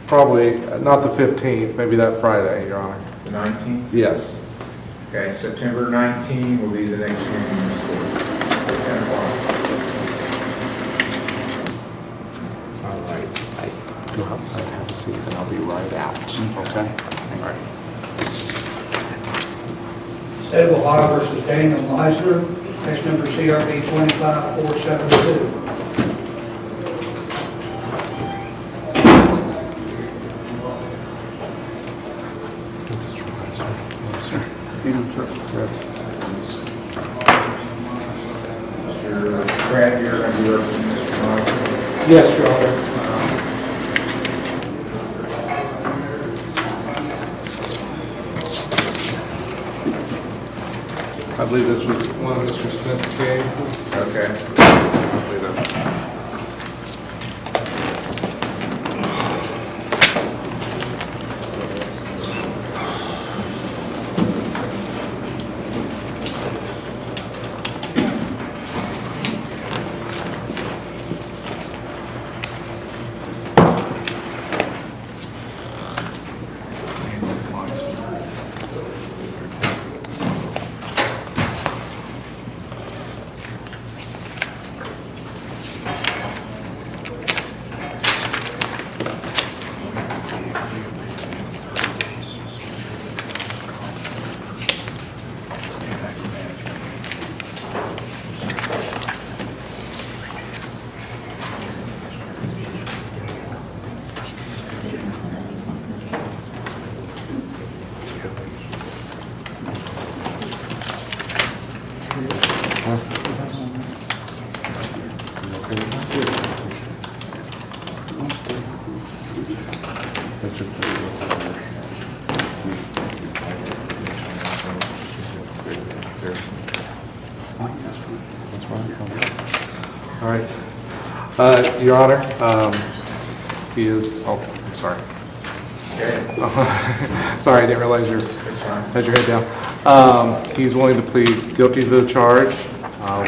Probably not the 15th, maybe that Friday, Your Honor. The 19th? Yes. Okay, September 19 will be the next hearing in this court. At 10 o'clock. All right. Go outside, have a seat, and I'll be right out. Okay? All right. State of Ohio versus Daniel Meisner, case number CRB 25472. Mr. Pratt, you're going to be representing Mr. Meisner. Yes, Your Honor. I believe this was one of Mr. Smith's cases. Okay. I believe that's. All right. Your Honor, he is, oh, I'm sorry. Sorry, I didn't realize you had your head down. He's willing to plead guilty to the charge,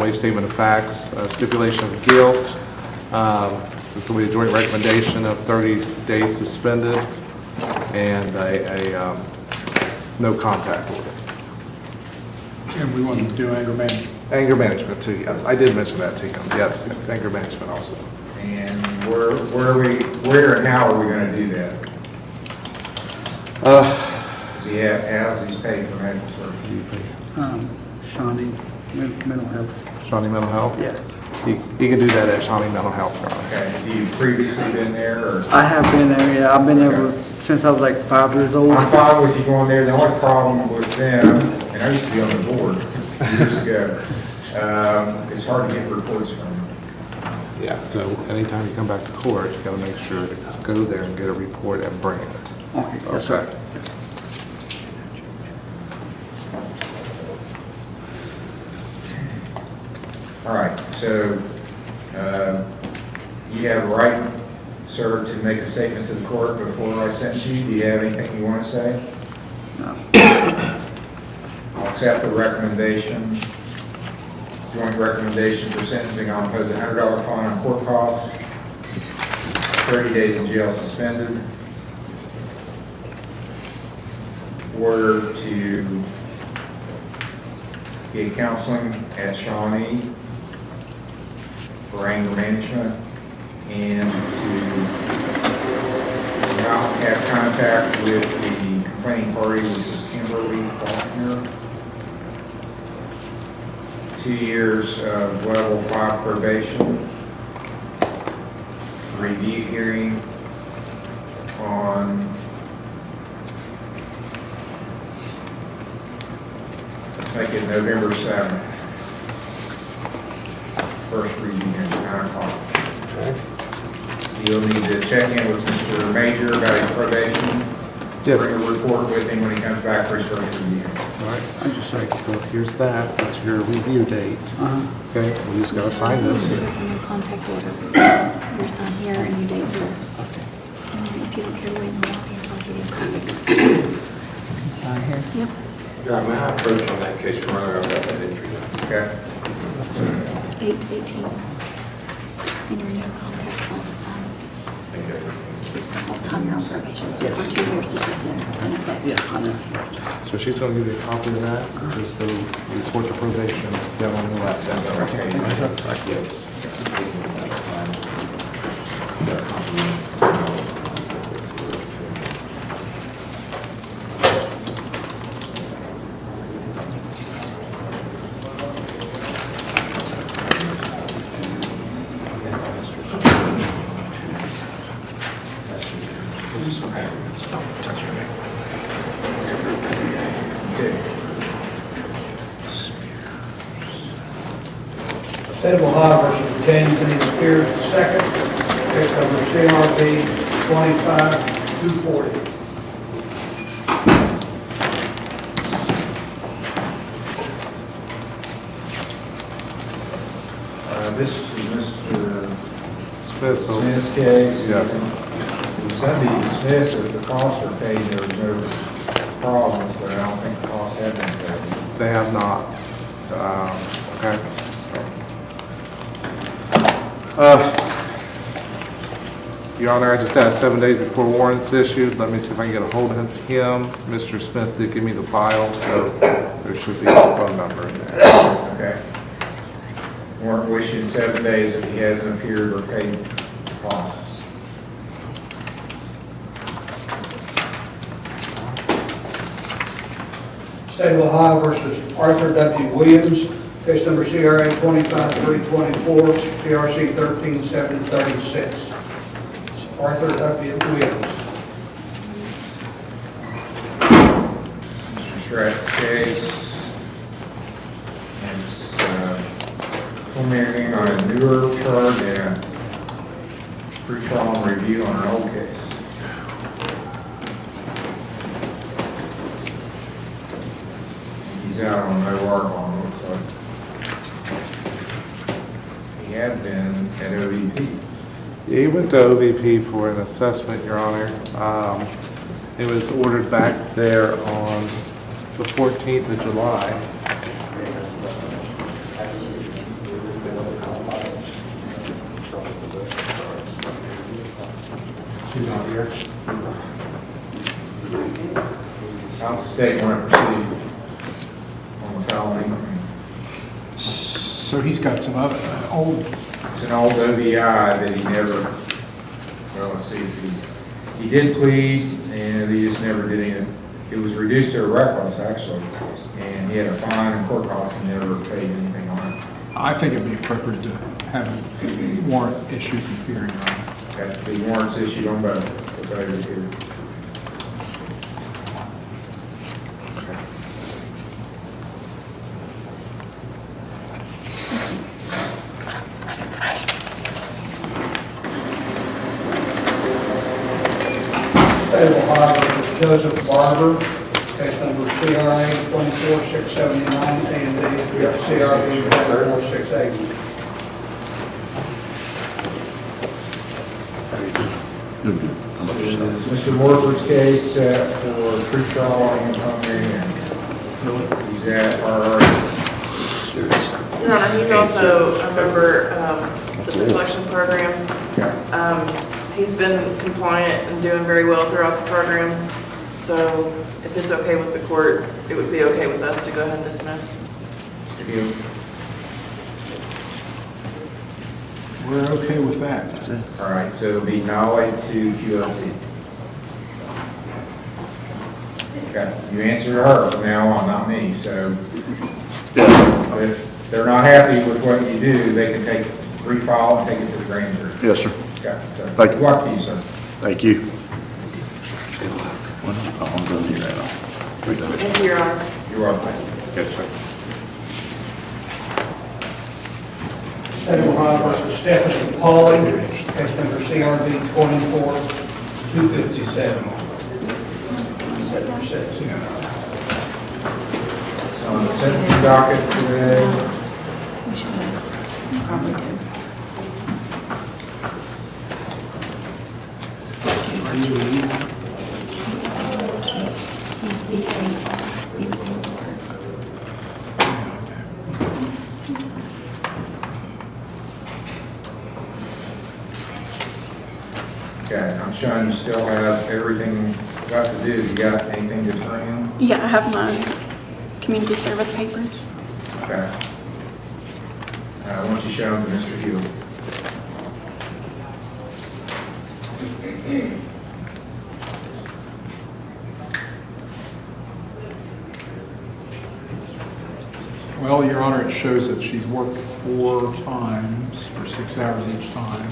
waive statement of facts, stipulation of guilt. There's going to be a joint recommendation of 30 days suspended and a no contact order. And we want to do anger management. Anger management too, yes. I did mention that to him. Yes, anger management also. And where and how are we gonna do that? Does he have, how's he paid for medical services? Shawnee, mental health. Shawnee Mental Health? Yeah. He can do that at Shawnee Mental Health, Your Honor. Okay, have you previously been there, or? I have been there, yeah, I've been there since I was like 5 years old. I'm fine with you going there. The only problem with them, and I used to be on the board years ago, it's hard to get reports from them. Yeah, so anytime you come back to court, you gotta make sure to go there and get a report and bring it. Okay, that's right. All right, so you have a right, sir, to make a statement to the court before I sentence you. Do you have anything you want to say? No. I'll accept the recommendation, joint recommendation for sentencing. I'll impose a $100 fine on court costs, 30 days in jail suspended, order to get counseling at Shawnee for anger management, and to not have contact with the complaining party, which is Kimberly Faulkner. 2 years of level 5 probation, review hearing on let's make it November 7th. First reading at 9 o'clock. You'll need to check in with Mr. Major about his probation. Yes. Bring a report with him when he comes back for his first review. All right, so here's that, that's your review date. Okay, we just gotta sign this. This is a no contact order. You sign here and you date here. Okay. And then if you don't care to wait in the lobby, I'll give you a copy. Sign here? Yep. Yeah, may I approach on that case, Your Honor, I've got that entry now. Okay. 8/18. And your no contact will, it's the whole time you're on probation. So for 2 years, this is in effect. Yeah, I know. So she's gonna give you a copy of that, just go report to probation, that one will have that. Stop touching me. State of Ohio versus James and Spears II, case number CRB 25240. This is Mr. Smith's case. Yes. It was going to be dismissed if the costs are paid. There was no problems, but I don't think the costs have been paid. They have not. Okay. Your Honor, I just asked 7 days before warrants issued. Let me see if I can get a hold of him. Mr. Smith did give me the file, so there should be a phone number in there. Okay. Warrant will issue in 7 days if he hasn't appeared or paid costs. State of Ohio versus Arthur W. Williams, case number CRA 25324, CRC 13736. Arthur W. Williams. Mr. Schreck's case. It's culminating on a newer charge and a pre-trial review on an old case. He's out on no work on, looks like. He had been at OVP. He went to OVP for an assessment, Your Honor. It was ordered back there on the 14th of July. She's not here. How's the state want to proceed on the felony? So he's got some other, old, It's an old OVI that he never, well, let's see, he did plead, and he just never did anything. It was reduced to a reckless, actually, and he had a fine and court costs, and never paid anything on it. I think it'd be appropriate to have a warrant issued from here, Your Honor. Okay, the warrants issued on both, for failure to. State of Ohio versus Joseph Barber, case number CRA 24679, and the CRB 24680. Mr. Morford's case for pretrial on hearing. He's at our. Your Honor, he's also a member of the collection program. He's been compliant and doing very well throughout the program. So if it's okay with the court, it would be okay with us to go ahead and dismiss. We're okay with that. All right, so it'll be nollie to QLT. Okay, you answered her from now on, not me, so if they're not happy with what you do, they can take, refile and take it to the grand jury. Yes, sir. Okay, so Thank you. good luck to you, sir. Thank you. I'm done here now. Thank you, Your Honor. You're welcome. Yes, sir. State of Ohio versus Stephanie Pauly, case number CRB 24257. So on the sentencing docket today, Probably good. okay, I'm showing you still have everything left to do. You got anything to turn in? Yeah, I have my community service papers. Okay. Why don't you show them to Mr. Hewitt? Well, Your Honor, it shows that she's worked 4 times for 6 hours each time.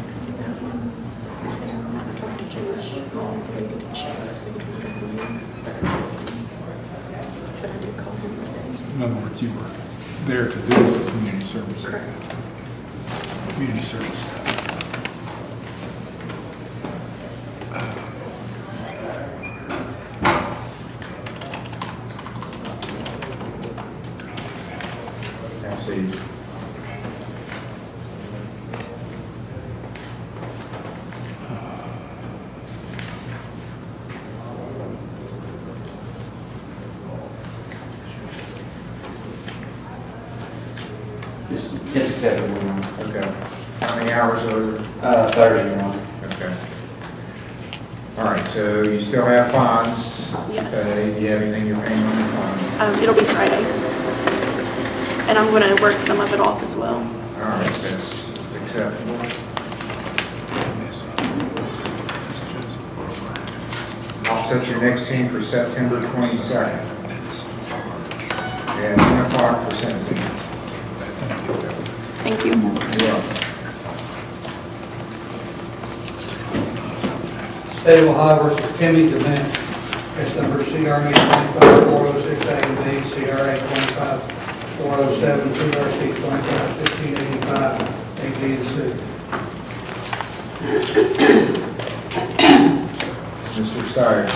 In other words, you were there to do community service. Community service. I see. It's acceptable, Your Honor. Okay. How many hours over? 30, Your Honor. Okay. All right, so you still have fines? Yes. Okay, do you have anything you're paying on your fines? It'll be Friday. And I'm going to work some of it off as well. All right, that's acceptable. I'll set your next hearing for September 22nd. At 10 o'clock for sentencing. Thank you. You're welcome. State of Ohio versus Timmy DeMint, case number CRA 25406 A and B, CRA 25407, CRC 251585, A, B, and C. Mr. Steyer.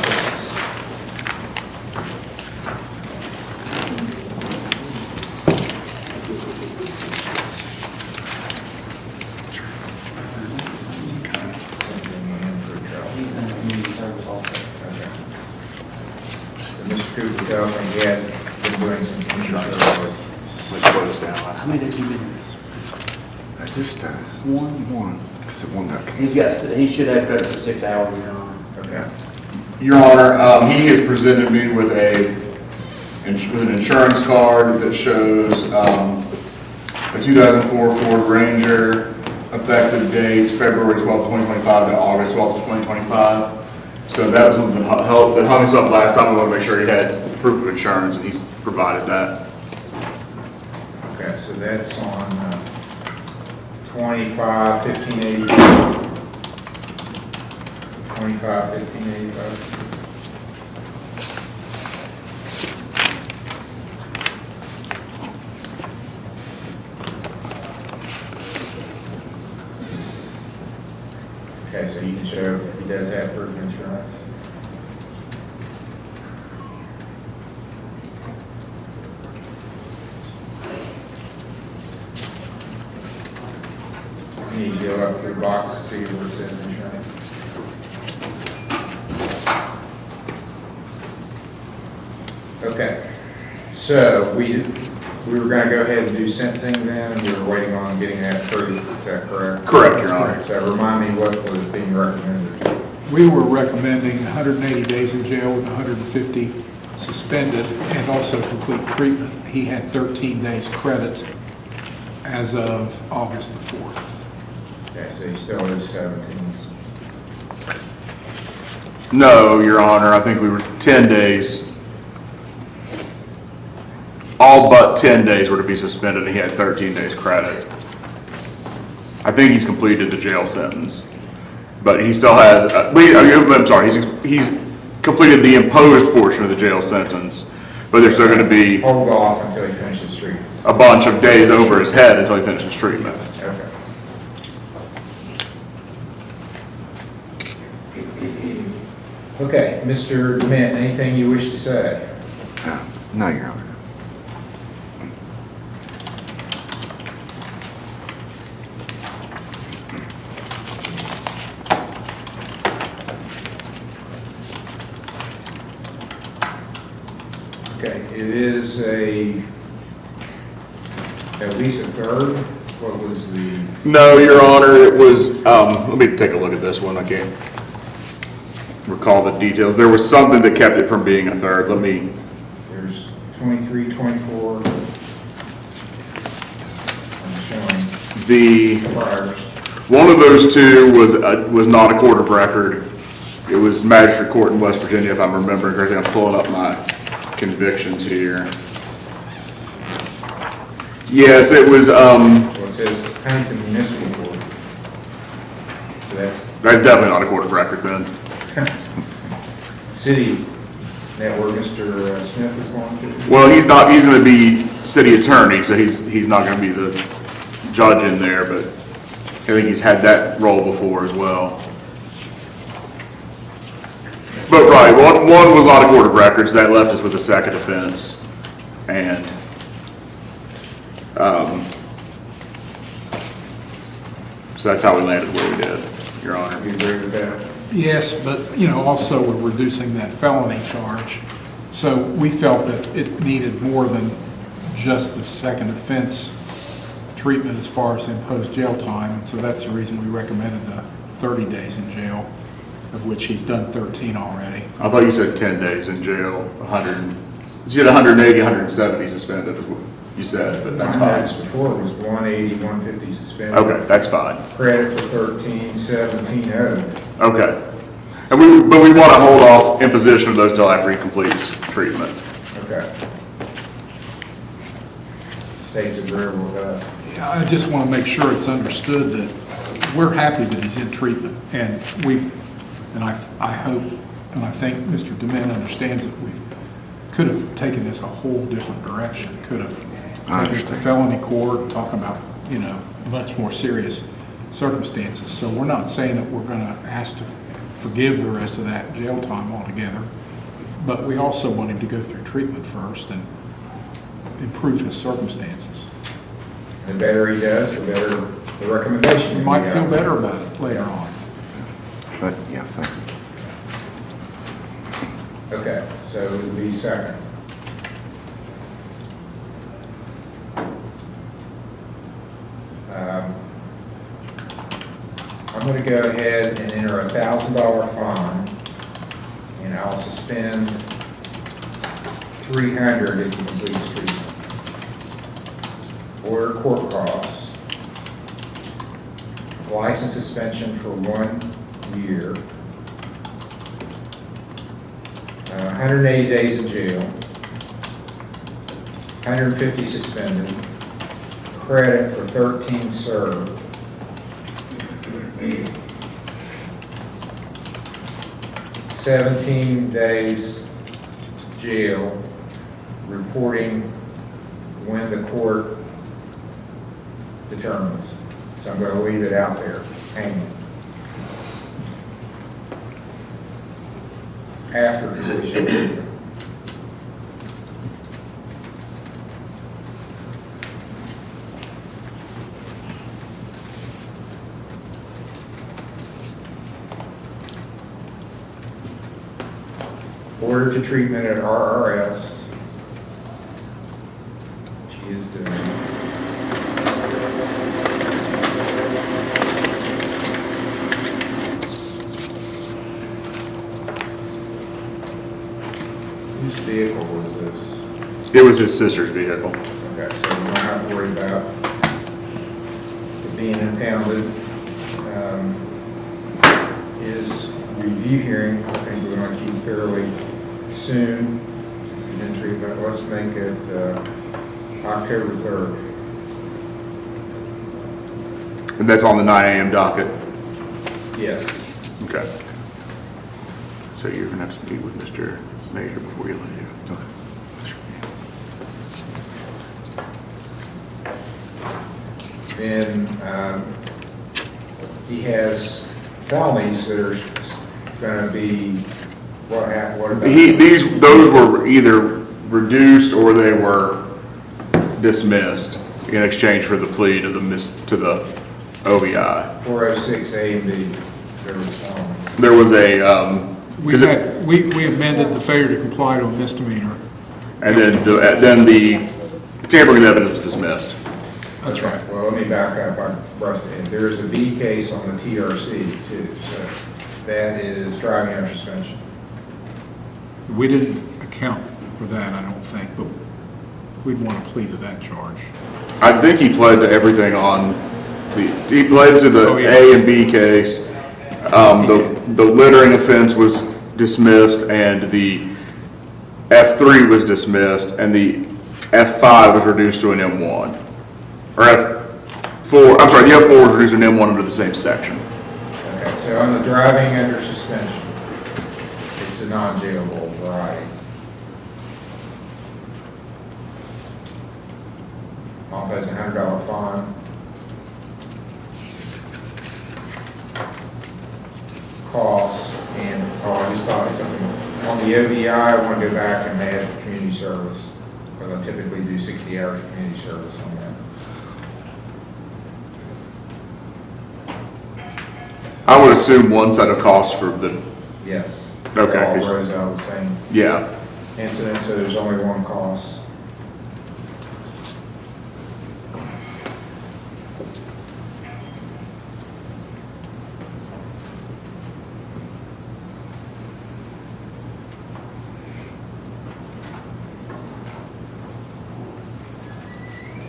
and he has been doing some insurance work. Let's slow this down. How many days you been here? Just One. because one got He should have credit for 6 hours, Your Honor. Okay. Your Honor, he has presented me with an insurance card that shows a 2004 Ford Ranger, effective dates February 12th, 2025 to August 12th, 2025. So that was something that hung us up last time. We want to make sure he had proof of insurance, and he's provided that. Okay, so that's on 25-15-85. 25-15-85. Okay, so you can show that he does have proof of insurance. You need to go up to the box to see where it says insurance. Okay, so we were going to go ahead and do sentencing then, and we were waiting on getting that proof. Is that correct? Correct, Your Honor. So remind me what was being recommended. We were recommending 180 days in jail with 150 suspended and also complete treatment. He had 13 days credit as of August the 4th. Okay, so he still is 17. No, Your Honor, I think we were 10 days. All but 10 days were to be suspended, and he had 13 days credit. I think he's completed the jail sentence, but he still has, I'm sorry, he's completed the imposed portion of the jail sentence, but there's still going to be Hold off until he finishes treatment. a bunch of days over his head until he finishes treatment. Okay. Okay, Mr. Dement, anything you wish to say? No, Your Honor. Okay, it is at least a third. What was the? No, Your Honor, it was, let me take a look at this one. I can't recall the details. There was something that kept it from being a third. There's 23, 24. I'm showing. One of those two was not a court of record. It was magistrate court in West Virginia, if I'm remembering correctly. I'm pulling up my convictions here. Yes, it was, Well, it says Huntington Municipal Court. So that's definitely not a court of record then. City, that where Mr. Smith is going to? Well, he's going to be city attorney, so he's not going to be the judge in there, but I think he's had that role before as well. But right, one was not a court of records. That left us with a second offense, and so that's how we landed where we did, Your Honor. You agree with that? Yes, but, also we're reducing that felony charge. So we felt that it needed more than just the second offense treatment as far as imposed jail time. And so that's the reason we recommended the 30 days in jail, of which he's done 13 already. I thought you said 10 days in jail, you had 180, 170 suspended, is what you said, but that's fine. Before it was 180, 150 suspended. Okay, that's fine. Credit for 13, 17 owed. Okay. But we want to hold off imposition of those till after he completes treatment. Okay. State's agreeable with that. Yeah, I just want to make sure it's understood that we're happy that he's in treatment, and I hope, and I think Mr. Dement understands that we could have taken this a whole different direction, could have taken it to felony court, talk about, much more serious circumstances. So we're not saying that we're going to ask to forgive the rest of that jail time altogether, but we also want him to go through treatment first and improve his circumstances. The better he does, the better the recommendation. He might feel better about it later on. But, yeah, thank you. Okay, so it would be second. I'm going to go ahead and enter a $1,000 fine, and I'll suspend $300 if you complete treatment. Order court costs. License suspension for 1 year. 180 days in jail. 150 suspended. Credit for 13 served. $17 days jail, reporting when the court determines. So I'm going to leave it out there, hanging. After completion. Order to treatment at RRS. She is doing. Whose vehicle was this? It was his sister's vehicle. Okay, so we don't have to worry about it being impounded. His review hearing, I think we're going to keep fairly soon, since he's in treatment. Let's make it October 3rd. And that's on the 9 a.m. docket? Yes. Okay. So you're going to have to meet with Mr. Major before you leave? Okay. Then he has felonies that are going to be, what about? Those were either reduced or they were dismissed in exchange for the plea to the OVI. 406 A and B, there was felonies. There was a, We amended the failure to comply to a misdemeanor. And then the tampering of evidence was dismissed. That's right. Well, let me back up. I brushed it. There is a B case on the TRC too, so that is driving under suspension. We didn't account for that, I don't think, but we'd want to plead to that charge. I think he pled to everything on he pled to the A and B case. The littering offense was dismissed and the F3 was dismissed and the F5 was reduced to an M1. Or F4, I'm sorry, the F4 was reduced to an M1 under the same section. Okay, so on the driving under suspension, it's a non-jailable variety. I'll pay a $100 fine. Costs, and I just thought of something. On the OVI, I want to go back and add community service, because I typically do 60 hours of community service on that. I would assume one set of costs for the. Yes. Okay. It all grows out of the same Yeah. incident, so there's only one cost.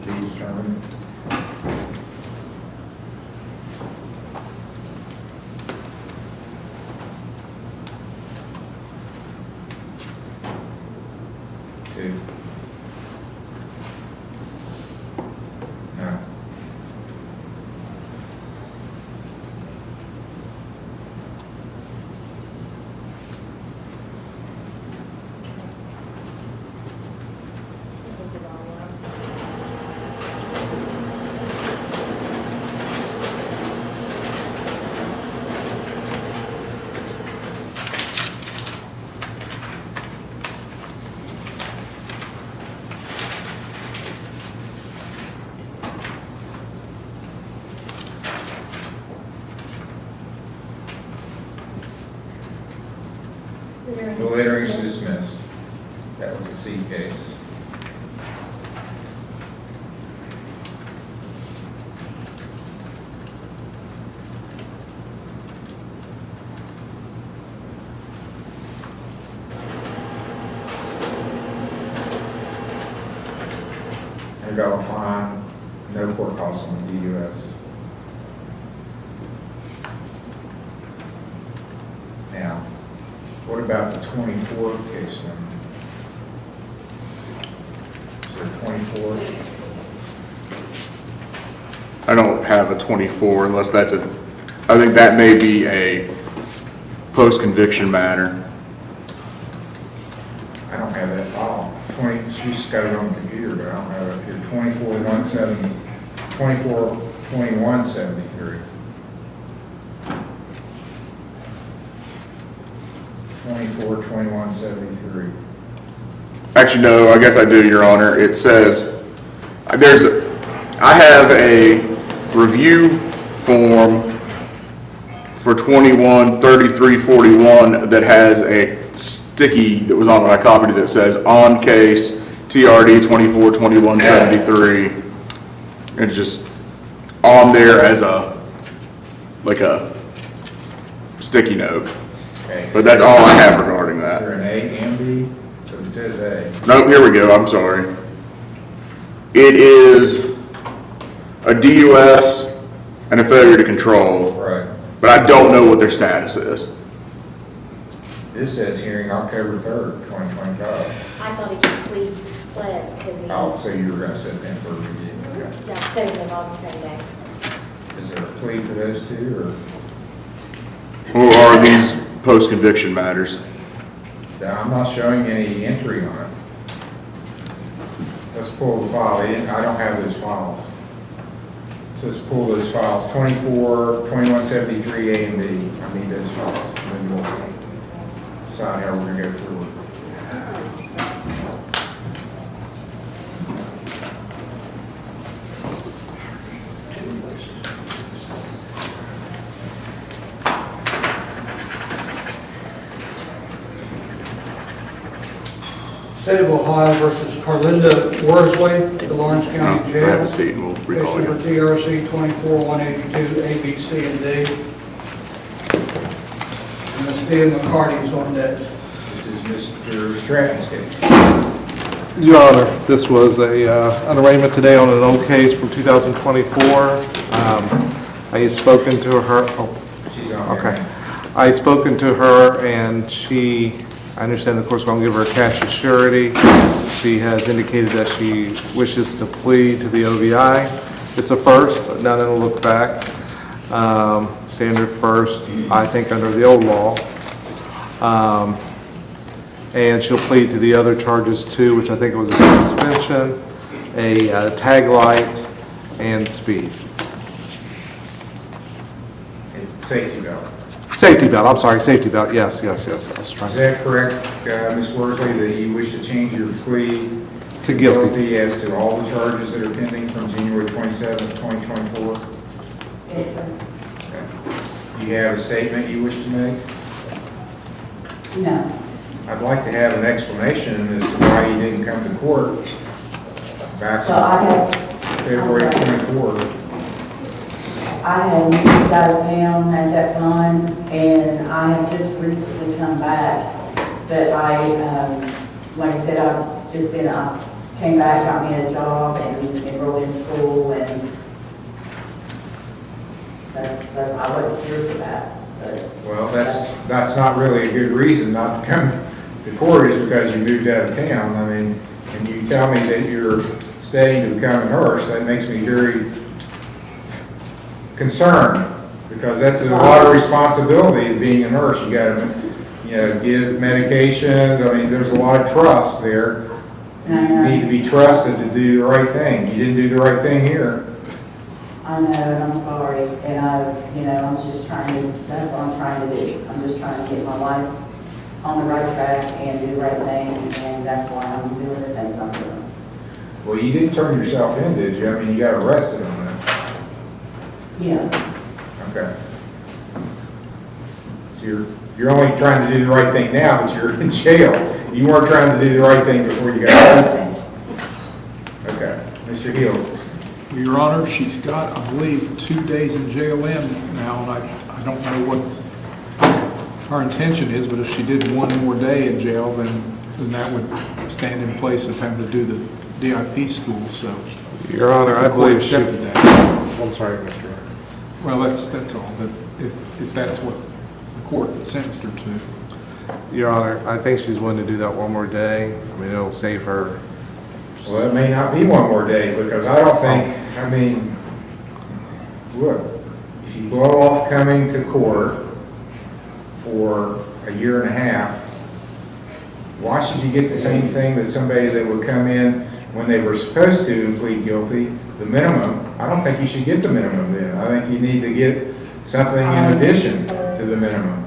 Determined. Two. No. This is the wrong one, I'm sorry. The littering is dismissed. That was a C case. $100 fine, no court costs on the DUS. Now, what about the 24 case number? Is there 24? I don't have a 24 unless that's I think that may be a post-conviction matter. I don't have that file. She's got it on the computer, but I don't have it here. 242173. 242173. Actually, no, I guess I do, Your Honor. It says, I have a review form for 213341 that has a sticky that was on when I copied it that says on case TRD 242173. It's just on there as a sticky note. Okay. But that's all I have regarding Is that. there an A and B? So it says A. No, here we go, I'm sorry. It is a DUS and a failure to control. Right. But I don't know what their status is. This says hearing October 3rd, 2025. I thought he just pled to the, Oh, so you were going to set them for review. Okay. yeah, setting them on the same day. Is there a plea to those two, Or are these post-conviction matters? or? I'm not showing any entry on it. Let's pull the file. I don't have those files. So let's pull those files, 2173 A and B. I need those files. And then we'll decide how we're going to go forward. State of Ohio versus Carlinda Worsley, the Lawrence County I Jail. have a seat and we'll Case recall number you. TRC 24182, A, B, C, and D. And Ms. Thea McCarty is on that. This is Mr. Stratton's case. Your Honor, this was an arraignment today on an old case from 2024. I had spoken to her. She's on Okay. there. I had spoken to her and I understand the court's going to give her a cash as surety. She has indicated that she wishes to plead to the OVI. It's a first, but now then we'll look back. Standard first, I think, under the old law. And she'll plead to the other charges too, which I think was a suspension, a tag light, and speed. Safety belt. Safety belt, I'm sorry, safety belt, yes, I was trying Is that correct, Ms. Worsley, that you wish to change your plea to guilty. as to all the charges that are pending from January 27th, 2024? Yes, sir. Okay. Do you have a statement you wish to make? No. I'd like to have an explanation as to why you didn't come to court back So I on February 24th. I had moved out of town at that time, and I have just recently come back. But like I said, I came back, got me a job, and enrolled in school, and that's I wasn't here for that. But Well, that's not really a good reason not to come to court is because you moved out of town. I mean, and you tell me that you're studying to become a nurse, that makes me very concerned, because that's a lot of responsibility of being a nurse. You gotta, give medications. I mean, there's a lot of trust there. You need to be trusted to do the right thing. You didn't do the right thing here. I know, and I'm sorry, and I'm just that's what I'm trying to do. I'm just trying to get my life on the right track and do the right things, and that's why I'm doing the things I'm doing. Well, you didn't turn yourself in, did you? I mean, you got arrested on that. Yeah. Okay. So you're only trying to do the right thing now, but you're in jail. You weren't trying to do the right thing before you got arrested. Okay. Mr. Hill. Your Honor, she's got, I believe, 2 days in jail now, and I don't know what her intention is, but if she did one more day in jail, then that would stand in place of having to do the DIP school, so. Your Honor, if I the court believe she... accepted that. I'm sorry, Mr. Mayor. Well, that's all, but if that's what the court sentenced her to. Your Honor, I think she's willing to do that one more day. I mean, it'll save her. Well, it may not be one more day, because I don't think, I mean, look, if you blow off coming to court for a year and a half, why should you get the same thing that somebody that would come in when they were supposed to and plead guilty, the minimum? I don't think you should get the minimum then. I think you need to get something in addition to the minimum.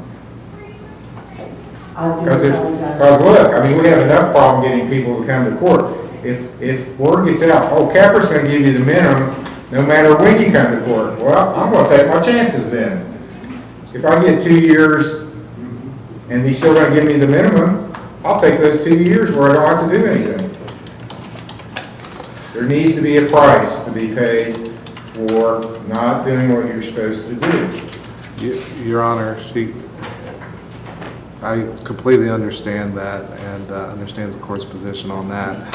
Because look, I mean, we have enough problem getting people to come to court. If word gets out, oh, Capper's going to give you the minimum no matter when you come to court, well, I'm going to take my chances then. If I get 2 years and he's still going to give me the minimum, I'll take those 2 years where I don't have to do anything. There needs to be a price to be paid for not doing what you're supposed to do. Your Honor, I completely understand that and understand the court's position on that.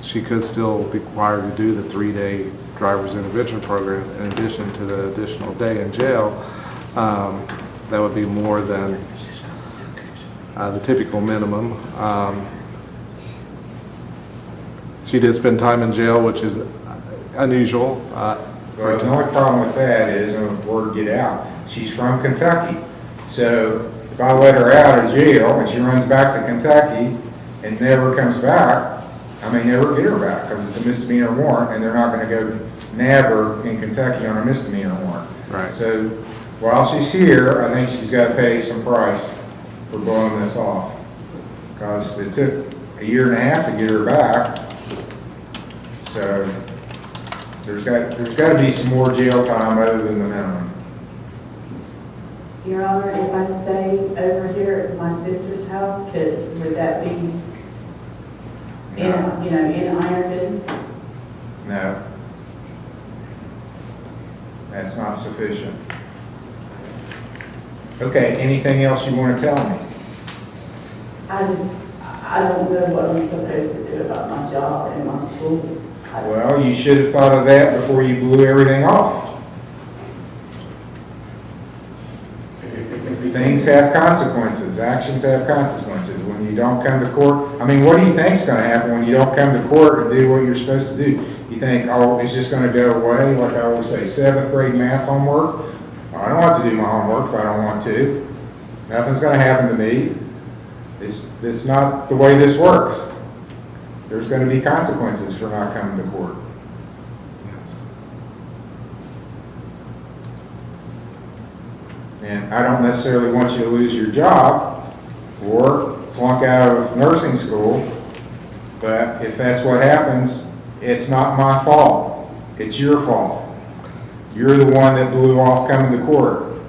She could still be required to do the 3-day driver's intervention program in addition to the additional day in jail. That would be more than the typical minimum. She did spend time in jail, which is unusual. Well, the only problem with that is, when word get out, she's from Kentucky. So if I let her out of jail and she runs back to Kentucky and never comes back, I may never get her back because it's a misdemeanor warrant and they're not going to go nab her in Kentucky on a misdemeanor warrant. Right. So while she's here, I think she's got to pay some price for blowing this off, because it took a year and a half to get her back. So there's got to be some more jail time other than the minimum. Your Honor, if I stay over here at my sister's house, would that be in Ironton? No. That's not sufficient. Okay, anything else you want to tell me? I don't know what I'm supposed to do about my job and my school. Well, you should have thought of that before you blew everything off. Things have consequences. Actions have consequences. When you don't come to court, I mean, what do you think's going to happen when you don't come to court and do what you're supposed to do? You think, oh, it's just going to go away? Like I always say, 7th grade math homework. I don't have to do my homework if I don't want to. Nothing's going to happen to me. It's not the way this works. There's going to be consequences for not coming to court. And I don't necessarily want you to lose your job or flunk out of nursing school, but if that's what happens, it's not my fault. It's your fault. You're the one that blew off coming to court.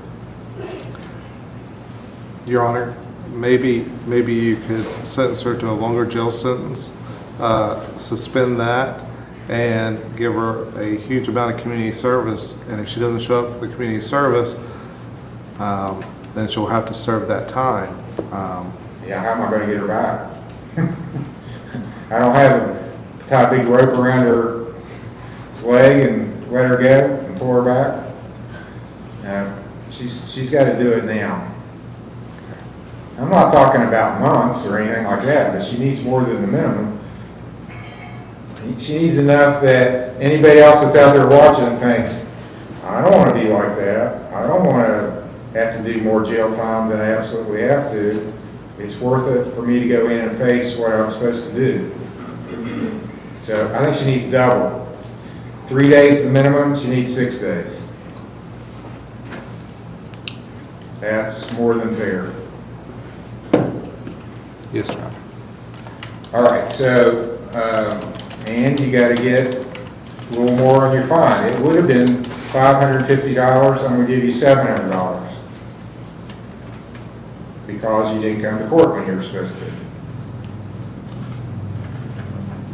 Your Honor, maybe you could sentence her to a longer jail sentence, suspend that, and give her a huge amount of community service. And if she doesn't show up for the community service, then she'll have to serve that time. Yeah, how am I going to get her back? I don't have to tie a big rope around her leg and let her go and pull her back. She's got to do it now. I'm not talking about months or anything like that, but she needs more than the minimum. She needs enough that anybody else that's out there watching thinks, I don't want to be like that. I don't want to have to do more jail time than I absolutely have to. It's worth it for me to go in and face what I'm supposed to do. So I think she needs double. 3 days the minimum, she needs 6 days. That's more than fair. Yes, Your Honor. All right, so, and you got to get a little more on your fine. It would have been $550. I'm going to give you $700 because you didn't come to court when you were supposed to.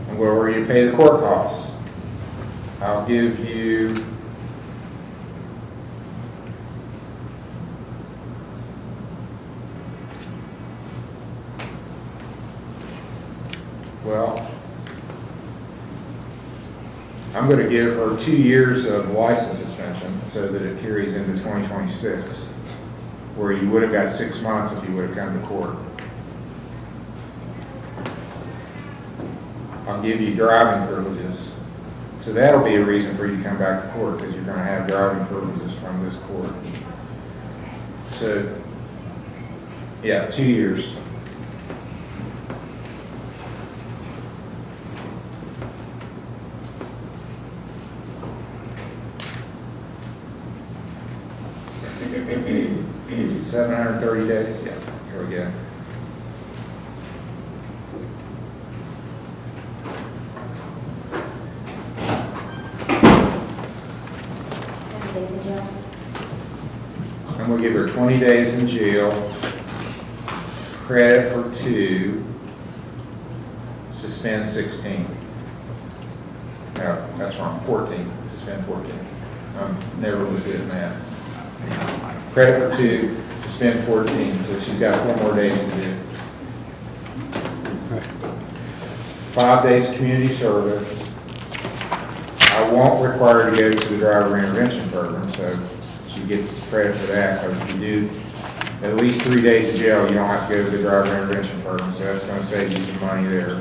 And where were you to pay the court costs? I'll give you I'm going to give her 2 years of license suspension so that it carries into 2026, where you would have got 6 months if you would have come to court. I'll give you driving privileges. So that'll be a reason for you to come back to court, because you're going to have driving privileges from this court. So, yeah, 2 years. $730 days, yeah, here we go. Days in jail. I'm going to give her 20 days in jail, credit for 2, suspend 16. No, that's wrong, 14, suspend 14. I'm never really good at math. Credit for 2, suspend 14, so she's got 4 more days to do. 5 days community service. I won't require her to go to the driver intervention program, so she gets credit for that. But if you do at least 3 days of jail, you don't have to go to the driver intervention program, so that's going to save you some money there.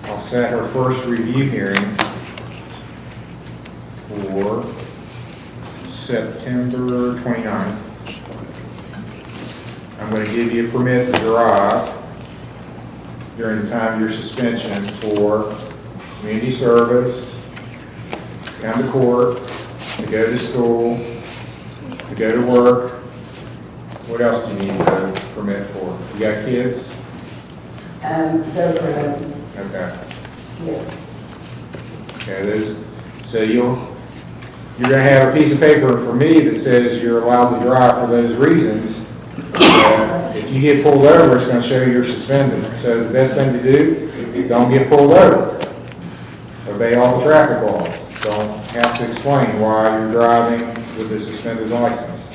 I'll set her first review hearing for September 29th. I'm going to give you a permit to drive during the time of your suspension for community service, to come to court, to go to school, to go to work. What else do you need a permit for? You got kids? Those are, Okay. yeah. Okay, so you're going to have a piece of paper for me that says you're allowed to drive for those reasons. If you get pulled over, it's going to show you're suspended. So the best thing to do, don't get pulled over. Obey all the traffic laws. Don't have to explain why you're driving with a suspended license.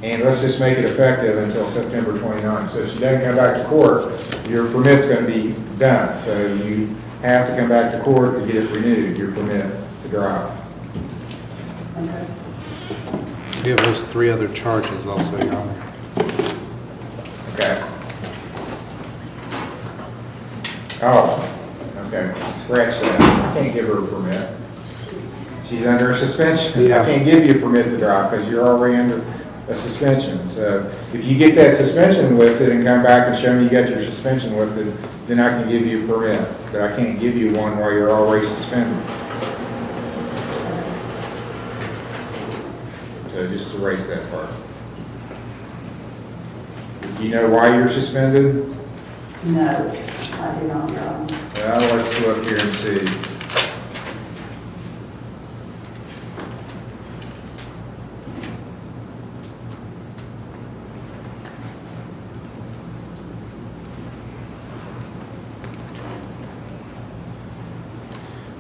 And let's just make it effective until September 29th. So if she doesn't come back to court, your permit's going to be done. So you have to come back to court to get it renewed, your permit to drive. We have those 3 other charges also, Your Honor. Okay. Oh, okay. Scratch that. I can't give her a permit. She's under a suspension. Yeah. I can't give you a permit to drive because you're already under a suspension. So if you get that suspension lifted and come back and show me you got your suspension lifted, then I can give you a permit. But I can't give you one while you're already suspended. So just erase that part. Do you know why you're suspended? No, I do not know. Well, let's look here and see.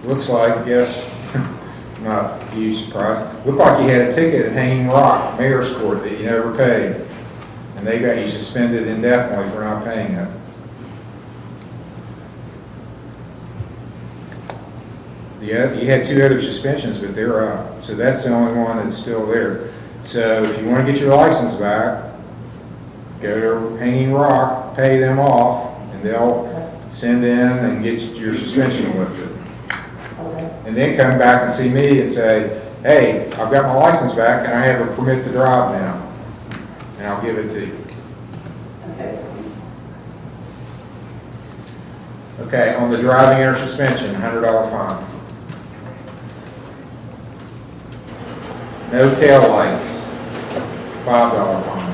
Looks like, yes, not a huge surprise. Looked like you had a ticket at Hanging Rock, Mayor's Court, that you never paid. And they got you suspended indefinitely for not paying it. You had 2 other suspensions, but they're up. So that's the only one that's still there. So if you want to get your license back, go to Hanging Rock, pay them off, and they'll send in and get your suspension lifted. And then come back and see me and say, hey, I've got my license back and I have a permit to drive now. And I'll give it to you. Okay, on the driving under suspension, $100 fine. No tail lights, $5 fine.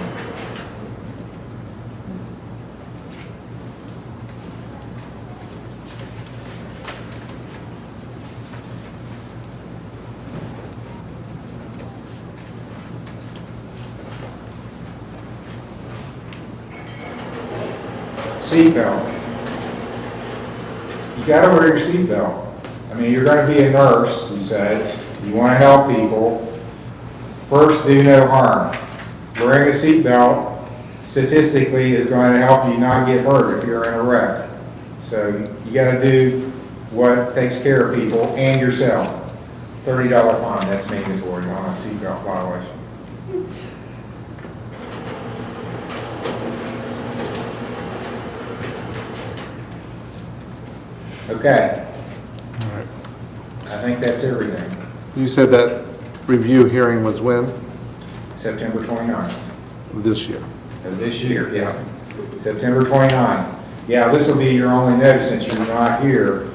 Seatbelt. You got to wear your seatbelt. I mean, you're going to be a nurse, you said. You want to help people. First, do no harm. wearing a seatbelt statistically is going to help you not get hurt if you're in a wreck. So you got to do what takes care of people and yourself. $30 fine, that's mandatory on a seatbelt violation. Okay. All right. I think that's everything. You said that review hearing was when? September 29th. This year. Of this year, yeah. September 29th. Yeah, this will be your only notice since you're not here.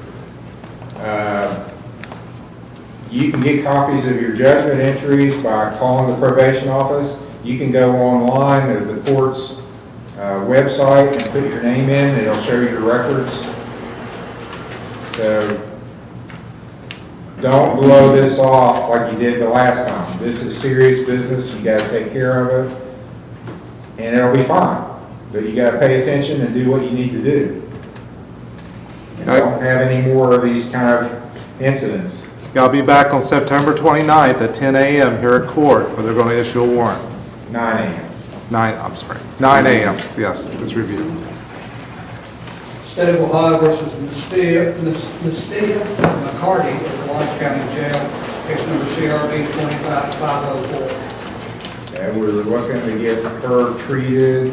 You can get copies of your judgment entries by calling the probation office. You can go online to the court's website and put your name in, and it'll show you your records. So don't blow this off like you did the last time. This is serious business. You got to take care of it, and it'll be fine. But you got to pay attention and do what you need to do. And don't have any more of these kind of incidents. I'll be back on September 29th at 10 a.m. here at court, where they're going to issue a warrant. 9 a.m. 9 a.m. Yes, it's reviewed. State of Ohio versus Mystia McCarty at the Lawrence County Jail, case number CRB 25504. And we're looking to get her treated.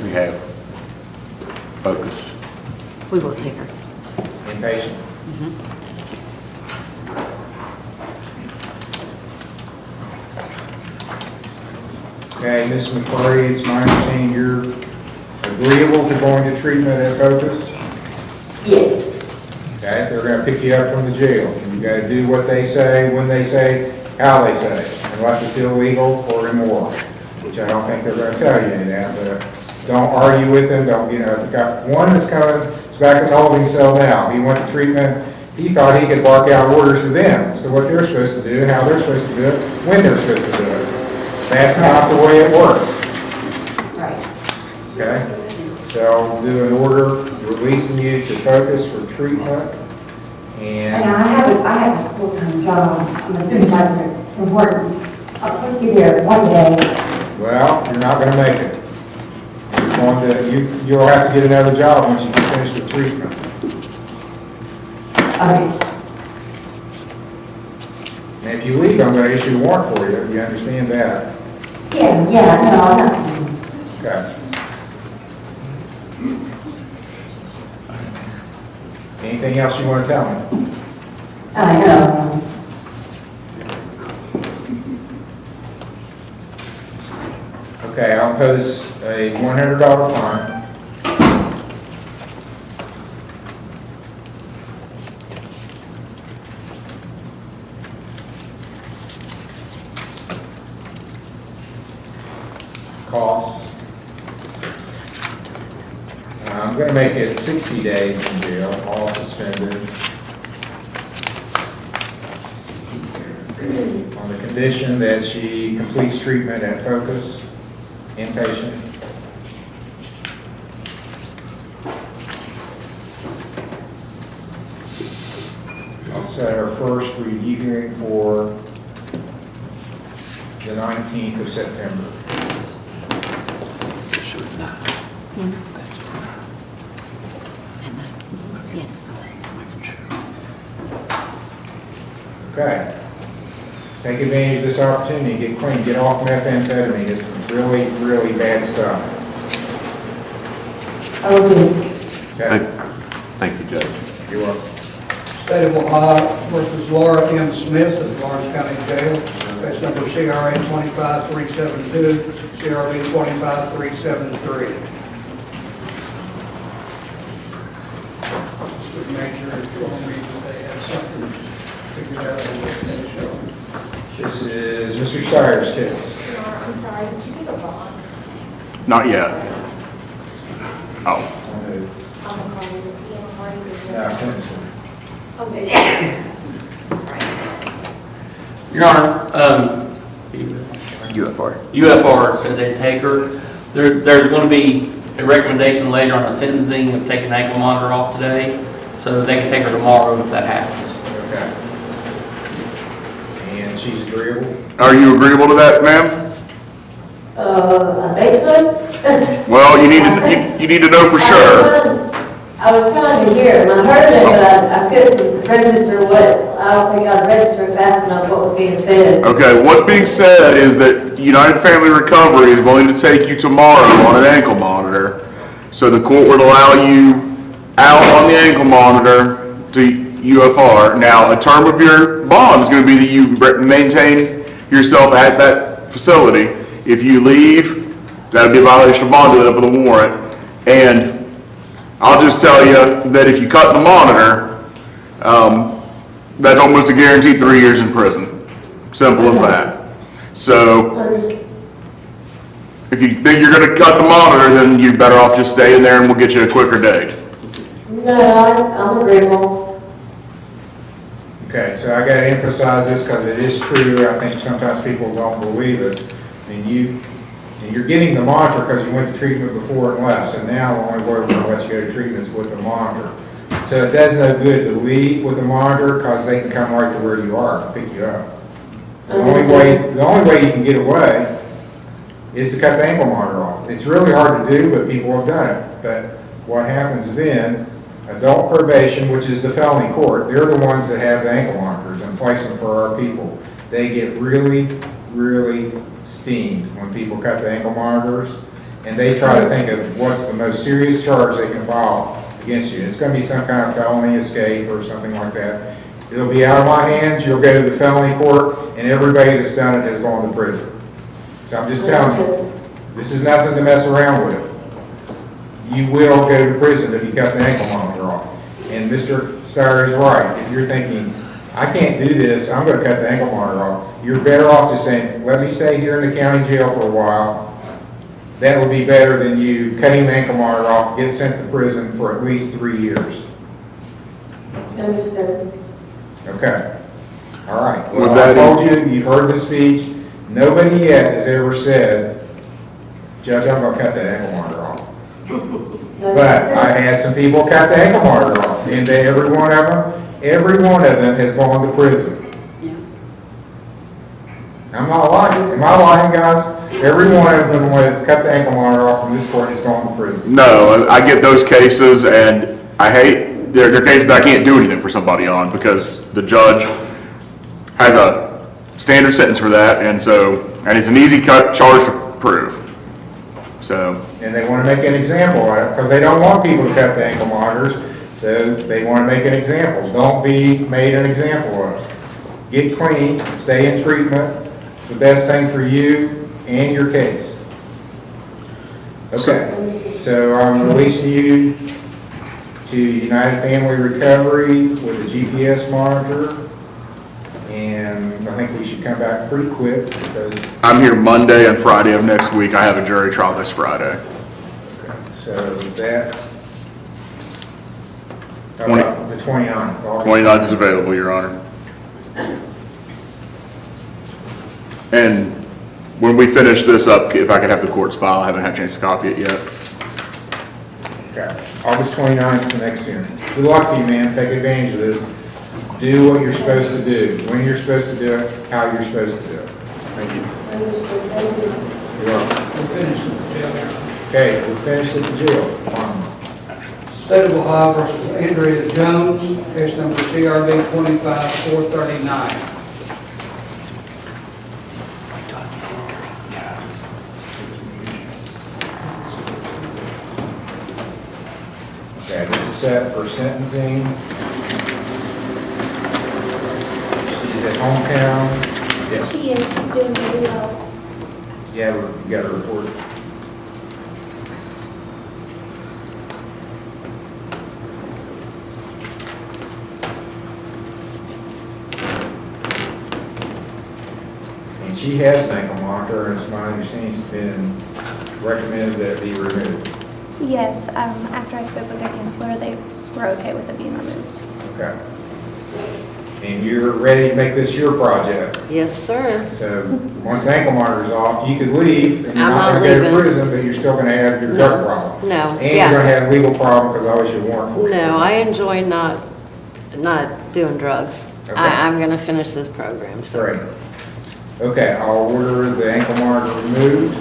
We have focus. We will take her. Inpatient. Okay, Ms. McCarty, it's my understanding you're agreeable to going to treatment at Focus? Yes. Okay, they're gonna pick you up from the jail. You gotta do what they say, when they say, how they say, unless it's illegal or immoral, which I don't think they're gonna tell you any of that, but don't argue with them, don't, got one that's coming, it's back in the holding cell now. He went to treatment, he thought he could bark out orders to them as to what they're supposed to do and how they're supposed to do it, when they're supposed to do it. That's not the way it works. Right. Okay? So I'll do an order releasing you to Focus for treatment. And I have a full-time job. I'm a supervisor from work. I'll put you there one day. Well, you're not gonna make it. You'll have to get another job once you get finished with treatment. Okay. And if you leave, I'm gonna issue a warrant for you. You understand that? Yeah, no, I'm not. Okay. Anything else you wanna tell me? No. Okay, I'll impose a $100 fine. Costs. I'm going to make it 60 days in jail, all suspended. On the condition that she completes treatment at Focus, inpatient. I'll set our first review hearing for the 19th of September. Yes. Okay. Take advantage of this opportunity, get clean, get off methamphetamine. It's really, really bad stuff. Okay. Thank you, Judge. You're welcome. State of Ohio versus Laura M. Smith at the Lawrence County Jail, case number CRA 25372, CRB 25373. Mr. Major informed me that they had something figured out and they're going to show. This is Mr. Steyer's case. I'm sorry, did you give a bond? Not yet. Oh. On the call, this DMR? No, I sent it to him. Okay. Your Honor, UFR said they'd take her. There's going to be a recommendation later on the sentencing of taking the ankle monitor off today, so they can take her tomorrow if that happens. Okay. And she's agreeable? Are you agreeable to that, ma'am? you need to know for sure. I was trying to hear him. I heard it, but I couldn't register what, I don't think I was registering fast enough what was being said. Okay, what's being said is that United Family Recovery is willing to take you tomorrow on an ankle monitor. So the court would allow you out on the ankle monitor to UFR. Now, a term of your bond is going to be that you maintain yourself at that facility. If you leave, that would be a violation of bond, do it up with a warrant. And I'll just tell you that if you cut the monitor, that's almost a guaranteed 3 years in prison. Simple as that. So if you think you're going to cut the monitor, then you're better off just staying there and we'll get you a quicker date. No, I'm agreeable. Okay, so I gotta emphasize this because it is true. I think sometimes people don't believe us. I mean, you're getting the monitor because you went to treatment before and left. So now the only way we're gonna let you go to treatment is with the monitor. So it does no good to leave with a monitor because they can come right to where you are and pick you up. The only way you can get away is to cut the ankle monitor off. It's really hard to do, but people have done it. But what happens then, adult probation, which is the felony court, they're the ones that have the ankle monitors and place them for our people. They get really, really steamed when people cut the ankle monitors, and they try to think of what's the most serious charge they can file against you. It's going to be some kind of felony escape or something like that. It'll be out of my hands, you'll go to the felony court, and everybody that's done it has gone to prison. So I'm just telling you, this is nothing to mess around with. You will go to prison if you cut the ankle monitor off. And Mr. Starr is right. If you're thinking, I can't do this, I'm going to cut the ankle monitor off, you're better off just saying, let me stay here in the county jail for a while. That would be better than you cutting the ankle monitor off, get sent to prison for at least 3 years. Understood. Okay. All right. Well, I told you, you've heard the speech. Nobody yet has ever said, Judge, I'm going to cut that ankle monitor off. But I had some people cut the ankle monitor off, and every one of them has gone to prison. I'm not lying. Am I lying, guys? Every one of them has cut the ankle monitor off from this court has gone to prison. No, I get those cases, and I hate, there are cases that I can't do anything for somebody on because the judge has a standard sentence for that, and it's an easy charge to prove. So. And they want to make an example of it because they don't want people to cut the ankle monitors, so they want to make an example. Don't be made an example of. Get clean, stay in treatment. It's the best thing for you and your case. Okay, so I'm releasing you to United Family Recovery with a GPS monitor. And I think we should come back pretty quick because... I'm here Monday and Friday of next week. I have a jury trial this Friday. Okay, so that... How about the 29th? 29th is available, Your Honor. And when we finish this up, if I could have the court's file, I haven't had a chance to copy it yet. Okay, August 29th is the next hearing. Good luck to you, man. Take advantage of this. Do what you're supposed to do, when you're supposed to do it, how you're supposed to do it. Thank you. You're welcome. We'll finish with the jail. Okay, we'll finish at the jail. State of Ohio versus Andrea Jones, case number CRB 25439. Okay, this is set for sentencing. She's at hometown. Yes. She is, she's doing very well. Yeah, we got a report. And she has an ankle monitor, and it's my understanding it's been recommended that it be removed. Yes, after I spoke with their counselor, they were okay with it being removed. Okay. And you're ready to make this your project. Yes, sir. So once the ankle monitor's off, you could leave, and you're I'm not not going to go to leaving. prison, but you're still going to have your drug problem. No, And yeah. you're going to have a legal problem because I always should warrant for you. No, I enjoy not doing drugs. Okay. I'm gonna finish this program, so. Great. Okay, I'll order the ankle monitor removed.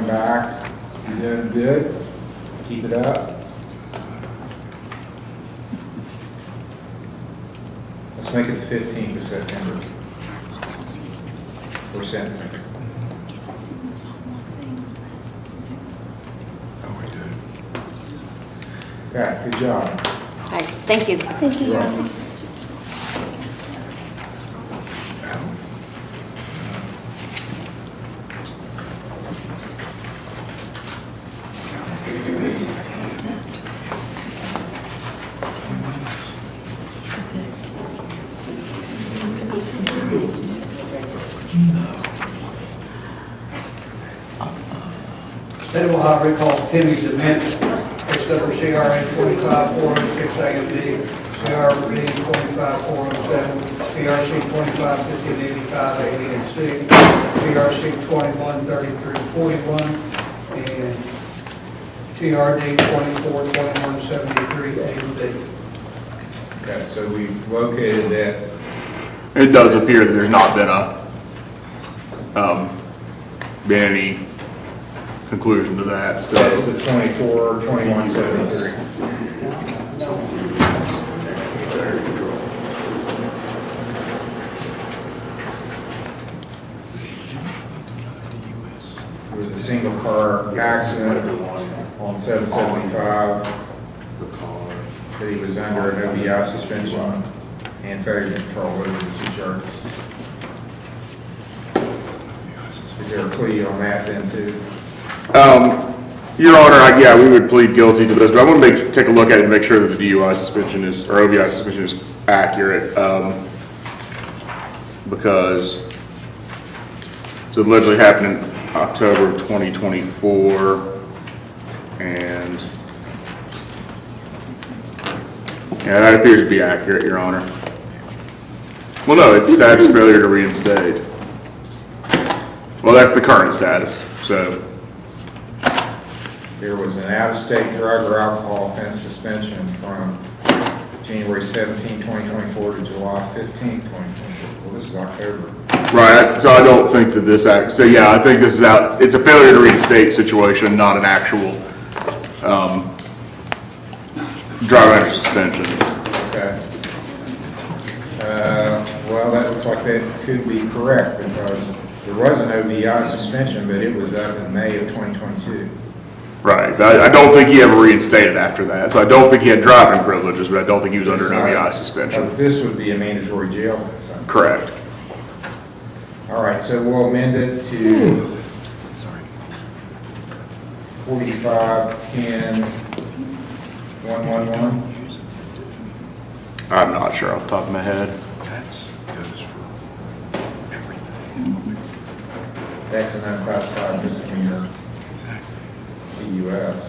welcome back. You're doing good. Keep it up. Let's make it the 15th of September. For sentencing. Okay, good job. All right, thank you. Thank you, Your Honor. State of Ohio recalls Timmy's amendment, case number CRA 25406 AMD, CRB 25407, PRC 251585 ADNC, PRC 213341, and TRD 242173 AMD. Okay, so we've located that. It does appear that there's not been any conclusion to that, so. That's the 242173. It was a single car accident on 775. That he was under an OBI suspension and failure to control over the 2 charges. Is there a plea on that then too? Your Honor, yeah, we would plead guilty to those, but I want to take a look at it and make sure that the DUI suspension is, or OBI suspension is accurate, because it's allegedly happened in October of 2024, and yeah, that appears to be accurate, Your Honor. Well, no, it's status failure to reinstate. Well, that's the current status, so. There was an out-of-state drug or alcohol offense suspension from January 17, 2024 to July 15, 2024. Well, this is October. Right, so I don't think that this so yeah, I think this is out, it's a failure to reinstate situation, not an actual driver under suspension. Okay. Well, that looks like that could be correct because there was an OBI suspension, but it was up in May of 2022. Right, but I don't think he ever reinstated after that, so I don't think he had driving privileges, but I don't think he was under an OBI suspension. This would be a mandatory jail. So. Correct. All right, so we'll amend it to 4510-111. I'm not sure off the top of my head. Goes for everything. That's an unclassified misdemeanor. U.S.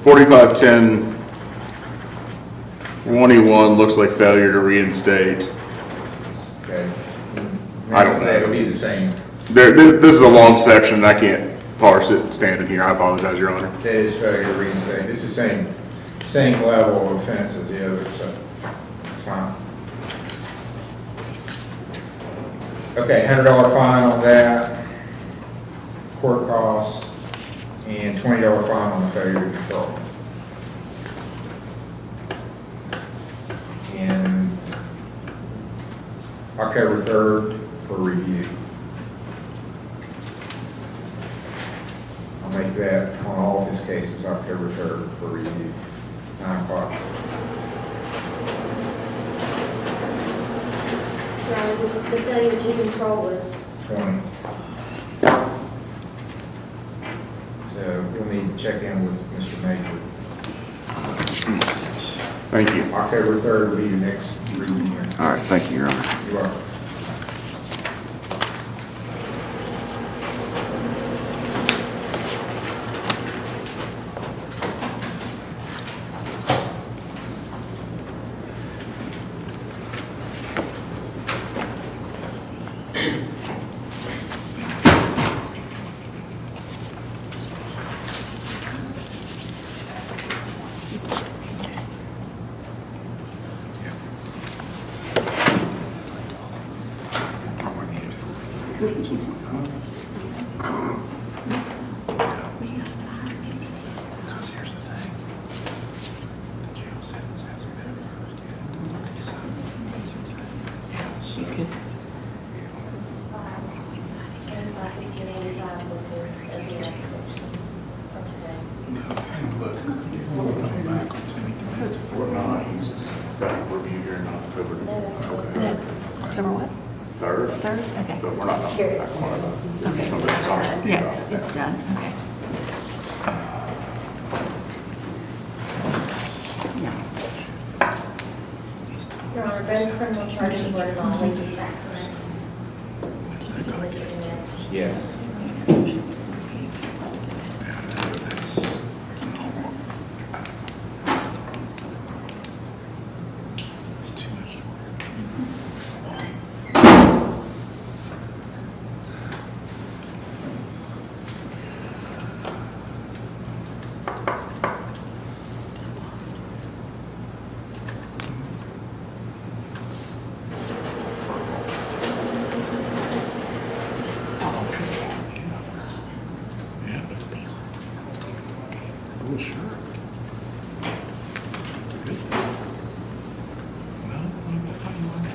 $4510-21 looks like failure to reinstate. Okay. I don't know. That would be the same. This is a long section, and I can't parse it standing here. I apologize, Your Honor. That is failure to reinstate. It's the same level of offense as the others, so it's fine. Okay, $100 fine on that, court costs, and $20 fine on the failure to control. And October 3rd for review. I'll make that on all of his cases October 3rd for review, 9 o'clock. Right, the failure to control was 20. So we'll need to check in with Mr. Major. Thank you. October 3rd will be your next review hearing. All right, thank you, Your Honor. You are. Here's the thing. The jail sentence hasn't been approved yet. Yeah, so. No, and look, when we come back on Timmy Demand. We're not, he's got a review here in October. Okay. October what? Third. Third? Okay. But we're not back on it. Okay. So it's on it. Yes, it's done, okay. Yeah. Your Honor, both criminal charges were involved, is that correct? Mr. Demand? Yes. It's too much to work. Yeah. Oh, sure. That's a good thing. No, it's not about how you want it.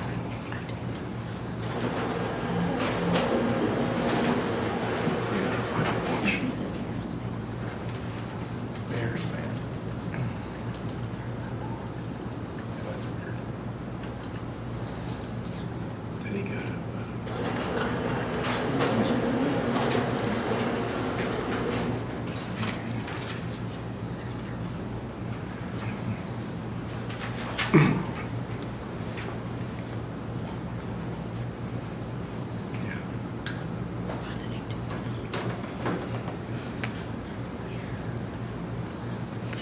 Yeah, I don't watch Bears fan. Yeah, that's weird. Did he go to?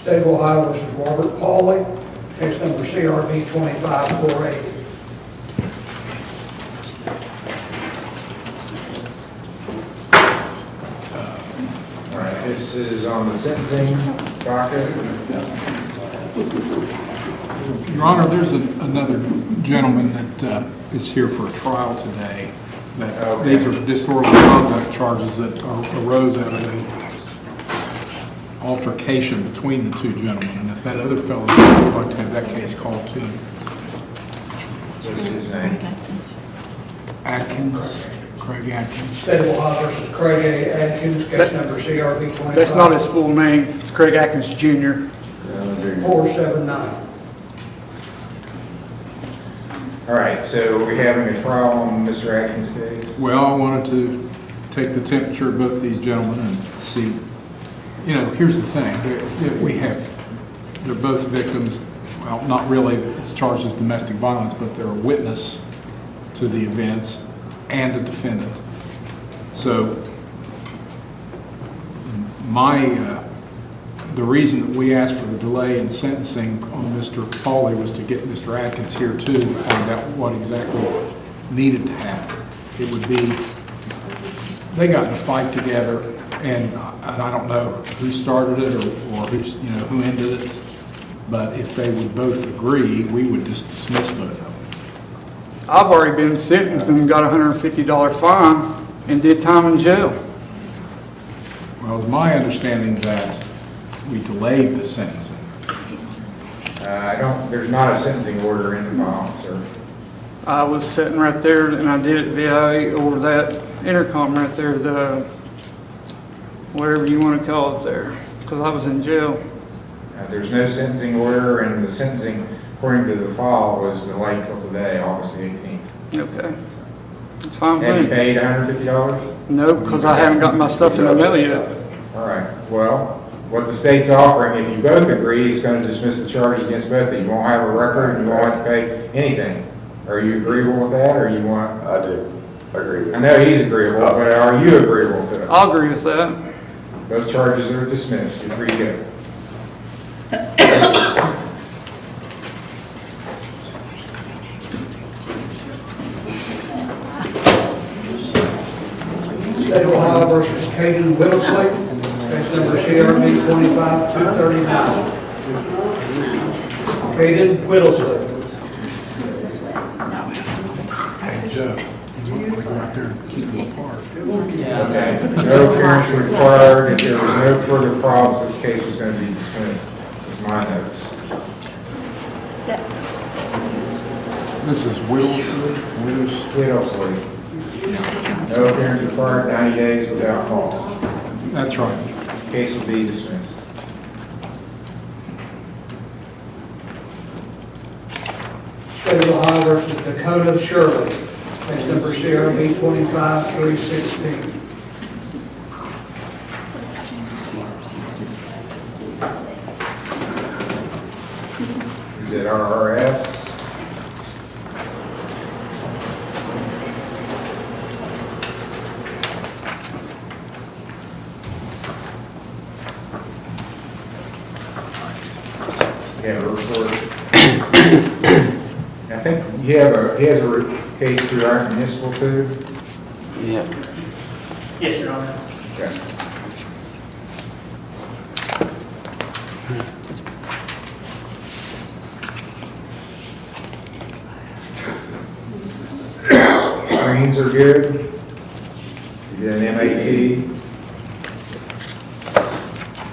State of Ohio versus Robert Pauley, case number CRB 25480. All right, this is on the sentencing docket. Your Honor, there's another gentleman that is here for a trial today. That these are disorderly conduct charges that arose out of a altercation between the two gentlemen. And if that other fellow would like to have that case called too. What's his name? Atkins, Craig Atkins. State of Ohio versus Craig A. Atkins, case number CRB 25. That's not his full name. It's Craig Atkins Jr. 479. All right, so we're having a trial on Mr. Atkins' case? Well, I wanted to take the temperature of both these gentlemen and see, you know, here's the thing, they're both victims, well, not really, it's charged as domestic violence, but they're a witness to the events and a defendant. So the reason that we asked for the delay in sentencing on Mr. Pauley was to get Mr. Atkins here too, to find out what exactly needed to happen. It would be, they got in a fight together, and I don't know who started it or who ended it, but if they would both agree, we would just dismiss both of them. I've already been sentenced and got a $150 fine and did time in jail. Well, it's my understanding that we delayed the sentencing. There's not a sentencing order in the file, sir. I was sitting right there and I did it via over that intercom right there, the, whatever you want to call it there, because I was in jail. There's no sentencing order, and the sentencing, according to the file, was delayed till today, August the 18th. Okay. It's fine Have you with me. paid $150? No, because I haven't got my stuff in the mail yet. All right, well, what the state's offering, if you both agree, is going to dismiss the charges against both of you. You won't have a record, and you won't have to pay anything. Are you agreeable with that, or you want? I do. I agree with I know he's agreeable, but are you agreeable to it? I'll agree with that. Both charges are dismissed. You're free to go. State of Ohio versus Caden Whittlesey, case number CRB 25239. Caden Whittlesey. Hey, Joe, you might want to go out there and keep them apart. Okay. No appearance required. If there was no further problems, this case was going to be dismissed. Is my notes. This is Whittlesley. No appearance required, 90 days without cause. That's right. Case will be dismissed. State of Ohio versus Dakota Shirley, case number CRB 25-316. Is it RRS? Yeah, report. I think he has a case through our municipal too. Yeah. Yes, Your Honor. Okay. Screens are good. You did an MAT.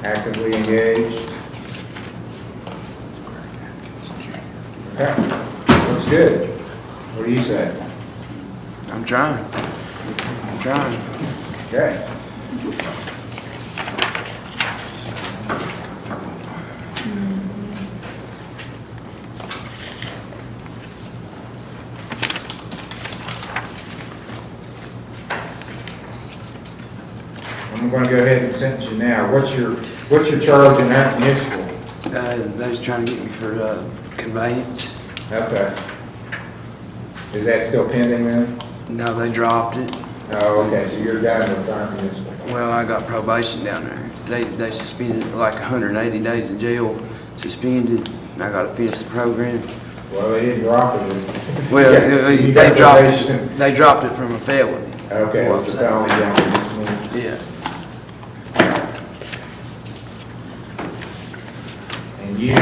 Actively engaged. Okay, looks good. What do you say? I'm trying. Okay. I'm going to go ahead and sentence you now. What's your charge in that municipal? They was trying to get me for conveyance. Okay. Is that still pending then? No, they dropped it. Oh, okay, so you're done with our municipal. Well, I got probation down there. They suspended like 180 days in jail, suspended. I got to finish the program. Well, they didn't drop it. Well, You they got dropped probation. they dropped it from a felony. Okay, Well, it's a felony down in this one. Yeah. And you,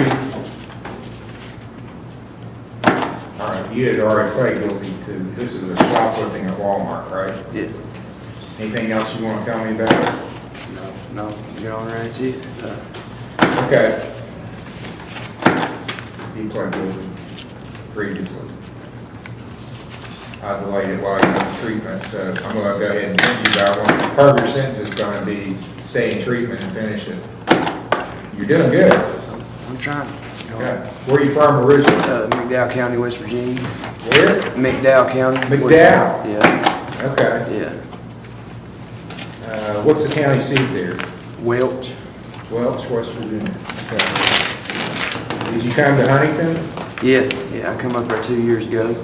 all right, you had already pled guilty to, this is a shoplifting at Walmart, right? Yeah. Anything else you want to tell me about it? No, Your Honor, that's it. Okay. He pled guilty previously. I delayed it while he was in treatment, so I'm going to go ahead and send you that one. Part of your sentence is going to be stay in treatment and finish it. You're doing good. I'm trying. Okay. Where are you from originally? McDowell County, West Virginia. Where? McDowell County. McDowell? Yeah. Okay. Yeah. What's the county seat there? Welch. Welch, West Virginia. Okay. Did you come to Huntington? Yeah, I come up there 2 years ago.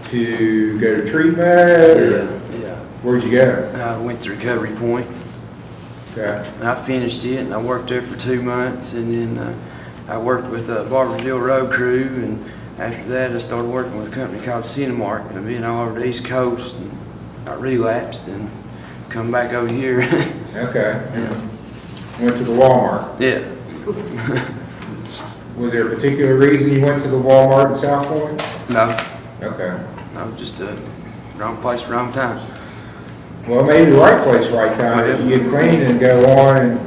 To go to treatment? Or Yeah. where'd you go? I went to Recovery Point. Okay. I finished it, and I worked there for 2 months, and then I worked with a Barbersville Road Crew, and after that, I started working with a company called Cinemark, and I've been all over the East Coast, and I relapsed, and come back over here. Okay. Went to the Walmart. Yeah. Was there a particular reason you went to the Walmart in South Point? No. Okay. No, just wrong place, wrong time. Well, maybe the right place, right time. If you get clean and go on and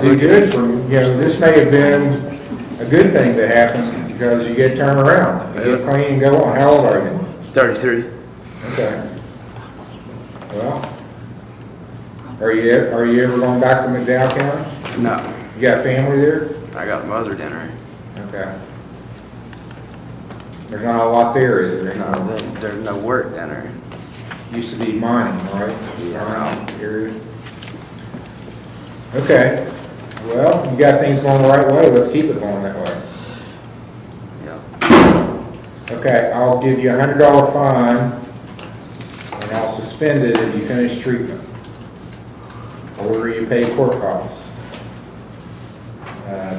do good from, this may have been a good thing that happened because you get turned around. You get clean and go on. How old are you? 33. Okay. Well, are you ever going back to McDowell County? No. You got family there? I got a mother down there. Okay. There's not a lot there, is there? No, there's no work down there. Used to be mining, right? Yeah. Around the area. Okay. Well, you got things going the right way. Let's keep it going that way. Yeah. Okay, I'll give you a $100 fine, and I'll suspend it if you finish treatment. Order you pay court costs.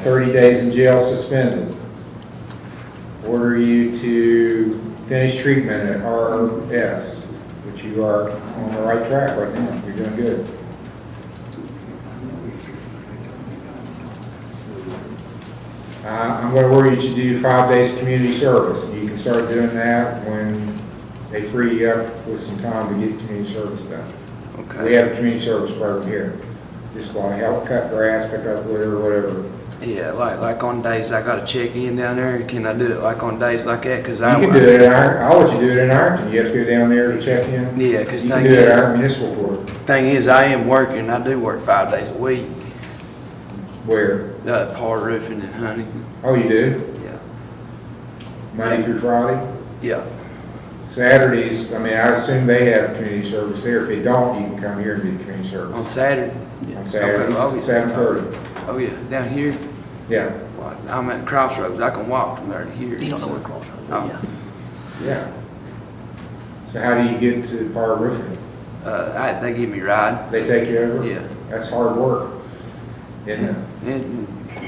30 days in jail suspended. Order you to finish treatment at RS, which you are on the right track right now. You're doing good. I'm going to order you to do 5 days community service. You can start doing that they free you up with some time to get community service done. Okay. We have a community service program here. Just like help cut grass, pick up litter, whatever. Yeah, like on days I gotta check in down there, can I do it like on days like that? Cause I. You can do it in I'll let you do it in Ironton. You have to go down there to check in. Yeah, cause you can thing do it at is, our municipal court. thing is, I am working, I do work 5 days a week. Where? Par roofing in Huntington. Oh, you do? Yeah. Monday through Friday? Yeah. Saturdays, I mean, I assume they have community service there. If they don't, you can come here and do community service. On Saturday? On Saturdays, Okay, 7:30. Oh, yeah, down here? Yeah. Well, I'm at Crossroads, I can walk from there to here. You don't know so- where Crossroads is. Oh. Yeah. So how do you get to Par Roofing? They give me a ride. They take you over? Yeah. That's hard work, isn't it?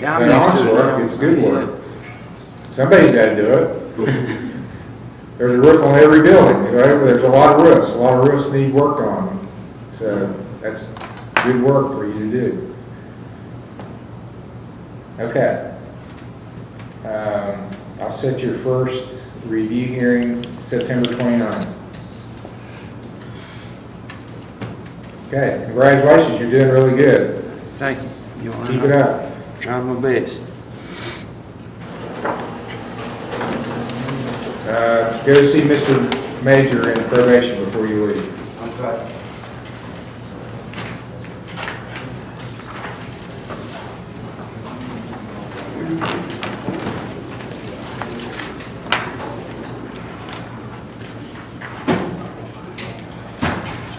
Yeah, But honest work, it's good work. Somebody's got to do it. There's a roof on every building, right? There's a lot of roofs. A lot of roofs need work on them. So that's good work for you to do. Okay. I'll set your first review hearing September 29th. Okay, congratulations, you're doing really good. Thank you. Keep it up. Trying my best. Go see Mr. Major in probation before you leave. Okay.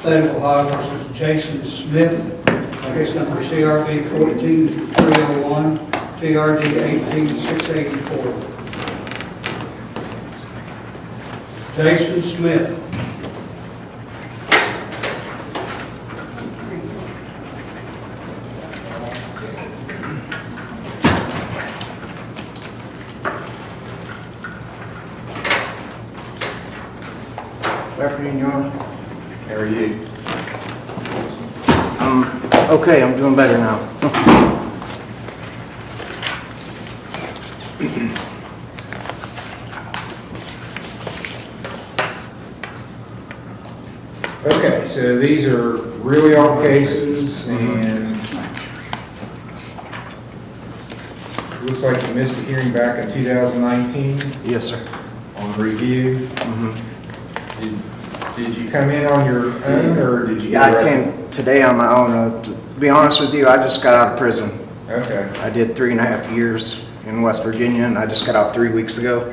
State of Ohio versus Jason Smith, case number CRB 14301, TRD 18684. Jason Smith. Good afternoon, Your Honor. How are you? Okay, I'm doing better now. Okay, so these are really old cases, and looks like you missed a hearing back in 2019 Yes, sir. on review. Did you come in on your own, or did you Yeah, get I arrested? came today on my own. To be honest with you, I just got out of prison. Okay. I did 3.5 years in West Virginia, and I just got out 3 weeks ago.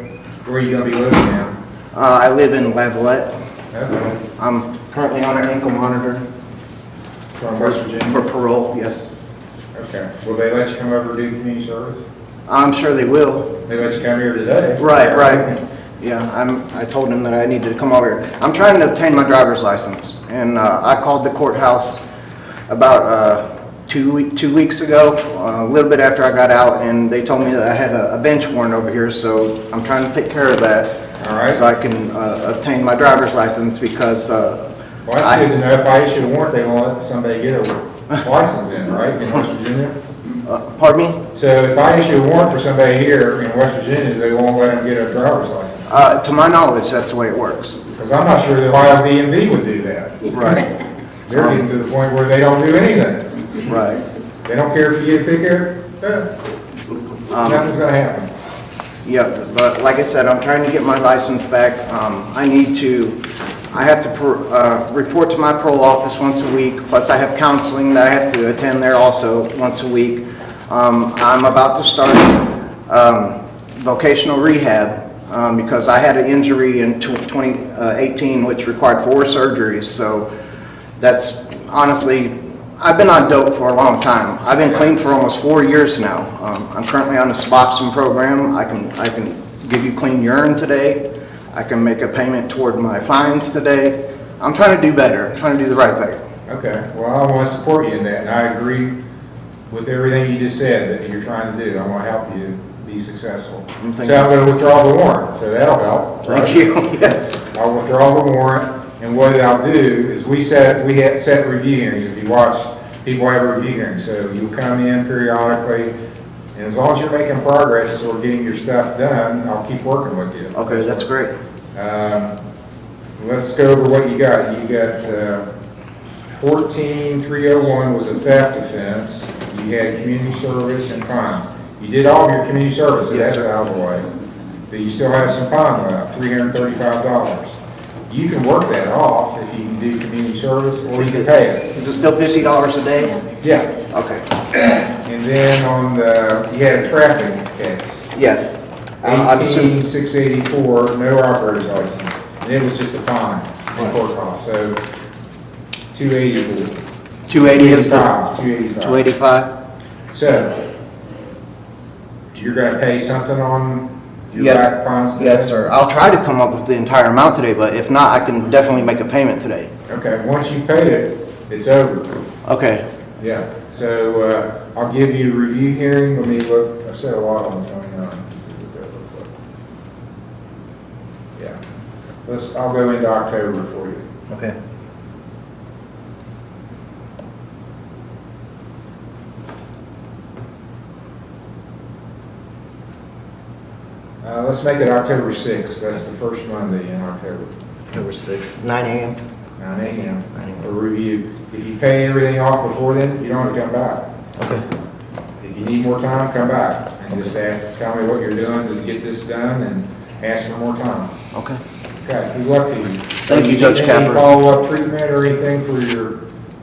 Where are you gonna be living now? I live in Lavalette. Okay. I'm currently on an ankle monitor. From West Virginia? For parole, yes. Okay. Will they let you come over and do community service? I'm sure they will. They let you come here today? Right. Yeah, I told him that I needed to come over here. I'm trying to obtain my driver's license, and I called the courthouse about 2 weeks ago, a little bit after I got out, and they told me that I had a bench warrant over here, so I'm trying to take care of that. All right. So I can obtain my driver's license because Well, that's good to know. If I issue a warrant, they won't let somebody get a license in, right, in West Virginia? Pardon me? So if I issue a warrant for somebody here in West Virginia, they won't let them get a driver's license? To my knowledge, that's the way it works. Because I'm not sure the Ohio DMV would do that. Right. They're getting to the point where they don't do anything. Right. They don't care if you get a ticket, nothing's gonna happen. Yeah, but like I said, I'm trying to get my license back. I have to report to my parole office once a week, plus I have counseling that I have to attend there also once a week. I'm about to start vocational rehab because I had an injury in 2018 which required 4 surgeries. So that's honestly, I've been on dope for a long time. I've been clean for almost 4 years now. I'm currently on the Suboxone program. I can give you clean urine today. I can make a payment toward my fines today. I'm trying to do better. I'm trying to do the right thing. Okay, well, I want to support you in that, and I agree with everything you just said that you're trying to do. I want to help you be successful. So I'm going to withdraw the warrant, so that'll help. Thank you, yes. I'll withdraw the warrant, and what I'll do is we set review hearings. If you watch, people have review hearings, so you come in periodically, and as long as you're making progress or getting your stuff done, I'll keep working with you. Okay, that's great. let's go over what you got. You got 14301 was a theft offense. You had community service and fines. You did all of your community service, so Yes, that's sir. out of the way. But you still have some fine left, $335. You can work that off if you can do community service, or you can pay it. Is it still $50 a day? Yeah. Okay. And then on the, you had a traffic case. Yes. I'm assuming. 18684, no operator's license. And it was just a fine and court cost, so 284. 280 is the. 285. 285? So, you're gonna pay something on your Yeah. back fines today? Yes, sir. I'll try to come up with the entire amount today, but if not, I can definitely make a payment today. Okay, once you've paid it, it's over. Okay. Yeah, so, I'll give you a review hearing, let me look, I've said a lot on 29, let's see what that looks like. Yeah, I'll go into October for you. Okay. Let's make it October 6th, that's the first Monday in October. October 6th, 9 a.m. 9 a.m. A review. If you pay everything off before then, you don't have to come back. Okay. If you need more time, come back and just ask, tell me what you're doing to get this done and ask for more time. Okay. Okay, good luck to you. Thank you, Judge Any Capper. follow-up treatment or anything for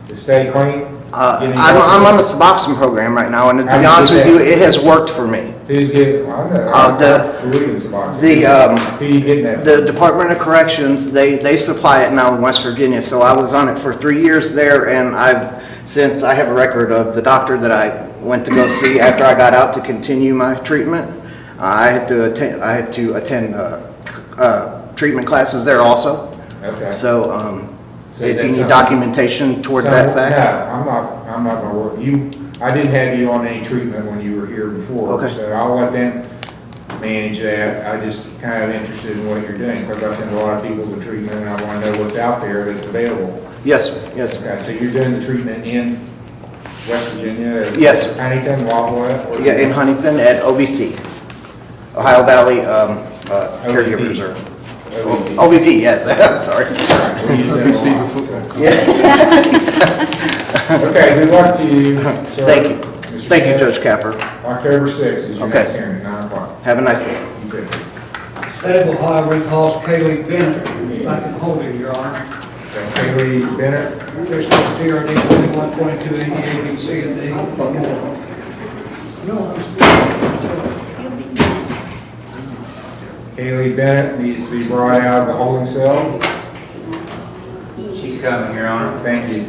to stay clean? I'm on the Suboxone program right now, and to How be do you honest do with that? you, it has worked for me. Who's getting, I know, I believe in Suboxone. Who you getting that? The Department of Corrections, they supply it now in West Virginia, so I was on it for 3 years there, and since I have a record of the doctor that I went to go see after I got out to continue my treatment, I had to attend treatment classes there also. Okay. So, So if you that's need something- documentation toward that fact. No, I'm not gonna work, I didn't have you on any treatment when you were here before. Okay. So I'll let them manage that. I just kind of interested in what you're doing, because I send a lot of people to treatment, and I want to know what's out there that's available. Yes, sir. Yes, sir. Okay, so you're doing the treatment in West Virginia? Yes, sir. Huntington, Lafayette? or- Yeah, in Huntington at OVC, Ohio Valley Caregiver Reserve. OVP, yes, I'm sorry. We use that a OVC's a lot, football so. coach. Yeah. Okay, good luck to you, sir. Thank you. Mr. Thank you, Kent. Judge Capper. October 6th is your Okay. next hearing, 9 o'clock. Have a nice day. You too. State of Ohio recalls Kaylee Bennett back in holding, Your Honor. Kaylee Bennett? Case number TRD 212288 B, C, and D. Kaylee Bennett needs to be brought out of the holding cell. She's coming, Your Honor. Thank you.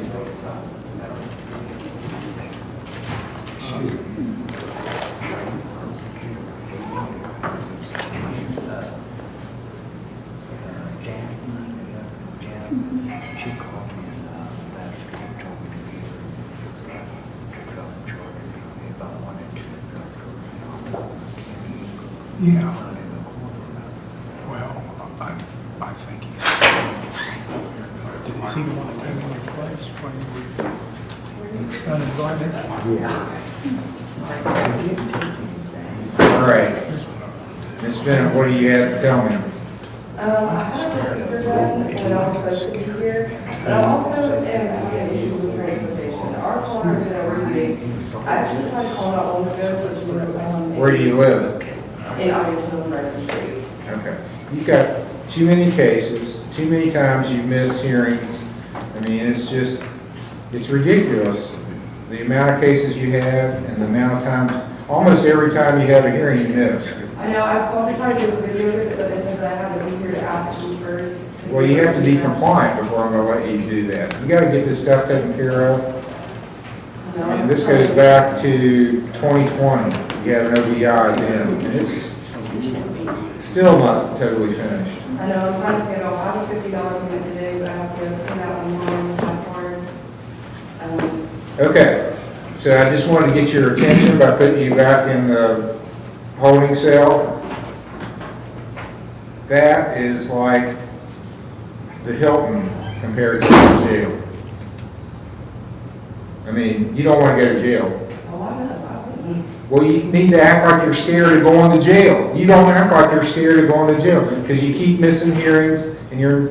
Yeah. Well, I think he's. Is he the one that came in your place when you were uninvited? All right. Ms. Bennett, what do you have to tell me? I have a sister done, and I was supposed to be here, but I also am having issues with transportation. Our car is in a really, I actually tried calling out on the go, but Where do you live? in Arlington, American Street. Okay. You've got too many cases, too many times you've missed hearings. I mean, it's ridiculous. The amount of cases you have and the amount of times, almost every time you have a hearing, you miss. I know, I've called to try to do a video with it, but they said that I had to be here to ask you first. Well, you have to be compliant before I'm gonna let you do that. You gotta get this stuff taken care of. And this goes back to 2020. You had an OBI then, and it's still not totally finished. I know, I'm trying to pay it off. I have a $50 payment today, but I have to put that online with my card. Okay, so I just wanted to get your attention by putting you back in the holding cell. That is like the Hilton compared to the jail. I mean, you don't want to go to jail. Well, you need to act like you're scared of going to jail. You don't act like you're scared of going to jail because you keep missing hearings and you're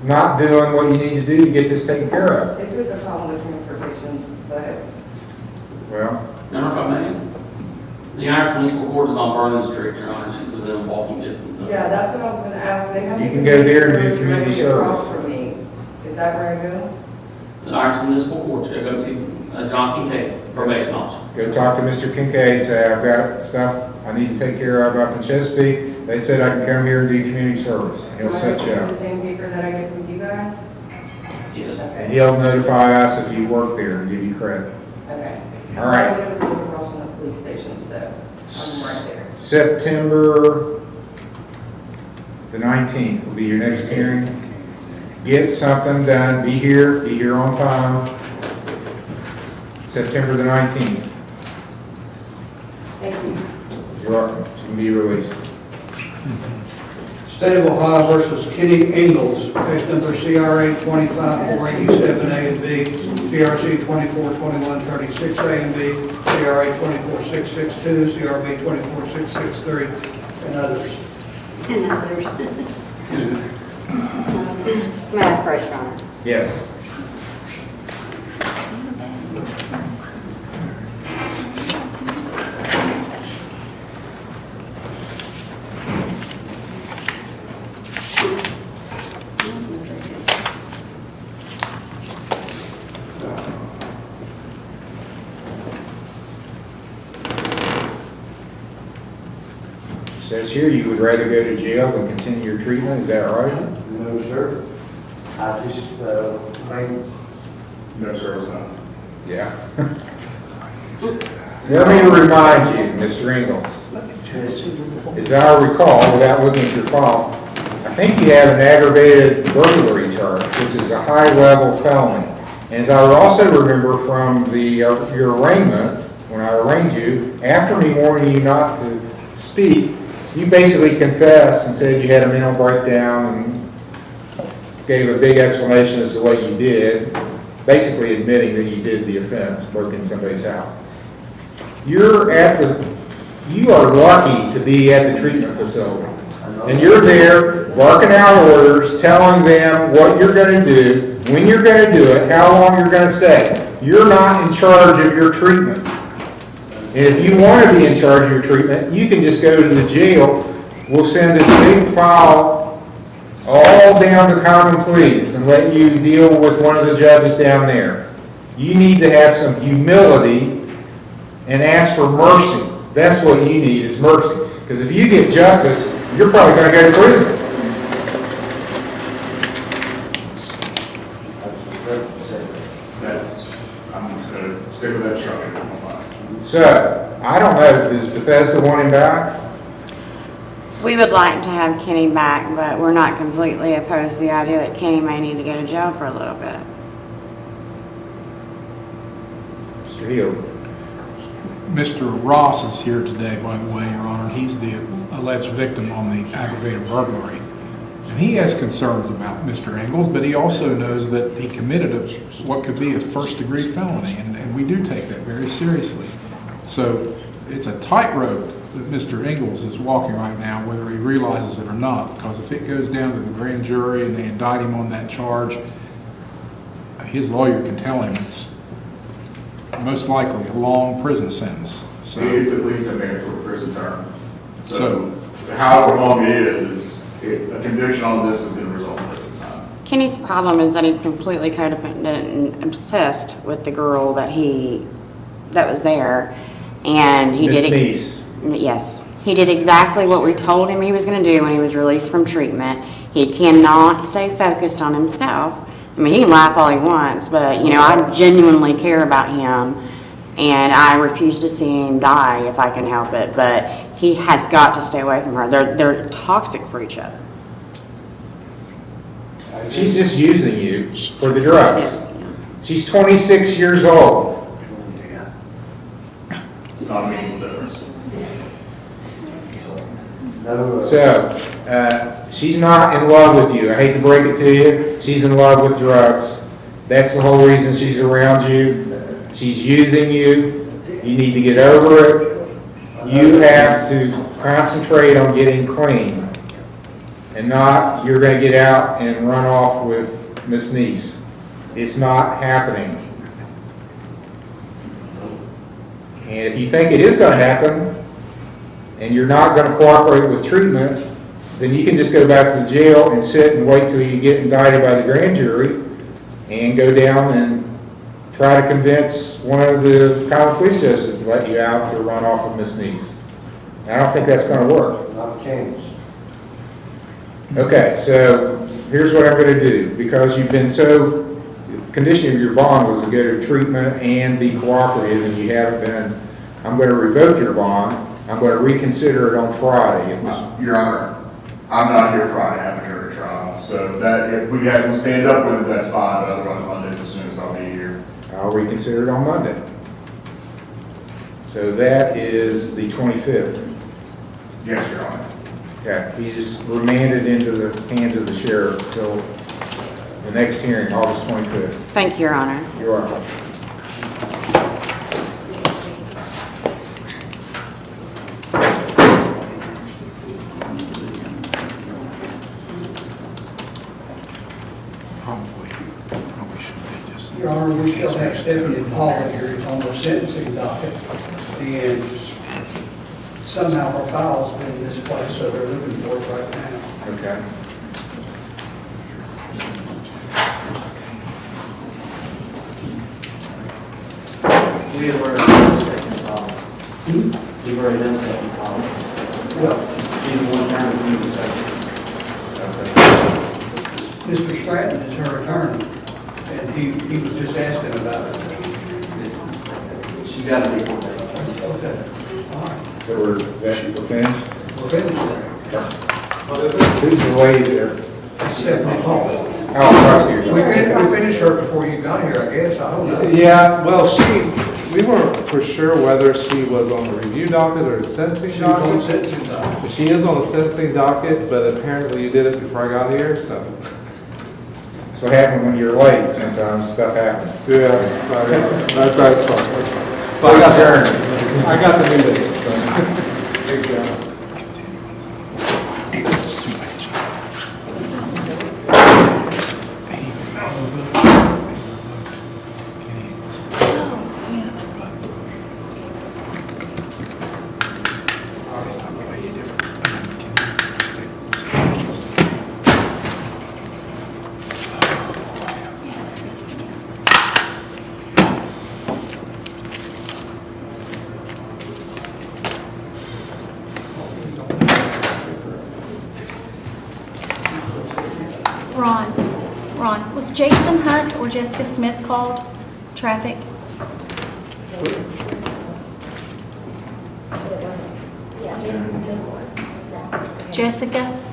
not doing what you need to do to get this taken care of. Is it the problem with transportation? But Well, Now, if I may, the Irish Municipal Court is on Vernon Street, Your Honor, she's within a walking distance of it. yeah, that's what I was going to ask. They have You can go there and do community across service. from me. Is that where I go? The Irish Municipal Court, you go see John Kincaid, probation officer. go talk to Mr. Kincaid, say, I've got stuff I need to take care of up in Chesapeake. They said I can come here and do community service. And he'll set you Am I up. the same paper that I get from you guys? Yes. And he'll notify us if you work there and give you credit. Okay. All right. I live across from the police station, so I'm right there. September the 19th will be your next hearing. Get something done, be here on time. September the 19th. Thank you. You're welcome. You can be released. State of Ohio versus Kenny Ingalls, case number CRA 25487A and B, CRC 242136A and B, CRA 24662, CRB 24663, and others. And others. May I approach, Your Honor? Yes. Says here you would rather go to jail than continue your treatment, is that right? No, sir. I just, no, sir, it's not. Yeah. Let me remind you, Mr. Ingalls, as I recall, without looking at your file, I think you have an aggravated burglary charge, which is a high-level felony. And as I also remember from your arraignment, when I arraigned you, after me warning you not to speak, you basically confessed and said you had a mental breakdown and gave a big explanation as to what you did, basically admitting that you did the offense, broke in somebody's house. You are lucky to be at the treatment facility. And you're there barking out orders, telling them what you're going to do, when you're going to do it, how long you're going to stay. You're not in charge of your treatment. And if you want to be in charge of your treatment, you can just go to the jail. We'll send this big file all down to common pleas and let you deal with one of the judges down there. You need to have some humility and ask for mercy. That's what you need, is mercy. Because if you get justice, you're probably going to go to prison. I'm going to stick with that structure. So, I don't know, does Bethesda want him back? We would like to have Kenny back, but we're not completely opposed to the idea that Kenny may need to go to jail for a little bit. Mr. Hill. Mr. Ross is here today, by the way, Your Honor. He's the alleged victim on the aggravated burglary. And he has concerns about Mr. Ingalls, but he also knows that he committed what could be a first-degree felony, and we do take that very seriously. So it's a tightrope that Mr. Ingalls is walking right now, whether he realizes it or not, because if it goes down to the grand jury and they indict him on that charge, his lawyer can tell him it's most likely a long prison sentence. So It's at least a mandatory prison term. So however long it is, a conviction on this is going to result in prison time. Kenny's problem is that he's completely codependent and obsessed with the girl that was there, and he did. Yes, he did exactly what we told him he was going to do when he was released from treatment. He cannot stay focused on himself. I mean, he can laugh all he wants, but I genuinely care about him, and I refuse to see him die if I can help it. But he has got to stay away from her. They're toxic for each other. She's just using you for the drugs. Yes, yeah. She's 26 years old. It's not a meaningful difference. So, she's not in love with you. I hate to break it to you. She's in love with drugs. That's the whole reason she's around you. She's using you. You need to get over it. You have to concentrate on getting clean. and not you're going to get out and run off with Miss Niece. It's not happening. And if you think it is going to happen, and you're not going to cooperate with treatment, then you can just go back to the jail and sit and wait till you get indicted by the grand jury and go down and try to convince one of the common police justices to let you out to run off with Miss Niece. I don't think that's going to work. Not a chance. Okay, so here's what I'm going to do. Because you've been so, the condition of your bond was to go to treatment and be cooperative, and you haven't been, I'm going to revoke your bond. I'm going to reconsider it on Friday. Your Honor, I'm not here Friday, I haven't heard a trial, so that, if we guys can stand up with it, that's fine, but otherwise Monday, as soon as I'll be here. I'll reconsider it on Monday. So that is the 25th. Yes, Your Honor. Okay, he's remanded into the hands of the sheriff until the next hearing, August 25th. Thank you, Your Honor. You're welcome. Your Honor, we still have Stephanie Paul here on the sentencing docket, and somehow her file's been misplaced, so they're looking for it right now. Okay. We have already done second call. We've already done second call. Well, She's the one trying to do the second. Mr. Stratton is her attorney, and he was just asking about it. She's got to be for that. Okay, all right. So we're finished? We're finished. Who's the lady there? Stephanie Paul. Oh, prosecutor. We finished her before you got here, I guess, I don't know. Yeah, well, we weren't for sure whether she was on the review docket or the sentencing She was on the docket. sentencing docket. She is on the sentencing docket, but apparently you did it before I got here, so. That's what happens when you're late, sometimes stuff happens. Yeah, sorry. That's fine, that's fine. But I got the new date, so. Thanks, guys. Ron, was Jason Hunt or Jessica Smith called? Traffic? Yeah, Jason Smith was. Jessica Smith.